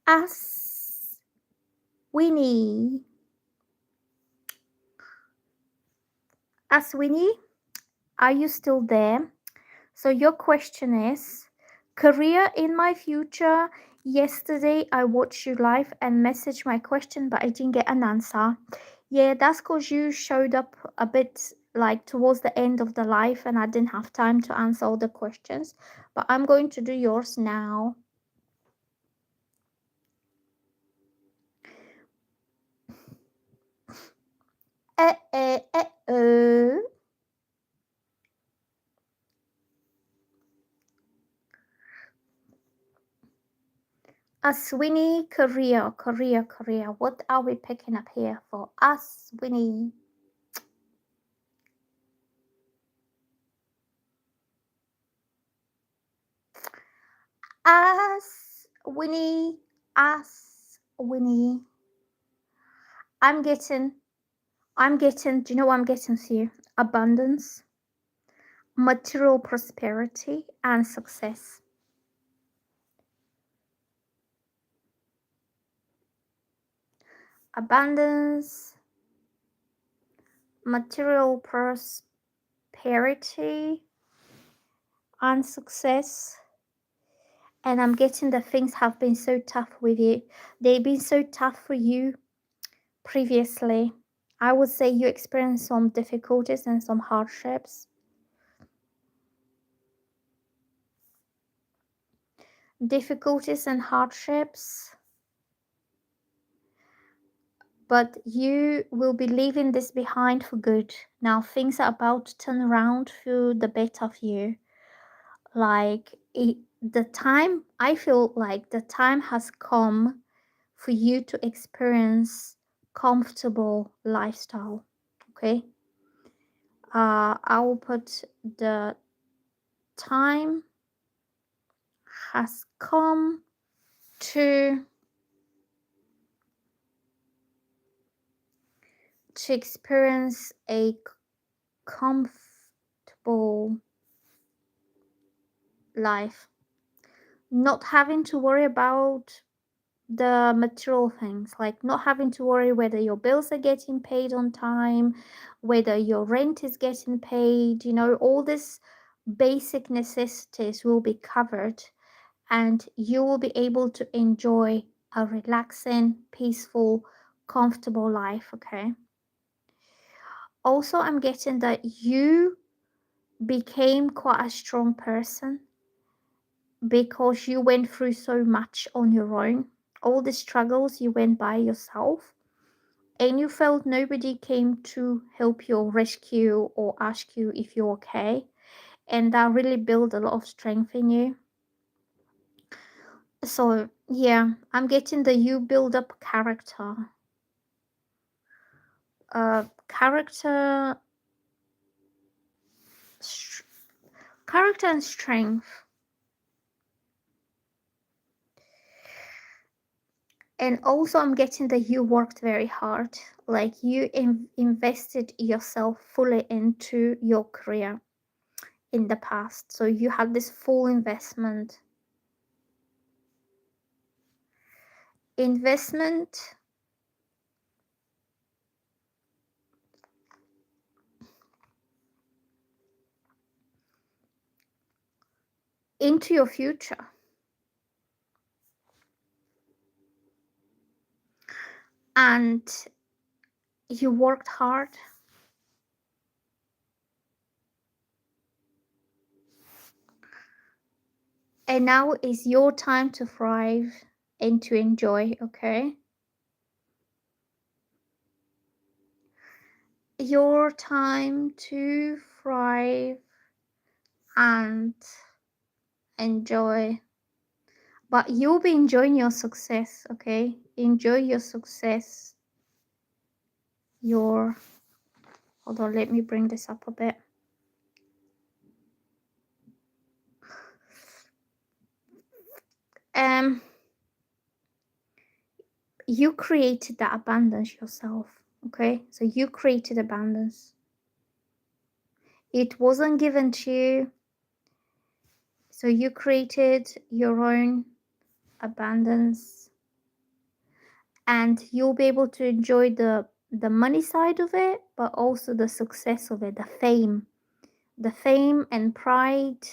[SPEAKER 1] Aswini. Aswini, are you still there? So your question is, career in my future. Yesterday I watched you live and messaged my question, but I didn't get an answer. Yeah, that's because you showed up a bit like towards the end of the live and I didn't have time to answer all the questions. But I'm going to do yours now. Aswini, career. What are we picking up here for Aswini? Aswini. I'm getting, do you know what I'm getting here? Abundance, material prosperity, and success. Abundance, material prosperity, and success. And I'm getting that things have been so tough with you. They've been so tough for you previously. I would say you experienced some difficulties and some hardships. Difficulties and hardships. But you will be leaving this behind for good. Now things are about to turn around for the better of you. Like the time, I feel like the time has come for you to experience comfortable lifestyle. Okay. I will put the time has come to experience a comfortable life, not having to worry about the material things, like not having to worry whether your bills are getting paid on time, whether your rent is getting paid, all these basic necessities will be covered and you will be able to enjoy a relaxing, peaceful, comfortable life. Okay. Also, I'm getting that you became quite a strong person because you went through so much on your own. All the struggles you went by yourself, and you felt nobody came to help you or rescue or ask you if you're okay. And that really built a lot of strength in you. So, yeah, I'm getting that you build up character. Character, character and strength. And also I'm getting that you worked very hard, like you invested yourself fully into your career in the past, so you had this full investment into your future. and you worked hard. And now is your time to thrive and to enjoy, okay? Your time to thrive and enjoy. But you'll be enjoying your success, okay? Enjoy your success. Hold on, let me bring this up a bit. You created that abundance yourself, okay? So you created abundance. It wasn't given to you. So you created your own abundance, and you'll be able to enjoy the money side of it, but also the success of it, the fame and pride,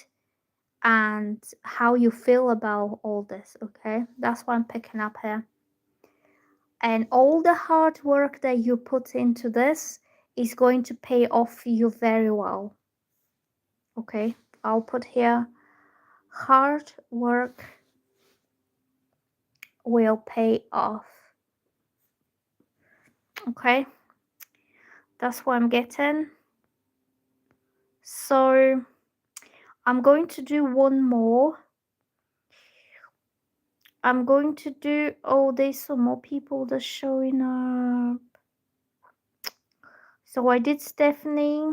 [SPEAKER 1] and how you feel about all this, okay? That's what I'm picking up here. And all the hard work that you put into this is going to pay off for you very well, okay? I'll put here, hard work will pay off, okay? That's what I'm getting. So I'm going to do one more. I'm going to do, oh, there's some more people that's showing up. So I did Stephanie.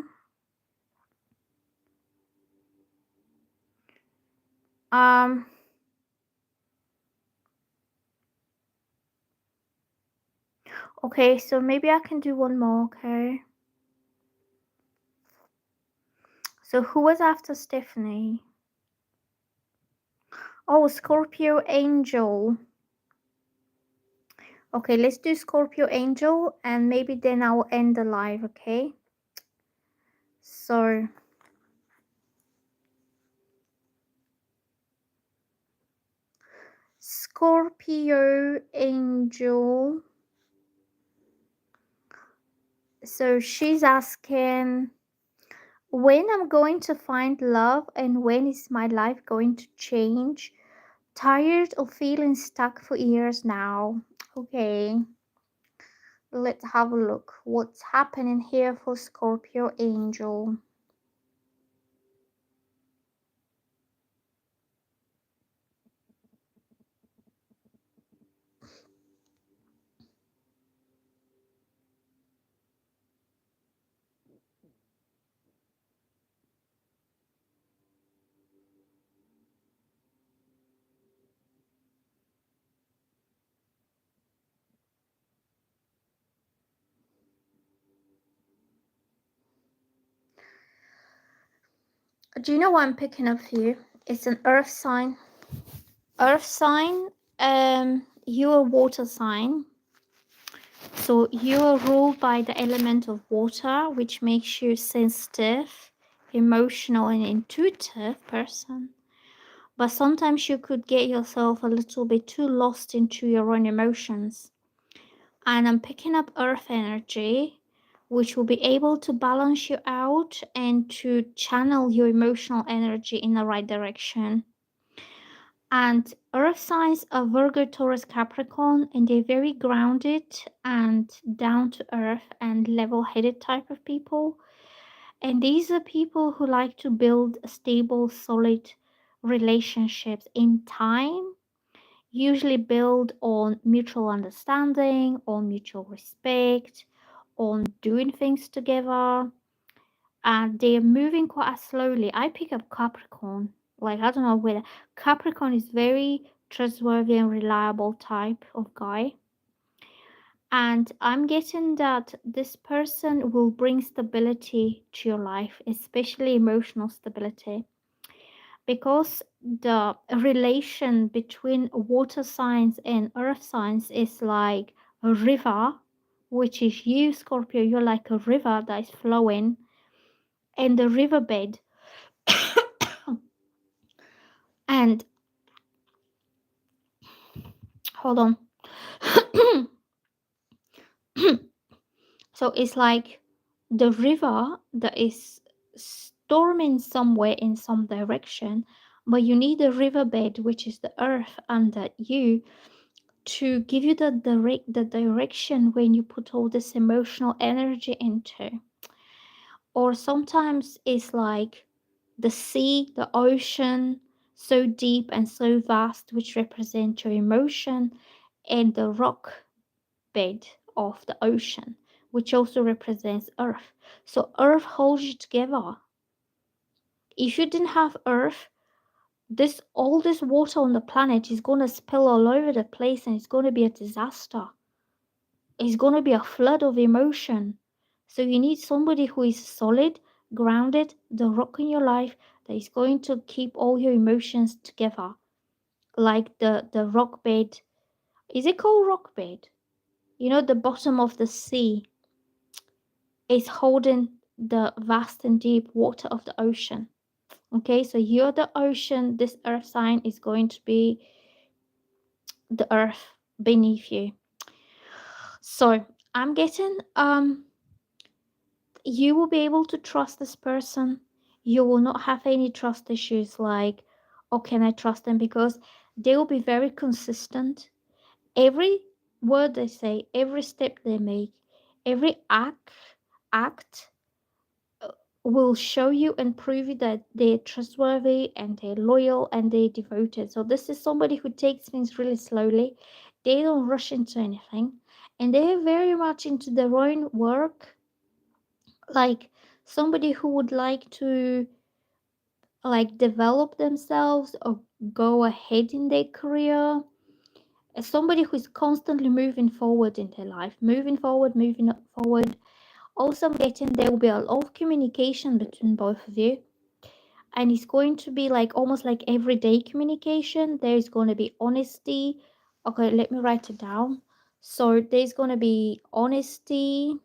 [SPEAKER 1] Okay, so maybe I can do one more, okay? So who was after Stephanie? Oh, Scorpio Angel. Okay, let's do Scorpio Angel, and maybe then I'll end the live, okay? So Scorpio Angel. So she's asking, when I'm going to find love and when is my life going to change? Tired of feeling stuck for years now. Okay, let's have a look. What's happening here for Scorpio Angel? Do you know what I'm picking up here? It's an earth sign. Earth sign, you're a water sign. So you're ruled by the element of water, which makes you sensitive, emotional, and intuitive person. But sometimes you could get yourself a little bit too lost into your own emotions. And I'm picking up earth energy, which will be able to balance you out and to channel your emotional energy in the right direction. And earth signs are Virgo, Taurus, Capricorn, and they're very grounded and down to earth and level headed type of people. And these are people who like to build stable, solid relationships in time, usually build on mutual understanding, on mutual respect, on doing things together. And they're moving quite slowly. I pick up Capricorn. Like, I don't know whether Capricorn is very trustworthy and reliable type of guy. And I'm getting that this person will bring stability to your life, especially emotional stability. Because the relation between water signs and earth signs is like a river, which is you, Scorpio, you're like a river that is flowing, and the riverbed. And hold on. So it's like the river that is storming somewhere in some direction, but you need the riverbed, which is the earth under you, to give you the direction when you put all this emotional energy into. Or sometimes it's like the sea, the ocean, so deep and so vast, which represent your emotion, and the rock bed of the ocean, which also represents earth. So earth holds you together. If you didn't have earth, this all this water on the planet is gonna spill all over the place and it's gonna be a disaster. It's gonna be a flood of emotion. So you need somebody who is solid, grounded, the rock in your life that is going to keep all your emotions together. Like the rock bed. Is it called rock bed? You know, the bottom of the sea is holding the vast and deep water of the ocean. Okay, so you're the ocean. This earth sign is going to be the earth beneath you. So I'm getting you will be able to trust this person. You will not have any trust issues like, oh, can I trust them? Because they will be very consistent. Every word they say, every step they make, every act will show you and prove you that they're trustworthy and they're loyal and they're devoted. So this is somebody who takes things really slowly. They don't rush into anything, and they're very much into their own work. Like somebody who would like to like develop themselves or go ahead in their career. As somebody who's constantly moving forward in their life, moving forward, moving forward. Also, I'm getting there will be a lot of communication between both of you, and it's going to be like almost like everyday communication. There's going to be honesty. Okay, let me write it down. So there's going to be honesty,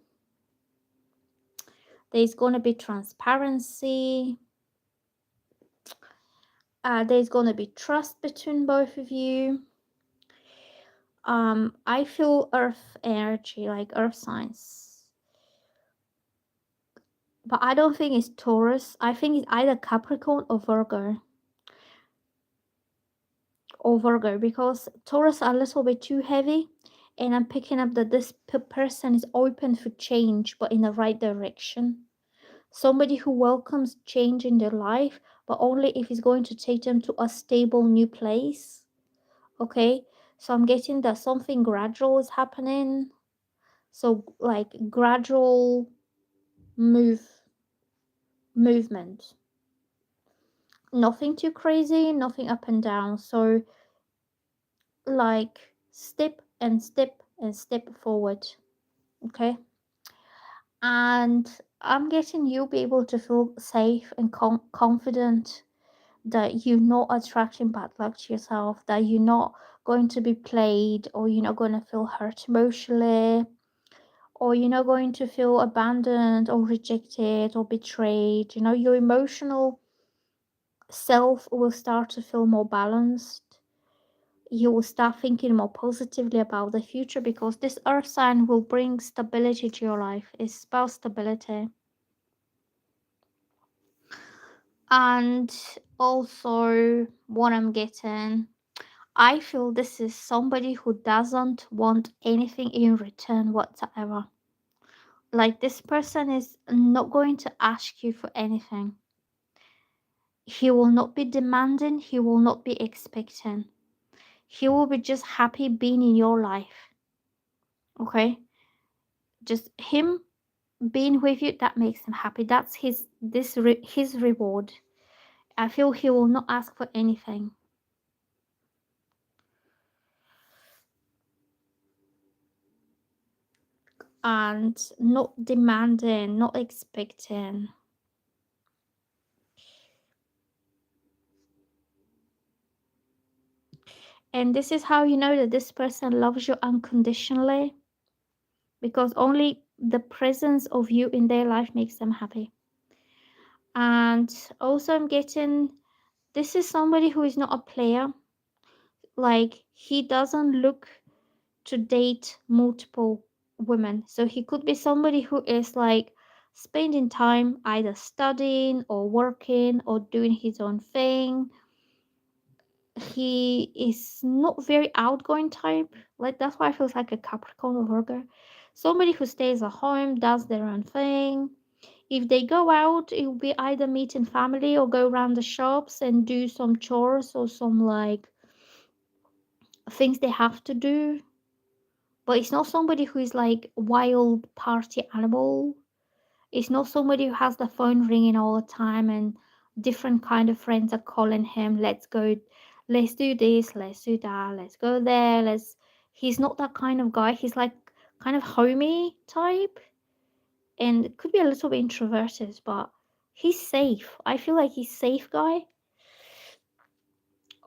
[SPEAKER 1] there's going to be transparency, there's going to be trust between both of you. I feel earth energy, like earth signs, but I don't think it's Taurus. I think it's either Capricorn or Virgo, because Taurus are a little bit too heavy, and I'm picking up that this person is open for change, but in the right direction. Somebody who welcomes change in their life, but only if it's going to take them to a stable new place. Okay, so I'm getting that something gradual is happening. So like gradual movement. Nothing too crazy, nothing up and down. So like step and step and step forward. Okay, and I'm getting you'll be able to feel safe and confident that you're not attracting bad luck to yourself, that you're not going to be played, or you're not going to feel hurt emotionally, or you're not going to feel abandoned or rejected or betrayed. You know, your emotional self will start to feel more balanced. You will start thinking more positively about the future, because this earth sign will bring stability to your life. It's about stability. And also, what I'm getting, I feel this is somebody who doesn't want anything in return whatsoever. Like this person is not going to ask you for anything. He will not be demanding, he will not be expecting. He will be just happy being in your life. Okay? Just him being with you, that makes him happy. That's his reward. I feel he will not ask for anything. And not demanding, not expecting. And this is how you know that this person loves you unconditionally, because only the presence of you in their life makes them happy. And also, I'm getting this is somebody who is not a player. Like, he doesn't look to date multiple women. So he could be somebody who is like spending time either studying or working or doing his own thing. He is not very outgoing type. Like that's why I feels like a Capricorn or Virgo. Somebody who stays at home, does their own thing. If they go out, it will be either meeting family or go around the shops and do some chores or some like things they have to do. But it's not somebody who is like wild party animal. It's not somebody who has the phone ringing all the time and different kind of friends are calling him, let's go, let's do this, let's do that, let's go there, let's. He's not that kind of guy. He's like kind of homey type and could be a little bit introverted, but he's safe. I feel like he's safe guy.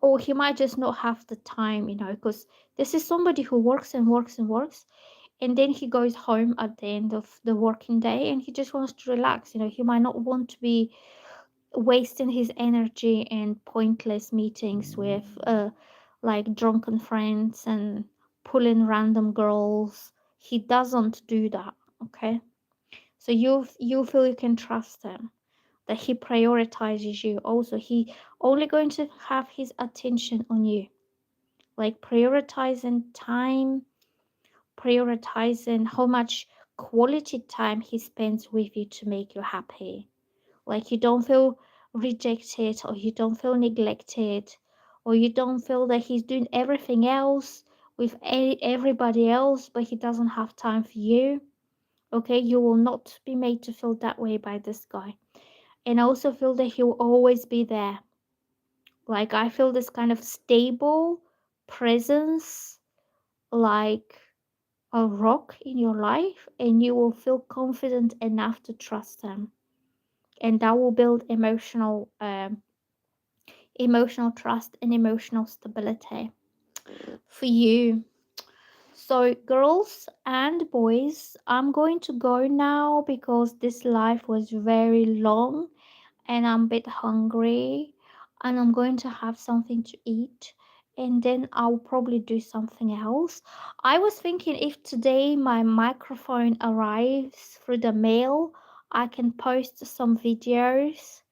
[SPEAKER 1] Or he might just not have the time, because this is somebody who works and works and works, and then he goes home at the end of the working day and he just wants to relax. He might not want to be wasting his energy in pointless meetings with like drunken friends and pulling random girls. He doesn't do that, okay? So you feel you can trust him, that he prioritizes you. Also, he only going to have his attention on you, like prioritizing time, prioritizing how much quality time he spends with you to make you happy. Like you don't feel rejected or you don't feel neglected or you don't feel that he's doing everything else with everybody else but he doesn't have time for you. Okay, you will not be made to feel that way by this guy. And I also feel that he will always be there. Like I feel this kind of stable presence, like a rock in your life, and you will feel confident enough to trust him, and that will build emotional trust and emotional stability for you. So girls and boys, I'm going to go now because this live was very long and I'm a bit hungry and I'm going to have something to eat and then I'll probably do something else. I was thinking if today my microphone arrives through the mail, I can post some videos.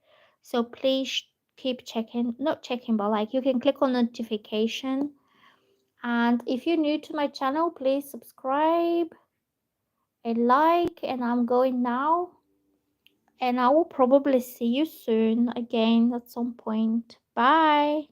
[SPEAKER 1] So please keep checking, not checking, but like you can click on notification. And if you're new to my channel, please subscribe and like. And I'm going now. And I will probably see you soon again at some point. Bye.